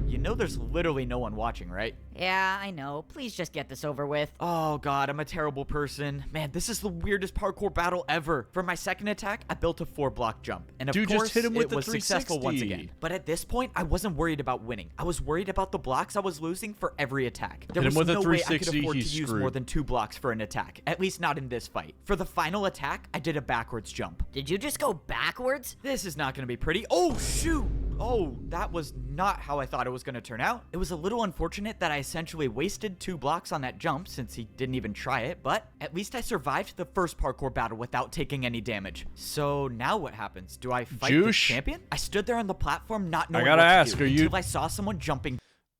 You know there's literally no one watching, right? Yeah, I know. Please just get this over with. Oh god, I'm a terrible person. Man, this is the weirdest parkour battle ever. For my second attack, I built a 4-block jump. And of Dude, just course, hit him with it the was successful once 360. again. But at this point, I wasn't worried about winning. I was worried about the blocks I was losing for every attack. There Hit him was with a no way I could 360, afford to he's use screwed. more than 2 blocks for an attack. At least not in this fight. For the final attack, I did a backwards jump. Did you just go backwards? This is not going to be pretty. Oh, shoot! Oh, that was not how I thought it was going to turn out. It was a little unfortunate that I essentially wasted 2 blocks on that jump since he didn't even try it, but at least I survived the first parkour battle without taking any damage. So now what happens? Do I fight the Juice? champion? I stood there on the platform not knowing gotta what to ask, do are you- until I saw someone jumping.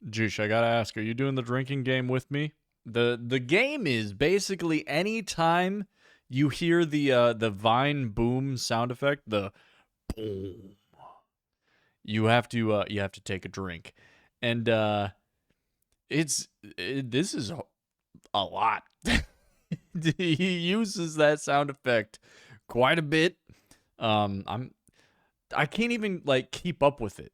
Juice, I gotta ask, are you doing the drinking game with me? The game is basically any time you hear the vine boom sound effect, the boom. You have to take a drink, and this is a lot. He uses that sound effect quite a bit. I can't even like keep up with it.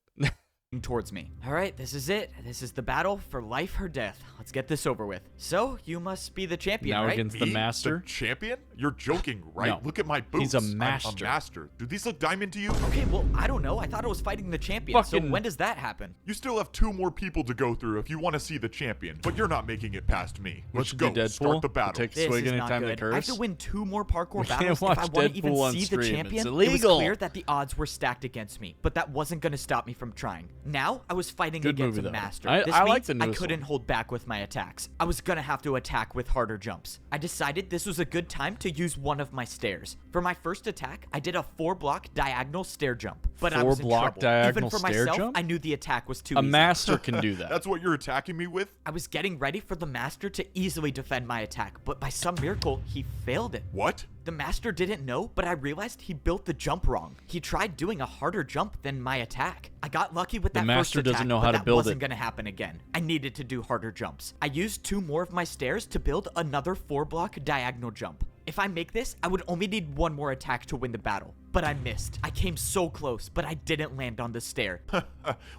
Towards me. All right, this is it. This is the battle for life or death. Let's get this over with. So, you must be the champion, Now right? against the Me? master. The champion? You're joking, right? No. Look at my boots. He's a I'm master. a master. Do these look diamond to you? Okay, well, I don't know. I thought I was fighting the champion. So Fucking- when does that happen? You still have 2 more people to go through if you want to see the champion, but you're not making it past me. Let's Should go. do Deadpool. Start the battle. Take a This swig is anytime not they good. curse. I have to win 2 more parkour We can't battles if I watch want to even Deadpool on see the stream. It's champion. It illegal. was clear that the odds were stacked against me, but that wasn't going to stop me from trying. Now, I was fighting Good against movie, a though. master. I This like means the I newest couldn't one. hold back with my attacks. I was going to have to attack with harder jumps. I decided this was a good time to use one of my stairs. For my first attack, I did a 4-block diagonal stair jump, but I was in 4-block trouble. diagonal Even for stair myself, jump? I knew the attack was too A easy. master can do that. That's what you're attacking me with? I was getting ready for the master to easily defend my attack, but by some miracle, he failed it. What? The master didn't know, but I realized he built the jump wrong. He tried doing a harder jump than my attack. I got lucky with The that master first attack, doesn't know but how to that build wasn't it. going to happen again. I needed to do harder jumps. I used 2 more of my stairs to build another 4-block diagonal jump. If I make this, I would only need 1 more attack to win the battle. But I missed. I came so close, but I didn't land on the stair.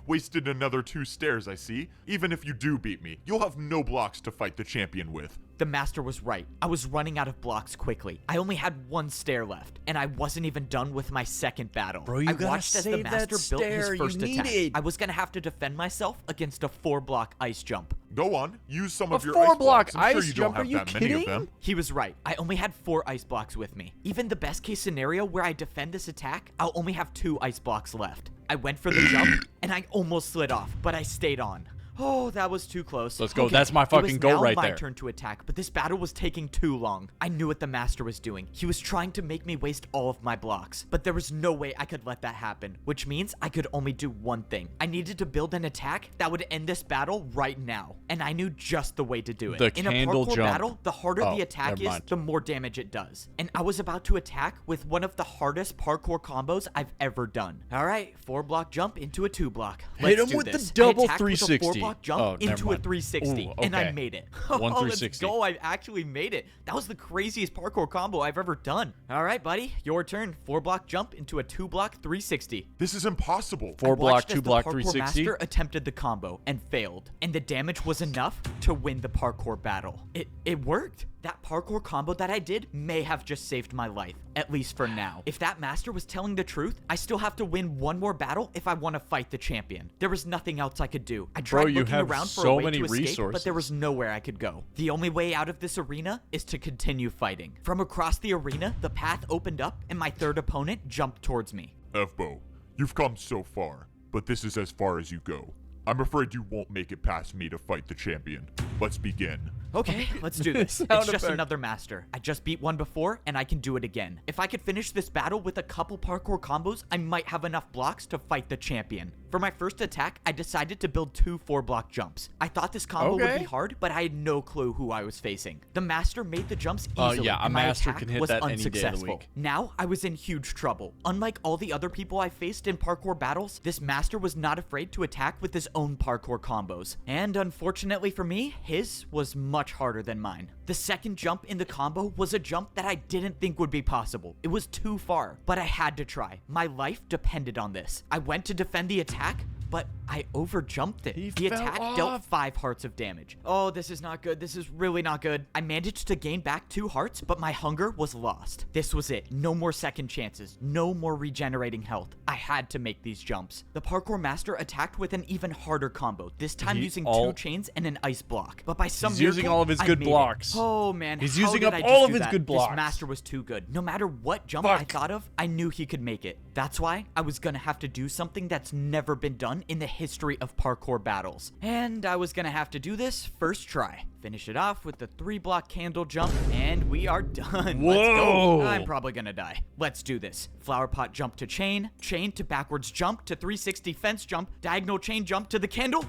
Wasted another 2 stairs, I see. Even if you do beat me, you'll have no blocks to fight the champion with. The master was right. I was running out of blocks quickly. I only had 1 stair left, and I wasn't even done with my second battle. Bro, you I gotta watched as the save that master built stair. his You first need attack. it. I was gonna have to defend myself against a 4-block ice jump. Go on, use some A of your 4-block ice blocks. I'm sure ice you jump? don't Are have you that many of kidding? them. He was right. I only had 4 ice blocks with me. Even the best case scenario where I defend this attack, I'll only have 2 ice blocks left. I went for the jump, and I almost slid off, but I stayed on. Oh, that was too close. Let's go. Okay, That's my it was fucking goal now right my there. turn to attack, but this battle was taking too long. I knew what the master was doing. He was trying to make me waste all of my blocks, but there was no way I could let that happen, which means I could only do one thing. I needed to build an attack that would end this battle right now, and I knew just the way to do it. The In a candle parkour jump. battle, the harder Oh, the attack never is, mind. the more damage it does. And I was about to attack with one of the hardest parkour combos I've ever done. All right, 4-block jump into a 2-block. Hit Let's him do with the this. double I attacked with a 360. 4-block jump Oh, never into a mind. 360, Ooh, and I okay. made it. One Oh, let's 360. go. I actually made it. That was the craziest parkour combo I've ever done. All right, buddy, your turn. 4-block jump into a 2-block 360. This is impossible. 4-block, Watched as the 2-block, parkour 360. master attempted the combo and failed, and the damage was enough to win the parkour battle. It worked. That parkour combo that I did may have just saved my life, at least for now. If that master was telling the truth, I still have to win 1 more battle if I want to fight the champion. There was nothing else I could do. I tried you looking have around for a so way many to escape, but there was resources. nowhere I could go. The only way out of this arena is to continue fighting. From across the arena, the path opened up, and my third opponent jumped towards me. Evbo, you've come so far, but this is as far as you go. I'm afraid you won't make it past me to fight the champion. Let's begin. Okay, let's do this. Sound It's just effect. another master. I just beat one before, and I can do it again. If I could finish this battle with a couple parkour combos, I might have enough blocks to fight the champion. For my first attack, I decided to build 2 4-block jumps. I thought this combo would Okay. be hard, but I had no clue who I was facing. The master made the jumps easily, yeah, a and my master attack can hit was that any day of the unsuccessful. week. Now, I was in huge trouble. Unlike all the other people I faced in parkour battles, this master was not afraid to attack with his own parkour combos. And unfortunately for me, his was much harder than mine. The second jump in the combo was a jump that I didn't think would be possible. It was too far, but I had to try. My life depended on this. I went to defend the attack, but I overjumped it. He The fell attack off. dealt 5 hearts of damage. Oh, this is not good. This is really not good. I managed to gain back 2 hearts, but my hunger was lost. This was it. No more second chances. No more regenerating health. I had to make these jumps. The parkour master attacked with an even harder combo, this time using 2 chains and an ice block. But by some He's using miracle, all of his I good made it. blocks. Oh man, He's how using did up I all just of do his that? good blocks. This master was too good. No matter what jump I Fuck. thought of, I knew he could make it. That's why I was gonna have to do something that's never been done in the history of parkour battles. And I was gonna have to do this first try. Finish it off with the 3-block candle jump, and we are done. Let's Whoa. go. I'm probably gonna die. Let's do this. Flower pot jump to chain to backwards jump to 360 fence jump, diagonal chain jump to the candle.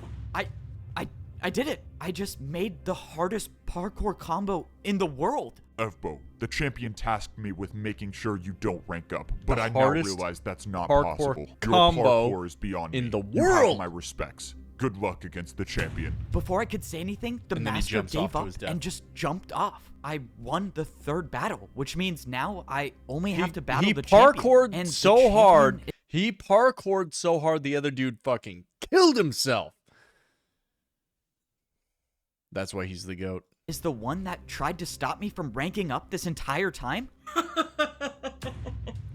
I I did it. I just made the hardest parkour combo in the world. Evbo, the champion tasked me with making sure you don't rank up, but I now hardest realize that's not parkour possible. combo Your parkour is beyond in me. the You world. have my respects. Good luck against the champion. Before I could say anything, the And then he master jumps off gave to up his death. and just jumped off. I won the 3rd battle, which means now I only have to battle he the champion. parkoured And the so champion hard. He parkoured so hard the other dude fucking killed himself. That's why he's the GOAT. is the one that tried to stop me from ranking up this entire time?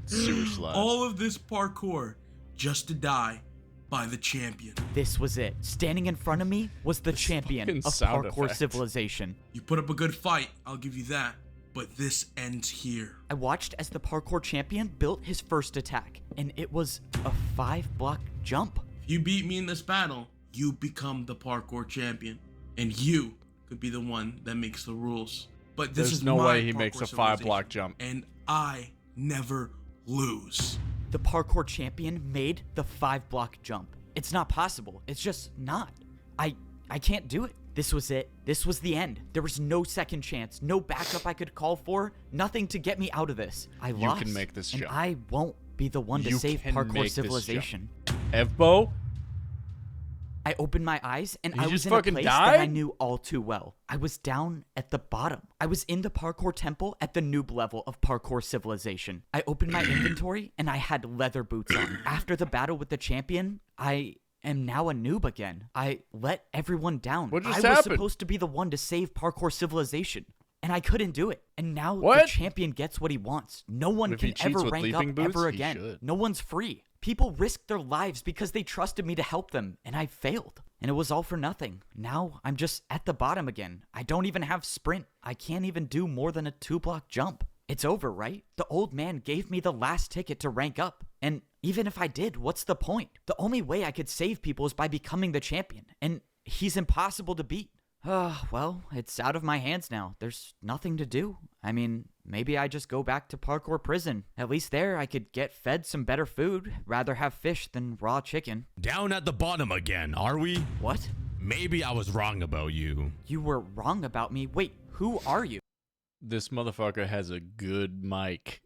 Sewer slide. All of this parkour just to die by the champion. This was it. Standing in front of me was the champion fucking of sound Parkour effect. Civilization. You put up a good fight, I'll give you that. But this ends here. I watched as the parkour champion built his first attack, and it was a 5-block jump. If you beat me in this battle, you become the parkour champion. And you could be the one that makes the rules. But this There's is no my way he Parkour makes a Civilization, 5-block jump. And I never lose. The parkour champion made the 5-block jump. It's not possible. It's just not. I can't do it. This was it. This was the end. There was no second chance, no backup I could call for, nothing to get me out of this. I You lost. can make this and jump. I won't be the one to You save can make Parkour this Civilization. Evbo, I opened my eyes and You I was just in a fucking place that I died? knew all too well. I was down at the bottom. I was in the parkour temple at the noob level of Parkour Civilization. I opened my inventory and I had leather boots on. After the battle with the champion, I am now a noob again. I let everyone down. What just I was happened? supposed to be the one to save Parkour Civilization. And I couldn't do it. And now the What? champion gets what he wants. No one If he can cheats ever with rank leaping up boots, ever he again. should. No one's free. People risked their lives because they trusted me to help them, and I failed. And it was all for nothing. Now I'm just at the bottom again. I don't even have sprint. I can't even do more than a 2-block jump. It's over, right? The old man gave me the last ticket to rank up. And even if I did, what's the point? The only way I could save people is by becoming the champion. And he's impossible to beat. Well, it's out of my hands now. There's nothing to do. I mean, maybe I just go back to parkour prison. At least there I could get fed some better food. Rather have fish than raw chicken. Down at the bottom again, are we? What? Maybe I was wrong about you. You were wrong about me. Wait, who are you? this motherfucker has a good mic.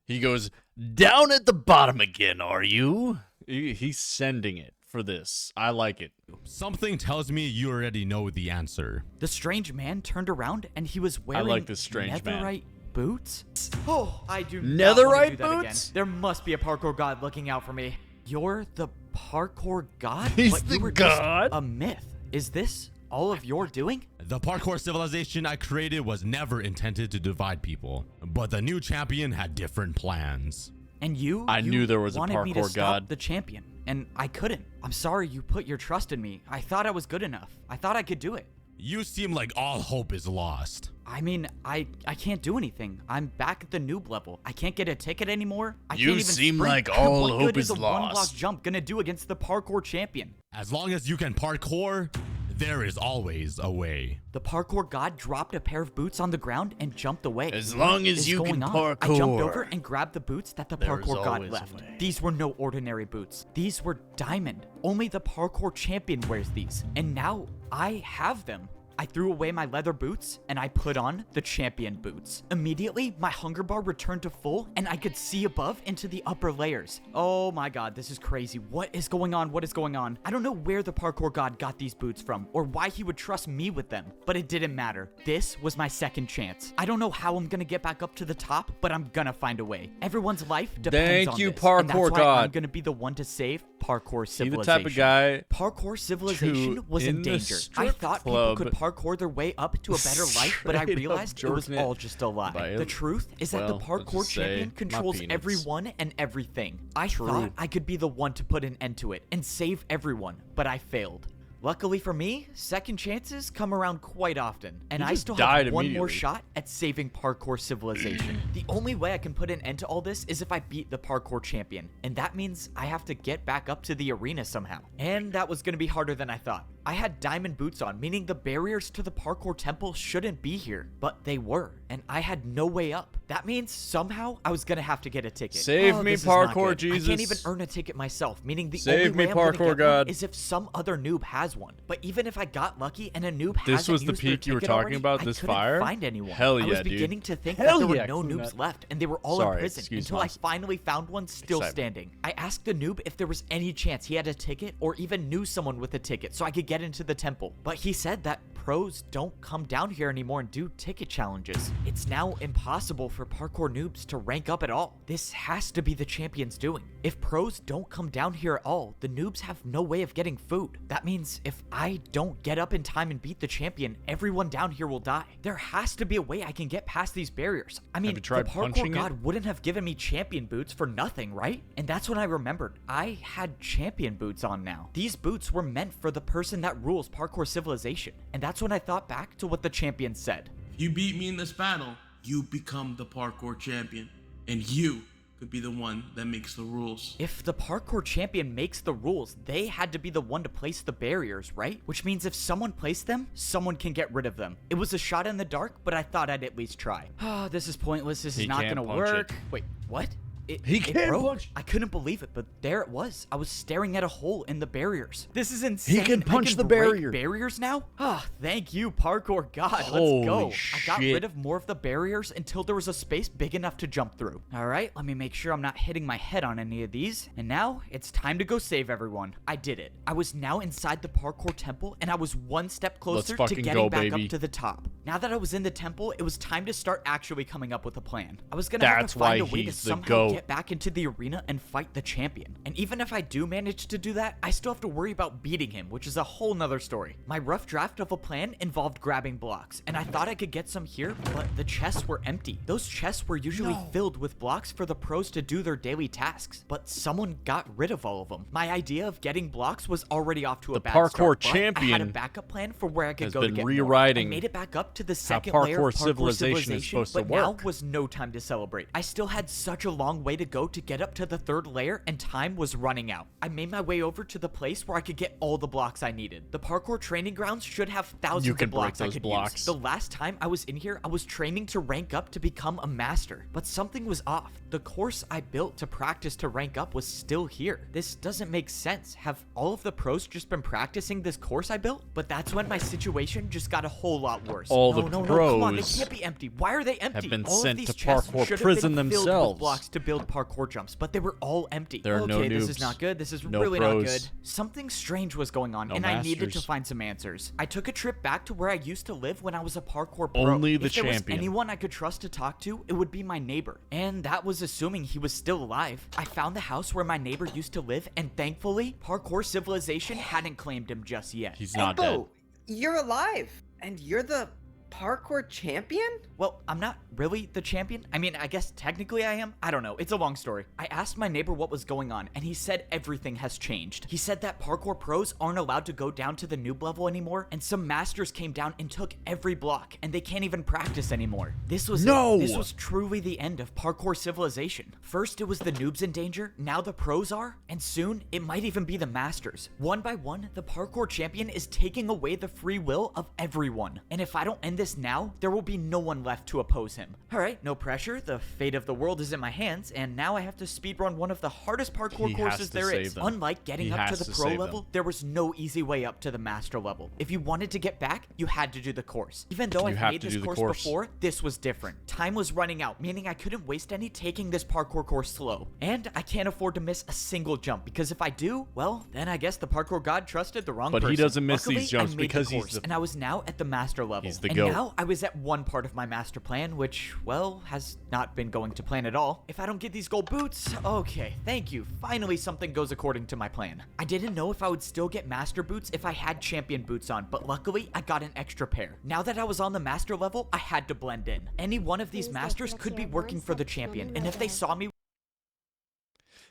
He goes, down at the bottom again, are you? He's sending it for this. I like it. Something tells me you already know the answer. The strange man turned around and he was wearing like this strange man. netherite boots. Oh, I do not wanna Netherite do that again. boots? There must be a parkour god looking out for me. You're the parkour god? He's But the you were just god? a myth. Is this all of your doing? The parkour civilization I created was never intended to divide people, but the new champion had different plans. And you? I you knew there was a wanted me to parkour stop god. the champion, and I couldn't. I'm sorry you put your trust in me. I thought I was good enough. I thought I could do it. You seem like all hope is lost. I mean, I can't do anything. I'm back at the noob level. I can't get a ticket anymore. I You can't even seem sprint. like all what hope good is a one-block lost. jump gonna do against the parkour champion? As long as you can parkour, there is always a way. The parkour god dropped a pair of boots on the ground and jumped away. As long as What is you going can on? I jumped parkour. over and grabbed the boots that the There is parkour god always a left. way. These were no ordinary boots. These were diamond. Only the parkour champion wears these. And now I have them. I threw away my leather boots and I put on the champion boots. Immediately, my hunger bar returned to full and I could see above into the upper layers. Oh my god, this is crazy. What is going on? What is going on? I don't know where the parkour god got these boots from or why he would trust me with them, but it didn't matter. This was my second chance. I don't know how I'm gonna get back up to the top, but I'm gonna find a way. Everyone's life depends Thank on you, this, and that's parkour why god. I'm gonna be the one to save Parkour He the Civilization. type of guy Parkour Civilization to, was in in the danger. I strip thought club, people could parkour their way up to a better life, but I straight up realized it was jorking it all just a lie. by The it. truth is that the Well, let's parkour just say champion my controls peanuts. everyone and everything. I True. thought I could be the one to put an end to it and save everyone, but I failed. Luckily for me, second chances come around quite often, and You I just still died have one more immediately. shot at saving Parkour Civilization. The only way I can put an end to all this is if I beat the parkour champion, and that means I have to get back up to the arena somehow. And that was gonna be harder than I thought. I had diamond boots on, meaning the barriers to the parkour temple shouldn't be here, but they were, and I had no way up. That means somehow I was gonna have to get a ticket. Save me, this is not parkour good. Jesus. I can't even earn a ticket myself, meaning the Save only me, way I'm gonna parkour get one god. is if some other noob has one. But even if I got lucky and a noob This hasn't was the used their peak you were ticket talking already, about, I this couldn't fire? find anyone. Hell I was yeah, dude. beginning to think Hell that there yeah, were no Kunat. noobs left, and they were all Sorry, in prison excuse until my I finally found one still excitement. standing. I asked the noob if there was any chance he had a ticket or even knew someone with a ticket so I could get into the temple. But he said that pros don't come down here anymore and do ticket challenges. It's now impossible for parkour noobs to rank up at all. This has to be the champion's doing. If pros don't come down here at all, the noobs have no way of getting food. That means if I don't get up in time and beat the champion, everyone down here will die. There has to be a way I can get past these barriers. I mean, you tried the punching parkour it? god wouldn't have given me champion boots for nothing, right? And that's when I remembered I had champion boots on now. These boots were meant for the person that rules Parkour Civilization. And that's when I thought back to what the champion said. If you beat me in this battle, you become the parkour champion. And you could be the one that makes the rules. If the parkour champion makes the rules, they had to be the one to place the barriers, right? Which means if someone placed them, someone can get rid of them. It was a shot in the dark, but I thought I'd at least try. Oh, this is pointless. This He is not can't gonna punch work. it. Wait, what? He It can't broke. punch. I couldn't believe it, but there it was. I was staring at a hole in the barriers. This is insane. can punch I can the break barrier. barriers now? Ah, thank you, parkour god. Holy Let's go. I got shit. rid of more of the barriers until there was a space big enough to jump through. All right, let me make sure I'm not hitting my head on any of these. And now it's time to go save everyone. I did it. I was now inside the parkour temple, and I was one step closer to fucking getting go, back baby. up to the top. Now that I was in the temple, it was time to start actually coming up with a plan. I was gonna have That's to find why a way to he's the somehow GOAT. get back into the arena and fight the champion. And even if I do manage to do that, I still have to worry about beating him, which is a whole nother story. My rough draft of a plan involved grabbing blocks, and I thought I could get some here, but the chests were empty. Those chests were usually filled with blocks for the pros to do their daily tasks, but someone got rid of all of them. My idea of getting blocks was already off to a The bad parkour start, but I had a champion backup plan for where I could has go to been get more. rewriting I made it back up to the how second layer of Parkour Civilization is supposed to but now work. was no time to celebrate. I still had such a long way to go to get up to the third layer, and time was running out. I made my way over to the place where I could get all the blocks I needed. The parkour training grounds should have thousands You can of blocks break I those could blocks. use. The last time I was in here, I was training to rank up to become a master, but something was off. The course I built to practice to rank up was still here. This doesn't make sense. Have all of the pros just been practicing this course I built? But that's when my situation just got a whole lot worse. All no, the no, no, come on, they pros can't be empty. Why are they empty? been all sent of these to chests parkour should have prison been filled themselves. with blocks to build parkour jumps, but they were all empty. There are no okay, this noobs. is not good. This is No really not pros. good. Something strange was going on, No and I needed to masters. find some answers. I took a trip back to where I used to live when I was a parkour pro. Only the if there was champion. anyone I could trust to talk to, it would be my neighbor. And that was assuming he was still alive. I found the house where my neighbor used to live, and thankfully, Parkour Civilization hadn't claimed him just yet. He's not dead. Evbo, you're alive, and you're the parkour champion? Well, I'm not really the champion. I mean, I guess technically I am. I don't know. It's a long story. I asked my neighbor what was going on, and he said everything has changed. He said that parkour pros aren't allowed to go down to the noob level anymore, and some masters came down and took every block, and they can't even practice anymore. This was No! it. This was truly the end of Parkour Civilization. First, it was the noobs in danger. Now the pros are, and soon it might even be the masters. One by one, the parkour champion is taking away the free will of everyone. And if I don't end this now, there will be no one left to oppose him. Alright, no pressure. The fate of the world is in my hands, and now I have to speedrun one of the hardest parkour He has courses to there save is. them. Unlike getting He up to has the to pro save level, them. there was no easy way up to the master level. If you wanted to get back, you had to do the course. Even though You I've have made to this do the course course. before, this was different. Time was running out, meaning I couldn't waste any taking this parkour course slow. And I can't afford to miss a single jump, because if I do, well, then I guess the parkour god trusted the wrong But he person. doesn't miss Luckily, these jumps I made because the he's course, the- and I was now at the master level. He's the and GOAT. now I was at one part of my master plan, which, well, has not been going to plan at all. If I don't get these gold boots, okay, thank you. Finally, something goes according to my plan. I didn't know if I would still get master boots if I had champion boots on, but luckily, I got an extra pair. Now that I was on the master level, I had to blend in. Any one of these masters could be working for the champion, and if they saw me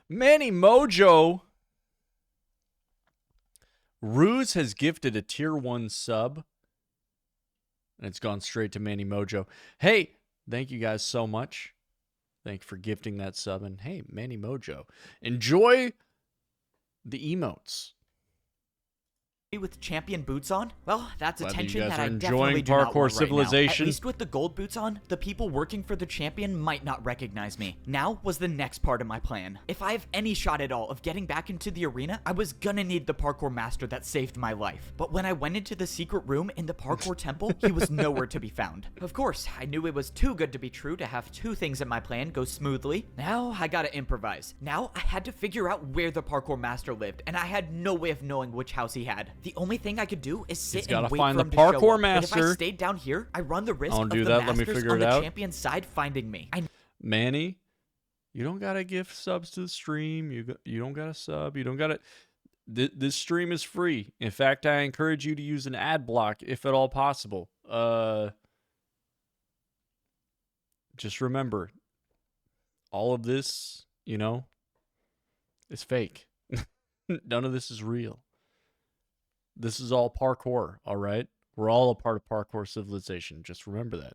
Manny Mojo. Ruse has gifted a tier 1 sub. And it's gone straight to Manny Mojo. Hey, thank you guys so much. Thank you for gifting that sub. And hey, Manny Mojo, enjoy the emotes. with champion boots on? Well, that's Glad that you attention guys that are I enjoying definitely do not Parkour want right now. At Civilization. least with the gold boots on, the people working for the champion might not recognize me. Now was the next part of my plan. If I have any shot at all of getting back into the arena, I was gonna need the parkour master that saved my life. But when I went into the secret room in the parkour temple, he was nowhere to be found. Of course, I knew it was too good to be true to have two things in my plan go smoothly. Now I gotta improvise. Now I had to figure out where the parkour master lived, and I had no way of knowing which house he had. The only thing I could do is sit gotta and wait find for the him to show parkour up. But if I master. stayed down here, I run the risk Don't of do the that, let me masters figure on it the out. champion's side finding me. Manny, you don't gotta give subs to the stream. You don't gotta sub. You don't gotta. This stream is free. In fact, I encourage you to use an ad block if at all possible. Just remember, all of this, is fake. None of this is real. This is all parkour, all right? We're all a part of Parkour Civilization. Just remember that.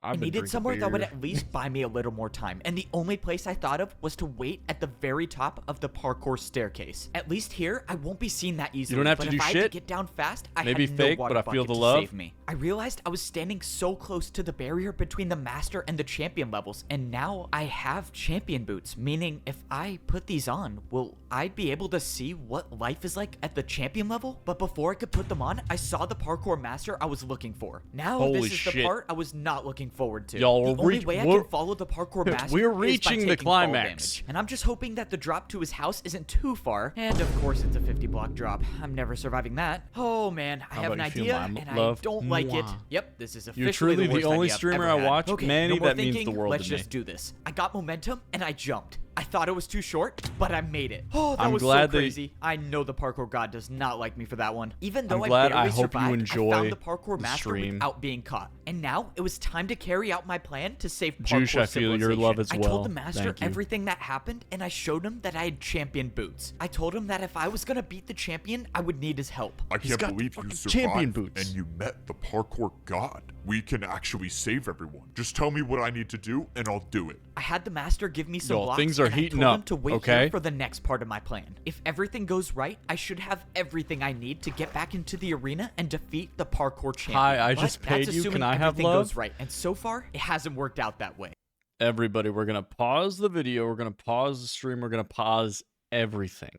I needed somewhere that would at least buy me a little more time, and the only place I thought of was to wait at the very top of the parkour staircase. At least here, I won't be seen that easily. You don't have but to if do I had to shit. get down fast, I Maybe had fake, no water but I feel bucket the to love. save me. I realized I was standing so close to the barrier between the master and the champion levels, and now I have champion boots, meaning if I put these on, will I be able to see what life is like at the champion level? But before I could put them on, I saw the parkour master I was looking for. Now Holy this is the shit. part I was not looking forward to. Y'all, The only way I we're- can follow the parkour master we're is by reaching the taking fall climax. damage. And I'm just hoping that the drop to his house isn't too far. And of course, it's a 50 block drop. I'm never surviving that. Oh man, I How have an about you feel idea, my and love? I don't like it. Mwah. Yep, this is You're officially truly the worst the only idea I've streamer ever I had. watch. Okay, Manny, no more that means the thinking. world Let's to me. just do this. I got momentum, and I jumped. I thought it was too short, but I made it. Oh, that I'm was glad so that- crazy. I know the parkour god does not like me for that one. Even though I'm glad. I barely I hope you survived, enjoy I found the parkour the master stream. without being caught. And now it was time to carry out my plan to save Juice, parkour I feel your love as I well. told the master Thank you. everything that happened, and I showed him that I had champion boots. I told him that if I was gonna beat the champion, I would need his help. I He's can't got believe fucking you champion survived boots. and you met the parkour god. We can actually save everyone. Just tell me what I need to do and I'll do it. I had the master give me some Yo, blocks, things are and heating I told him up, to wait okay? here for the next part of my plan. If everything goes right, I should have everything I need to get back into the arena and defeat the parkour champion. Hi, I But just that's paid you. assuming Can I have everything love? goes right, and so far, it hasn't worked out that way. Everybody, we're going to pause the video. We're going to pause the stream. We're going to pause everything.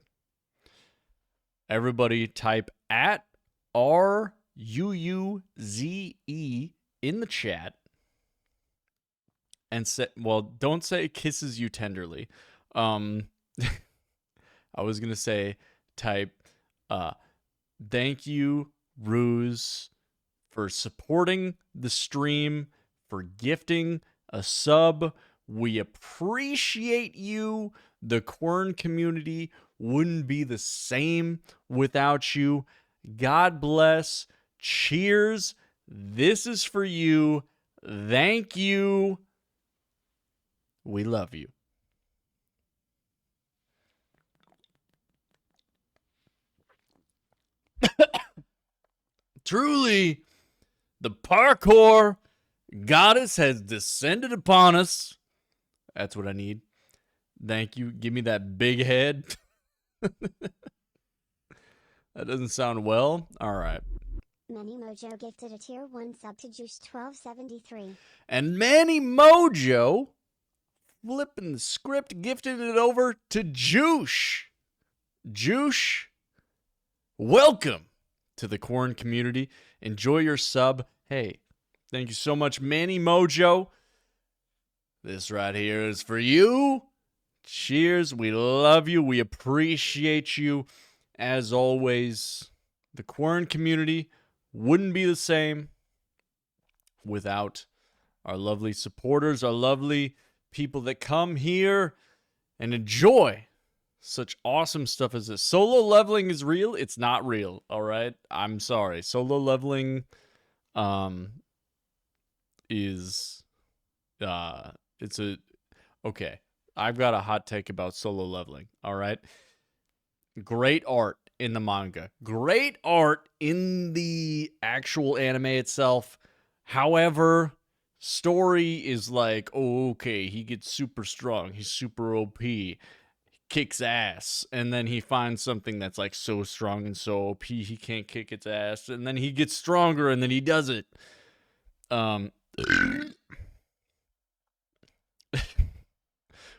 Everybody type at RUUZE in the chat. And say, well, don't say kisses you tenderly. I was going to say type, thank you, Ruse, for supporting the stream, for gifting a sub. We appreciate you. The Kwern community wouldn't be the same without you. God bless. Cheers. This is for you. Thank you. We love you. Truly, the parkour goddess has descended upon us. That's what I need. Thank you. Give me that big head. That doesn't sound well. All right. Manny Mojo gifted a tier 1 sub to Juice 1273. And Manny Mojo, flipping the script, gifted it over to Juice. Juice, welcome to the Kwern community. Enjoy your sub. Hey, thank you so much, Manny Mojo. This right here is for you. Cheers. We love you. We appreciate you. As always, the Kwern community wouldn't be the same without our lovely supporters, our lovely people that come here and enjoy such awesome stuff as this. Solo leveling is real. It's not real. All right. I'm sorry. Solo leveling is it's a okay. I've got a hot take about solo leveling. All right. Great art in the manga. Great art in the actual anime itself. However, story is like, oh, okay, he gets super strong. He's super OP. kicks ass, and then he finds something that's like so strong and so OP he can't kick its ass, and then he gets stronger and then he does it.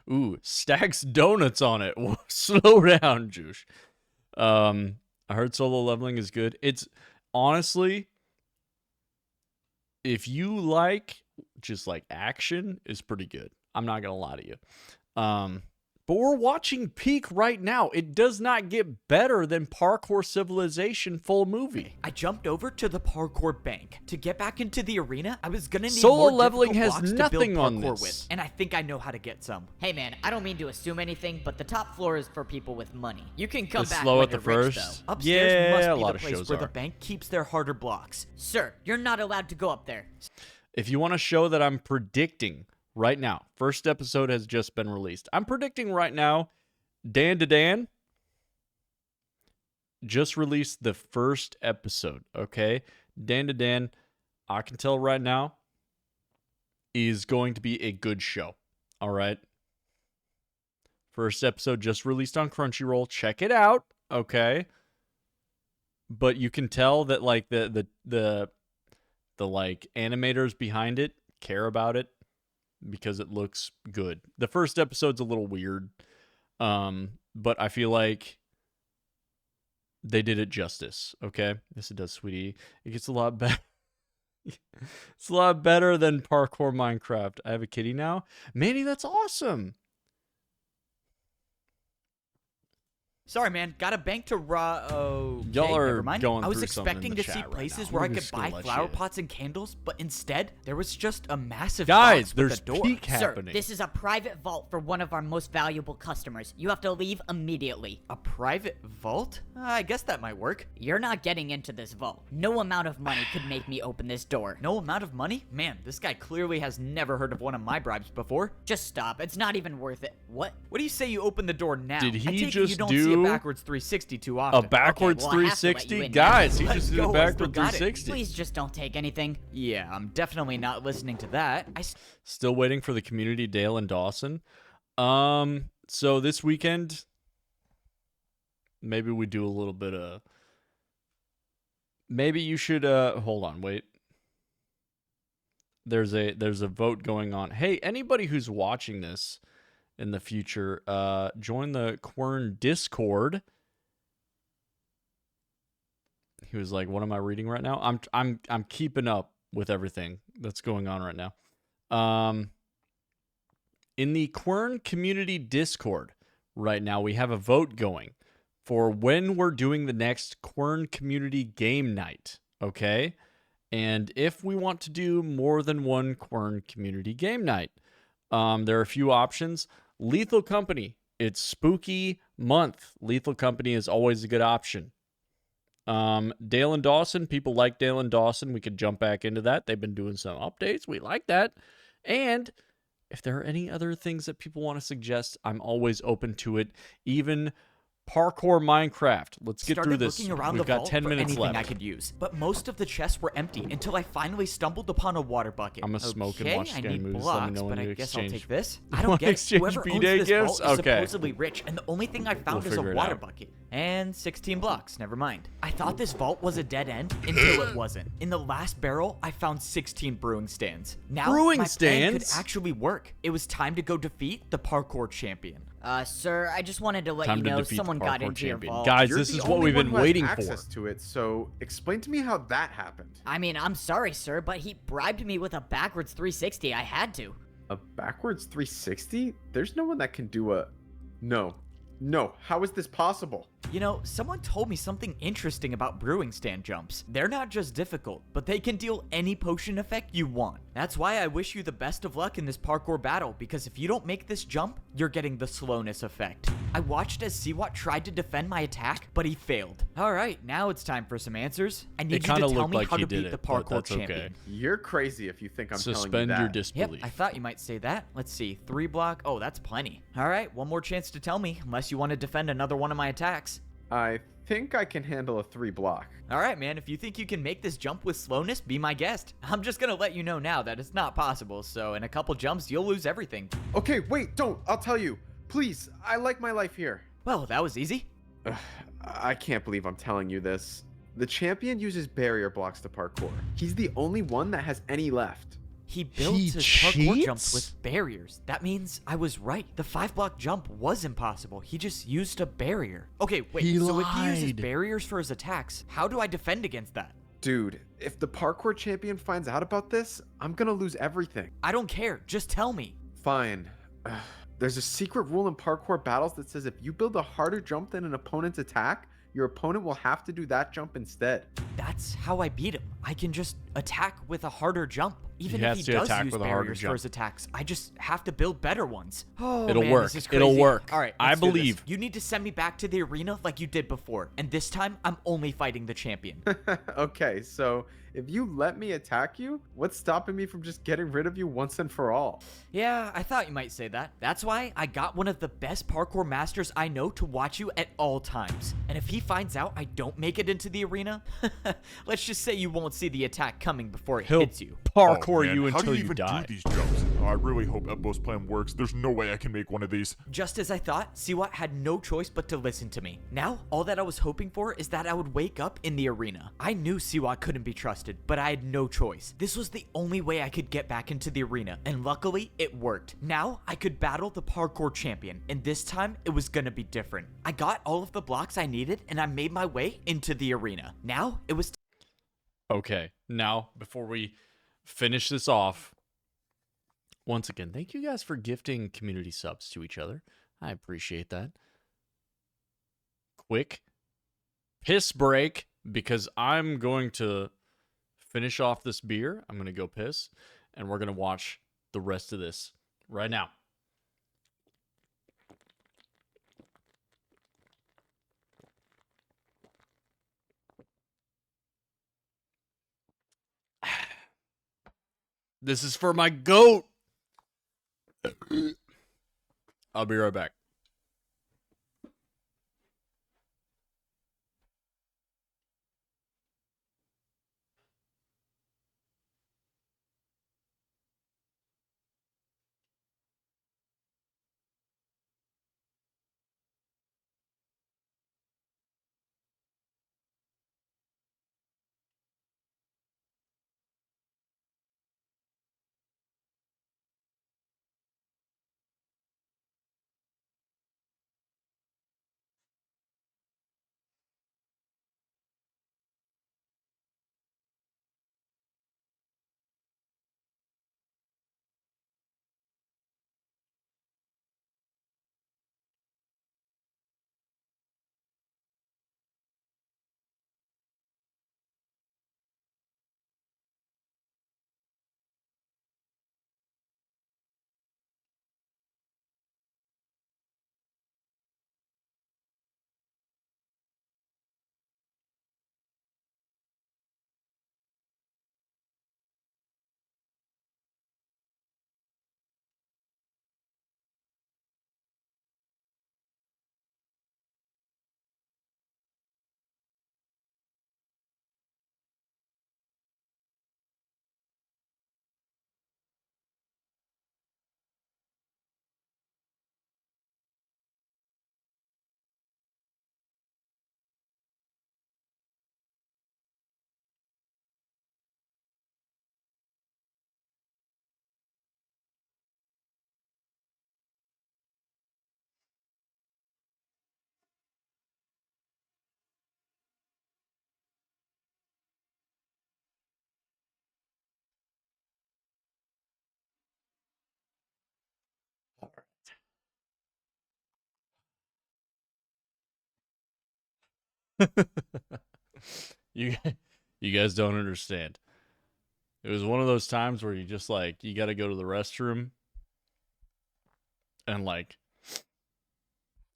Ooh, stacks donuts on it. Slow down, Juice. I heard solo leveling is good. It's honestly, if you like just like action, is pretty good. I'm not gonna lie to you. But we're watching Peak right now. It does not get better than Parkour Civilization full movie. I jumped over to the parkour bank. To get back into the arena, I was gonna need Solo more leveling difficult has blocks to nothing build on parkour this. with, and I think I know how to get some. Hey man, I don't mean to assume anything, but the top floor is for people with money. You can come It's back slow when at the you're rich, first. though. Upstairs Yeah, must a be lot the of place shows where are. the bank keeps their harder blocks. Sir, you're not allowed to go up there. If you want to show that I'm predicting right now, first episode has just been released. I'm predicting right now, Dan to Dan just released the first episode, okay? Dan to Dan, I can tell right now, is going to be a good show, all right? First episode just released on Crunchyroll. Check it out, okay? But you can tell that like the like animators behind it care about it because it looks good. The first episode's a little weird, but I feel like they did it justice. Okay, yes, it does, sweetie. It gets a lot better. It's a lot better than Parkour Minecraft. I have a kitty now. Manny, that's awesome. Sorry, man. Got a bank to okay, Y'all are never mind. going I was through something in expecting the to see chat right places now. where I I'm could just gonna buy let flower you- pots and candles, but instead, there was just a massive Guys, box with there's a door. Peak Sir, happening. this is a private vault for one of our most valuable customers. You have to leave immediately. A private vault? I guess that might work. You're not getting into this vault. No amount of money could make me open this door. No amount of money? Man, this guy clearly has never heard of one of my bribes before. Just stop. It's not even worth it. What? What do you say you open the door now? Did I he take it you just don't see a do backwards 360 too often. A backwards well, I have to let you 360? in now. Guys, he Let's just did a go, backwards Evbo got it. 360. Please just don't take anything. Yeah, I'm definitely not listening to that. Still waiting for the community, Dale and Dawson. So this weekend, maybe we do a little bit of. Maybe you should. Hold on, wait. There's a vote going on. Hey, anybody who's watching this in the future, join the Kwern Discord. He was like, "What am I reading right now?" I'm keeping up with everything that's going on right now. In the Kwern community Discord right now, we have a vote going for when we're doing the next Kwern community game night. Okay, and if we want to do more than one Kwern community game night, there are a few options. Lethal Company. It's spooky month. Lethal Company is always a good option. Dale and Dawson, people like Dale and Dawson. We could jump back into that. They've been doing some updates. We like that. And if there are any other things that people want to suggest, I'm always open to it. Even Parkour Minecraft. Let's get through this. Looking around We've the got vault 10 for minutes anything left. I could use, but most of the chests were empty until I finally stumbled upon a water bucket. I'm gonna smoke and Okay, watch I scary need movies. Let me blocks, know when but you I guess I'll exchange- take this. I Wanna don't get it. exchange Whoever owns B-Day this gifts? vault is Okay. supposedly rich, and the only thing I found is a figure it water out. bucket. And 16 blocks, never mind. I thought this vault was a dead end until it wasn't. In the last barrel, I found 16 brewing stands. Now, Brewing my plan could stands? actually work. It was time to go defeat the parkour champion. Sir, I just wanted to let Time you to know defeat the someone got parkour into your champion. vault. Guys, You're this the is what only we've one been who has waiting access for. to it, so explain to me how that happened. I mean, I'm sorry, sir, but he bribed me with a backwards 360. I had to. A backwards 360? There's no one that can do a... No. How is this possible? You know, someone told me something interesting about brewing stand jumps. They're not just difficult, but they can deal any potion effect you want. That's why I wish you the best of luck in this parkour battle, because if you don't make this jump, you're getting the slowness effect. I watched as Siwat tried to defend my attack, but he failed. Alright, now it's time for some answers. I need you to kinda tell looked me like how he to did beat the it, but parkour that's okay. champion. You're crazy if you think I'm telling you Suspend that. your Yep, disbelief. I thought you might say that. Let's see, 3 block. Oh, that's plenty. Alright, one more chance to tell me, unless you want to defend another one of my attacks. I think I can handle a 3 block. Alright, man, if you think you can make this jump with slowness, be my guest. I'm just gonna let you know now that it's not possible, so in a couple jumps, you'll lose everything. Okay, wait, don't. I'll tell you. Please, I like my life here. Well, that was easy. Ugh, I can't believe I'm telling you this. The champion uses barrier blocks to parkour. He's the only one that has any left. He built He his parkour cheats? jumps with barriers. That means I was right. The 5-block jump was impossible. He just used a barrier. Okay, wait. He So if he uses lied. barriers for his attacks, how do I defend against that? Dude, if the parkour champion finds out about this, I'm gonna lose everything. I don't care. Just tell me. Fine. There's a secret rule in parkour battles that says if you build a harder jump than an opponent's attack, your opponent will have to do that jump instead. That's how I beat him. I can just attack with a harder jump. Even if has he to does attack use with a harder barriers for jump. his attacks, I just have to build better ones. Oh, It'll man, work. This is It'll crazy. work. All right, I let's do this. believe. You need to send me back to the arena like you did before, and this time I'm only fighting the champion. Okay, so if you let me attack you, what's stopping me from just getting rid of you once and for all? Yeah, I thought you might say that. That's why I got one of the best parkour masters I know to watch you at all times. And if he finds out I don't make it into the arena, let's just say you won't see the attack coming before it He'll hits you. parkour man, you how do until you you even die. do these jumps? Oh, I really hope Evbo's plan works. There's no way I can make one of these. Just as I thought, Siwat had no choice but to listen to me. Now, all that I was hoping for is that I would wake up in the arena. I knew Siwat couldn't be trusted, but I had no choice. This was the only way I could get back into the arena, and luckily, it worked. Now, I could battle the parkour champion, and this time, it was gonna be different. I got all of the blocks I needed, and I made my way into the arena. Now, it was Okay, now, before we finish this off, once again, thank you guys for gifting community subs to each other. I appreciate that. Quick piss break, because I'm going to finish off this beer. I'm going to go piss, and we're going to watch the rest of this right now. This is for my goat. I'll be right back. you you guys don't understand. It was one of those times where you just like you got to go to the restroom and like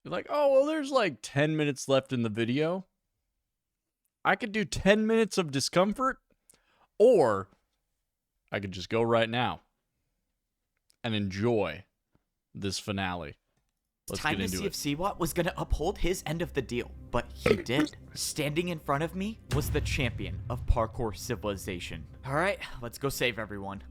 you're like, "Oh, well there's like 10 minutes left in the video. I could do 10 minutes of discomfort or I could just go right now and enjoy this finale." Let's time get to into see it. if Siwat was going to uphold his end of the deal, but he did. Standing in front of me was the champion of Parkour Civilization. All right, let's go save everyone.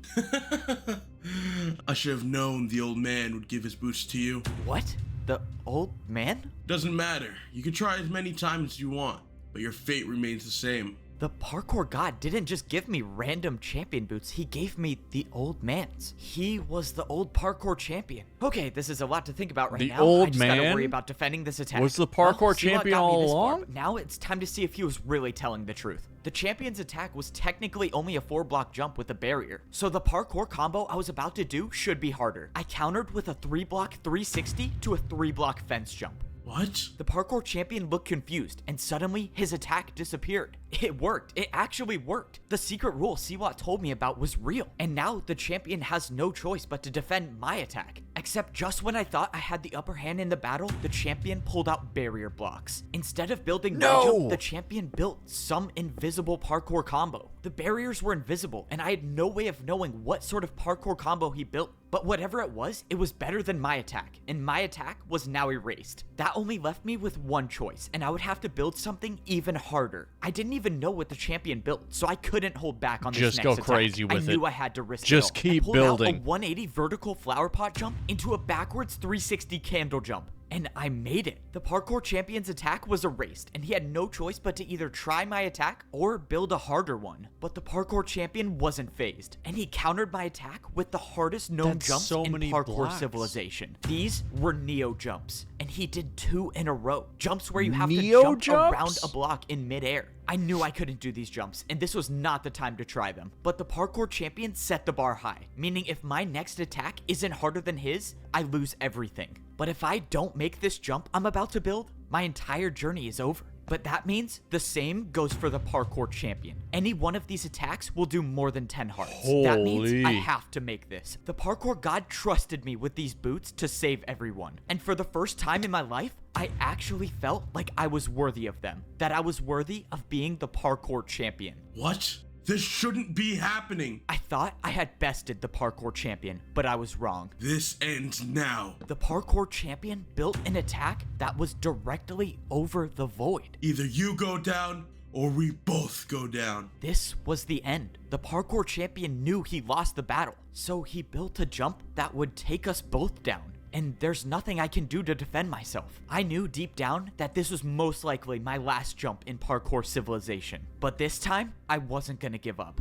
I should have known the old man would give his boots to you. What? The old man? Doesn't matter. You can try as many times as you want, but your fate remains the same. The parkour god didn't just give me random champion boots, he gave me the old man's. He was the old parkour champion. Okay, this is a lot to think about right The now. old I just gotta man worry about defending this attack. was the parkour Siwa champion got me all this far, along? but now it's time to see if he was really telling the truth. The champion's attack was technically only a 4-block jump with a barrier, so the parkour combo I was about to do should be harder. I countered with a 3-block 360 to a 3-block fence jump. What? The parkour champion looked confused, and suddenly his attack disappeared. It worked. It actually worked. The secret rule Siwa told me about was real, and now the champion has no choice but to defend my attack. Except just when I thought I had the upper hand in the battle, the champion pulled out barrier blocks. Instead of building my jump, the champion built some invisible parkour combo. The barriers were invisible, and I had no way of knowing what sort of parkour combo he built. But whatever it was better than my attack, and my attack was now erased. That only left me with one choice, and I would have to build something even harder. I didn't even know what the champion built, so I couldn't hold back on this Just next go attack. crazy with I it. knew I had to risk Just it all. keep I pulled out building. a 180 vertical flower pot jump into a backwards 360 candle jump. And I made it. The parkour champion's attack was erased, and he had no choice but to either try my attack or build a harder one. But the parkour champion wasn't phased, and he countered my attack with the hardest known That's jumps so in many Parkour blocks. Civilization. These were Neo jumps, and he did 2 in a row. Jumps where you have Neo to jump around jumps? a block in midair. I knew I couldn't do these jumps, and this was not the time to try them. But the parkour champion set the bar high, meaning if my next attack isn't harder than his, I lose everything. But if I don't make this jump I'm about to build, my entire journey is over. But that means the same goes for the parkour champion. Any one of these attacks will do more than 10 hearts. That means I Holy. have to make this. The parkour god trusted me with these boots to save everyone. And for the first time in my life, I actually felt like I was worthy of them. That I was worthy of being the parkour champion. What? This shouldn't be happening. I thought I had bested the parkour champion, but I was wrong. This ends now. The parkour champion built an attack that was directly over the void. Either you go down or we both go down. This was the end. The parkour champion knew he lost the battle, so he built a jump that would take us both down. And there's nothing I can do to defend myself. I knew deep down that this was most likely my last jump in Parkour Civilization. But this time, I wasn't gonna give up.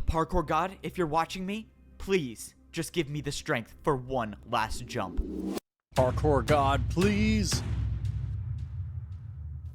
Parkour God, if you're watching me, please just give me the strength for one last jump. Parkour god, please.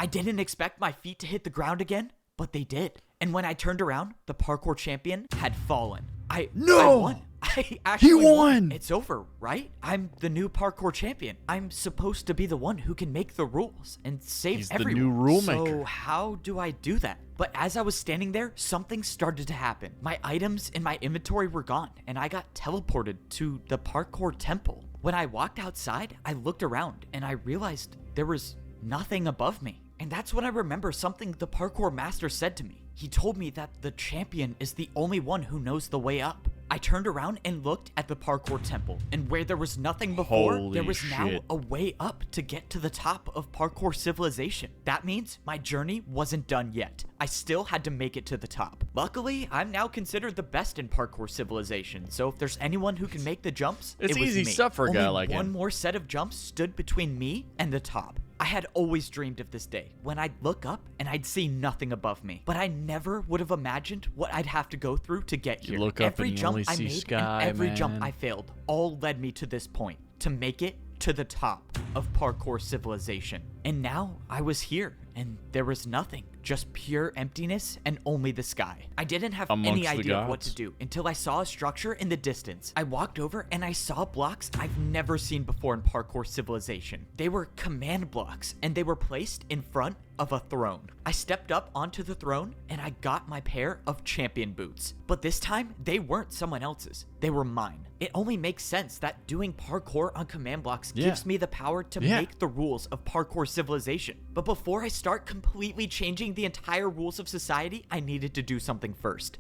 I didn't expect my feet to hit the ground again, but they did. And when I turned around, the parkour champion had fallen. I won. I actually won! It's over, right? I'm the new parkour champion. I'm supposed to be the one who can make the rules and save He's everyone. the new rule So maker. how do I do that? But as I was standing there, something started to happen. My items in my inventory were gone, and I got teleported to the parkour temple. When I walked outside, I looked around, and I realized there was nothing above me. And that's when I remember something the parkour master said to me. He told me that the champion is the only one who knows the way up. I turned around and looked at the parkour temple, and where there was nothing before, Holy there was now shit. a way up to get to the top of Parkour Civilization. That means my journey wasn't done yet. I still had to make it to the top. Luckily, I'm now considered the best in Parkour Civilization, so if there's anyone who can make the jumps, It's it was easy me. stuff for a guy Only like one him. more set of jumps stood between me and the top. I had always dreamed of this day, when I'd look up and I'd see nothing above me. But I never would have imagined what I'd have to go through to get You here. look up Every and you jump only I see made sky, and every jump man. I failed all led me to this point, to make it to the top of Parkour Civilization. And now I was here, and there was nothing, just pure emptiness and only the sky. I didn't have Amongst any the idea of what gods. to do until I saw a structure in the distance. I walked over and I saw blocks I've never seen before in Parkour Civilization. They were command blocks, and they were placed in front of a throne. I stepped up onto the throne and I got my pair of champion boots. But this time, they weren't someone else's. They were mine. It only makes sense that doing parkour on command blocks Yeah. gives me the power to Yeah. make the rules of Parkour Civilization. But before I start completely changing the entire rules of society, I needed to do something first.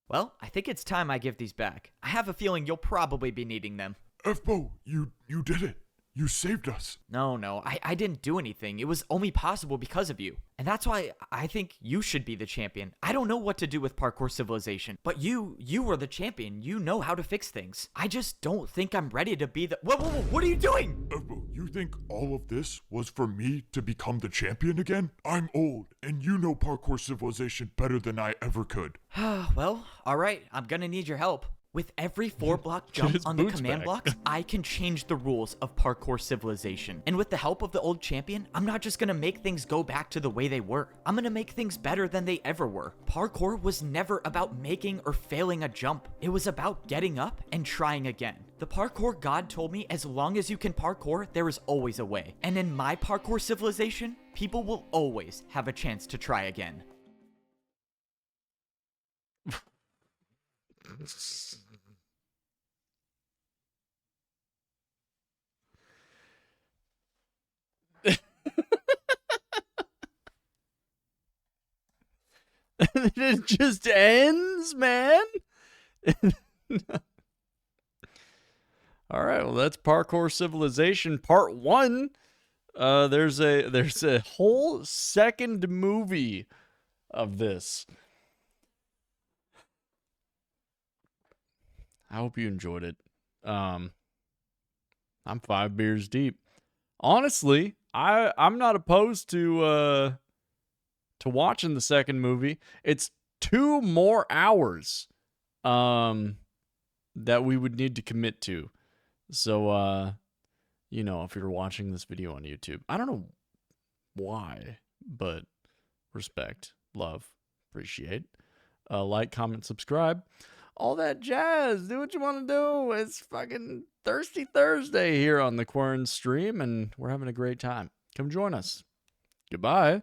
Well, I think it's time I give these back. I have a feeling you'll probably be needing them. Evbo, you did it. You saved us. No, I didn't do anything. It was only possible because of you. And that's why I think you should be the champion. I don't know what to do with Parkour Civilization, but you were the champion. You know how to fix things. I just don't think I'm ready to be the— Whoa, what are you doing? Evbo, you think all of this was for me to become the champion again? I'm old, and you know Parkour Civilization better than I ever could. Well, all right. I'm gonna need your help. With every 4-block jump his on the boots command back. blocks, I can change the rules of Parkour Civilization. And with the help of the old champion, I'm not just gonna make things go back to the way they were. I'm gonna make things better than they ever were. Parkour was never about making or failing a jump. It was about getting up and trying again. The parkour god told me as long as you can parkour, there is always a way. And in my Parkour Civilization, people will always have a chance to try again. It just ends, man. All right, well, that's Parkour Civilization Part 1. There's a whole second movie of this. I hope you enjoyed it. I'm 5 beers deep. Honestly, I'm not opposed to watching the second movie. It's 2 more hours that we would need to commit to. So you know, if you're watching this video on YouTube, I don't know why, but respect, love, appreciate. Like, comment, subscribe. All that jazz. Do what you want to do. It's fucking Thirsty Thursday here on the Kwern stream, and we're having a great time. Come join us. Goodbye.